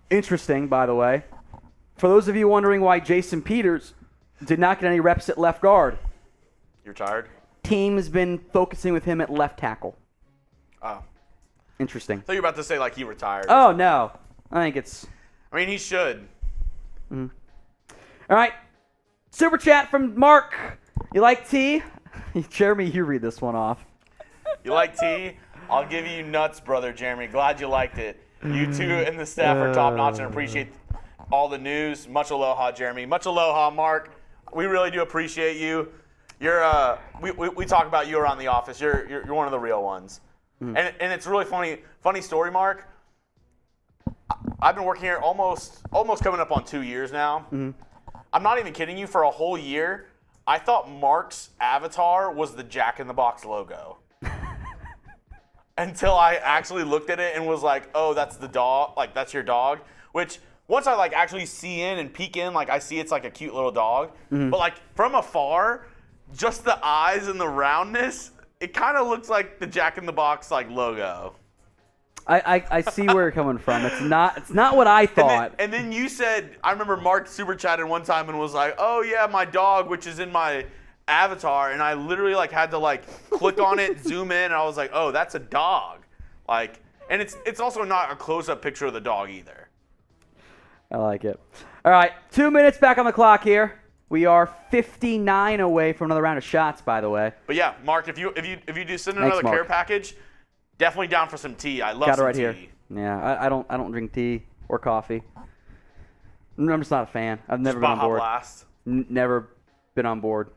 Interesting, by the way. For those of you wondering why Jason Peters did not get any reps at left guard, You're tired? team has been focusing with him at left tackle. Oh. Interesting. So you're about to say like he retired. Oh, no. I think it's... I mean, he should. All right. Super chat from Mark. You like tea? Jeremy, you read this one off. You like tea? I'll give you nuts, brother Jeremy. Glad you liked it. You two and the staff are top notch and appreciate all the news. Much aloha, Jeremy. Much aloha, Mark. We really do appreciate you. You're we talk about you around the office. You're one of the real ones. And it's really funny story, Mark. I've been working here almost coming up on 2 years now. I'm not even kidding you. For a whole year, I thought Mark's avatar was the Jack in the Box logo. Until I actually looked at it and was like, oh, that's the dog. Like, that's your dog. Which, once I, like, actually see in and peek in, like, I see it's, like, a cute little dog. But, like, from afar, just the eyes and the roundness, it kind of looks like the Jack in the Box, like, logo. I see where you're coming from. It's not what I thought. And then you said, I remember Mark super chatted one time and was like, oh, yeah, my dog, which is in my avatar, and I literally like had to like click on it, zoom in, and I was like, oh, that's a dog. Like, and it's also not a close-up picture of the dog either. I like it. All right, 2 minutes back on the clock here. We are 59 away from another round of shots, by the way. But yeah, Mark, if you do send Thanks, another Mark. care package, definitely down for some tea. I love Got it some right tea. here. Yeah, I don't drink tea or coffee. I'm just not a fan. I've never been on Baja board. Blast. Never been on board.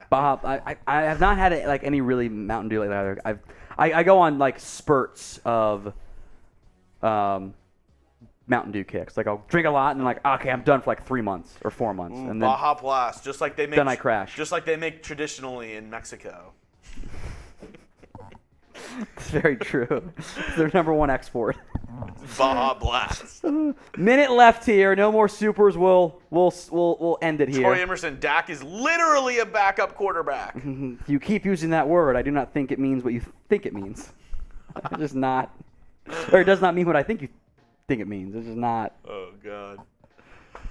Baja, I have not had like any really Mountain Dew lately either. I go on like spurts of Mountain Dew kicks. Like I'll drink a lot and then like, okay, I'm done for like 3 months or 4 months. And then Baja Blast, just like they make. Then I crash. Just like they make traditionally in Mexico. It's very true. It's their number one export. Baja Blast. Minute left here. No more supers. We'll end it here. Troy Emerson, Dak is literally a backup quarterback. You keep using that word. I do not think it means what you think it means. It's just not. Or it does not mean what I think you think it means. It's just not. Oh God.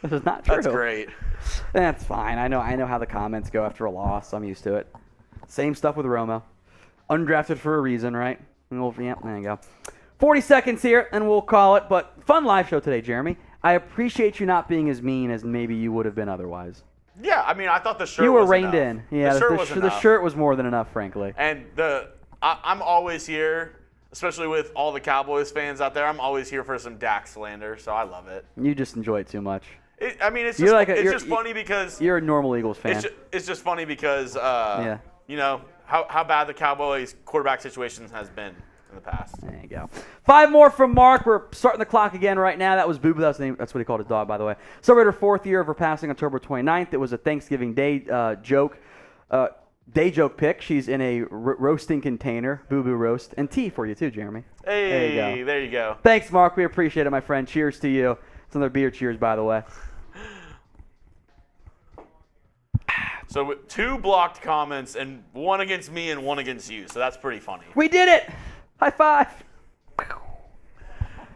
This is not true. That's great. That's fine. I know how the comments go after a loss. I'm used to it. Same stuff with Romo. Undrafted for a reason, right? Yeah, there you go. 40 seconds here, and we'll call it. But fun live show today, Jeremy. I appreciate you not being as mean as maybe you would have been otherwise. Yeah, I mean, I thought the shirt you were was reined enough. in. Yeah, the shirt was more than enough, frankly. And I'm always here, especially with all the Cowboys fans out there. I'm always here for some Dak slander, so I love it. You just enjoy it too much. It's just funny because you're a normal Eagles fan. It's just funny because you know how bad the Cowboys quarterback situation has been in the past. There you go. 5 more from Mark. We're starting the clock again right now. That was Boo. That's what he called his dog, by the way. Celebrated her 4th year of her passing October 29th. It was a Thanksgiving Day joke. Day joke pick. She's in a roasting container. Boo Boo roast. And tea for you too, Jeremy. Hey, there you go. Thanks, Mark. We appreciate it, my friend. Cheers to you. It's another beer cheers, by the way. So 2 blocked comments and 1 against me and 1 against you. So that's pretty funny. We did it. High five.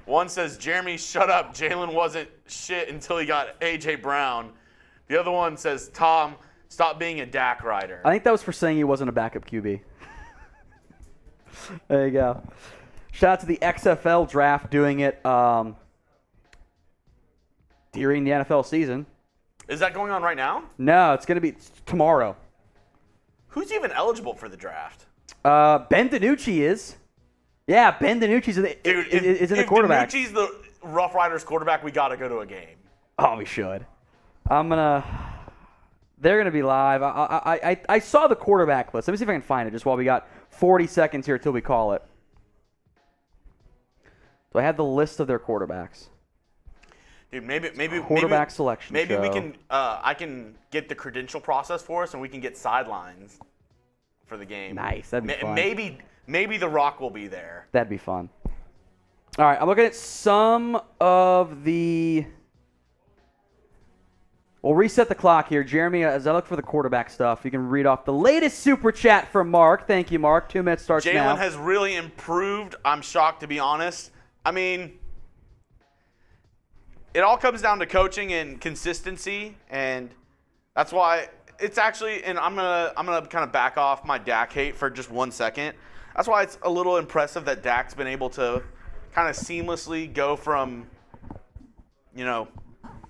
One says, Jeremy, shut up. Jalen wasn't shit until he got A.J. Brown. The other one says, Tom, stop being a Dak rider. I think that was for saying he wasn't a backup QB. There you go. Shout out to the XFL draft doing it during the NFL season. Is that going on right now? No, it's going to be tomorrow. Who's even eligible for the draft? Ben DiNucci is. Yeah, Ben DiNucci's in the quarterback. If DiNucci's the Rough Riders quarterback, we got to go to a game. Oh, we should. They're going to be live. I saw the quarterback list. Let me see if I can find it just while we got 40 seconds here till we call it. So I have the list of their quarterbacks. Dude, maybe quarterback selection. Maybe show. we can. I can get the credential process for us, and we can get sidelines for the game. Nice, that'd be fun. Maybe The Rock will be there. That'd be fun. All right, I'm looking at some of the. We'll reset the clock here, Jeremy. As I look for the quarterback stuff, you can read off the latest super chat from Mark. Thank you, Mark. 2 minutes starts now. Jalen has really improved. I'm shocked, to be honest. I mean, it all comes down to coaching and consistency, and that's why it's actually. And I'm gonna kind of back off my Dak hate for just 1 second. That's why it's a little impressive that Dak's been able to kind of seamlessly go from,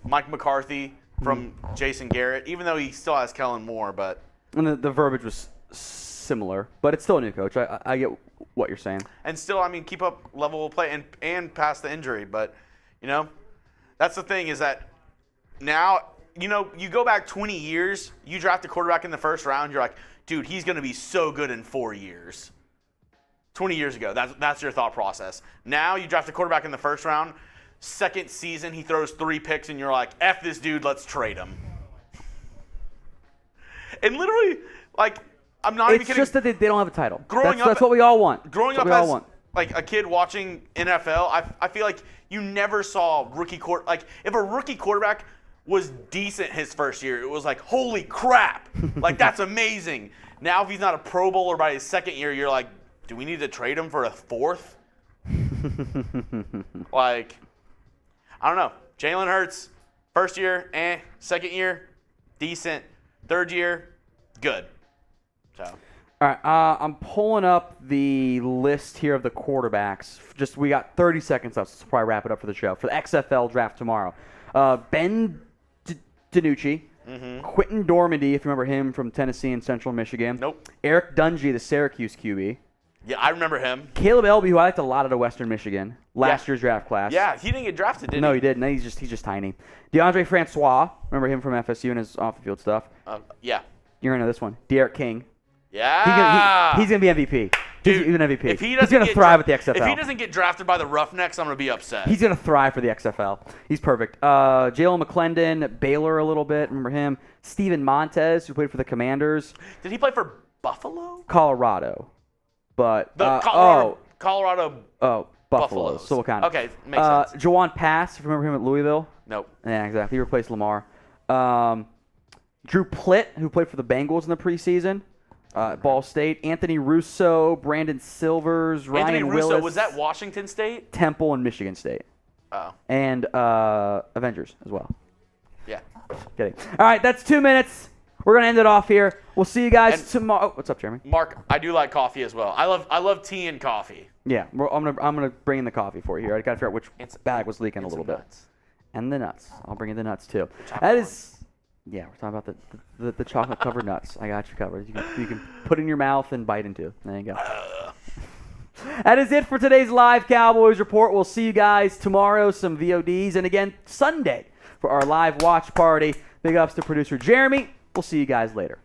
Mike McCarthy from Jason Garrett, even though he still has Kellen Moore, but. And the verbiage was similar, but it's still a new coach. I get what you're saying. And still, I mean, keep up level of play and pass the injury. But, that's the thing is that now, you go back 20 years, you draft a quarterback in the first round, you're like, dude, he's going to be so good in 4 years. 20 years ago, that's your thought process. Now you draft a quarterback in the first round, second season, he throws 3 picks, and you're like, F this dude, let's trade him. And literally, I'm not even kidding. It's just that they don't have a title. That's That's what we all want. Growing up as a kid watching NFL, I feel like you never saw if a rookie quarterback was decent his first year, it was like, holy crap, that's amazing. Now if he's not a Pro Bowler by his second year, you're like, do we need to trade him for a fourth? I don't know. Jalen Hurts, first year, second year, decent. Third year, good. So. All right, I'm pulling up the list here of the quarterbacks. We got 30 seconds left, so we'll probably wrap it up for the show. For the XFL draft tomorrow, Ben DiNucci, Quentin Dormady, if you remember him from Tennessee and Central Michigan. Nope. Eric Dungy, the Syracuse QB. Yeah, I remember him. Caleb Elby, who I liked a lot out of Western Michigan, last year's draft class. Yeah, he didn't get drafted, did he? No, he didn't. No, he's just tiny. DeAndre Francois, remember him from FSU and his off-the-field stuff. Yeah. You're going to know this one. Derek King. Yeah. He's going to be MVP. Dude, he's an MVP. If he he's going to thrive at the XFL. If he doesn't get drafted by the Roughnecks, I'm going to be upset. He's going to thrive for the XFL. He's perfect. Jalen McClendon, Baylor a little bit. Remember him? Steven Montez, who played for the Commanders. Did he play for Buffalo? Colorado. But Colorado Buffalo. So what kind of? Okay, makes sense. Jawan Pass, if you remember him at Louisville. Nope. Yeah, exactly. He replaced Lamar. Drew Plitt, who played for the Bengals in the preseason. Ball State. Anthony Russo, Brandon Silvers, Ryan Anthony Russo, Willis. was that Washington State? Temple and Michigan State. Oh. And Avengers as well. Yeah. Kidding. All right, that's 2 minutes. We're going to end it off here. We'll see you guys tomorrow. Oh, what's up, Jeremy? Mark, I do like coffee as well. I love tea and coffee. Yeah, I'm gonna bring in the coffee for you here. I got to figure out which bag was leaking a little bit. And the nuts. I'll bring in the nuts too. That is, yeah, we're talking about the chocolate covered nuts. I got you covered. You can put in your mouth and bite into. There you go. That is it for today's live Cowboys Report. We'll see you guys tomorrow. Some VODs, and again Sunday for our live watch party. Big ups to producer Jeremy. We'll see you guys later.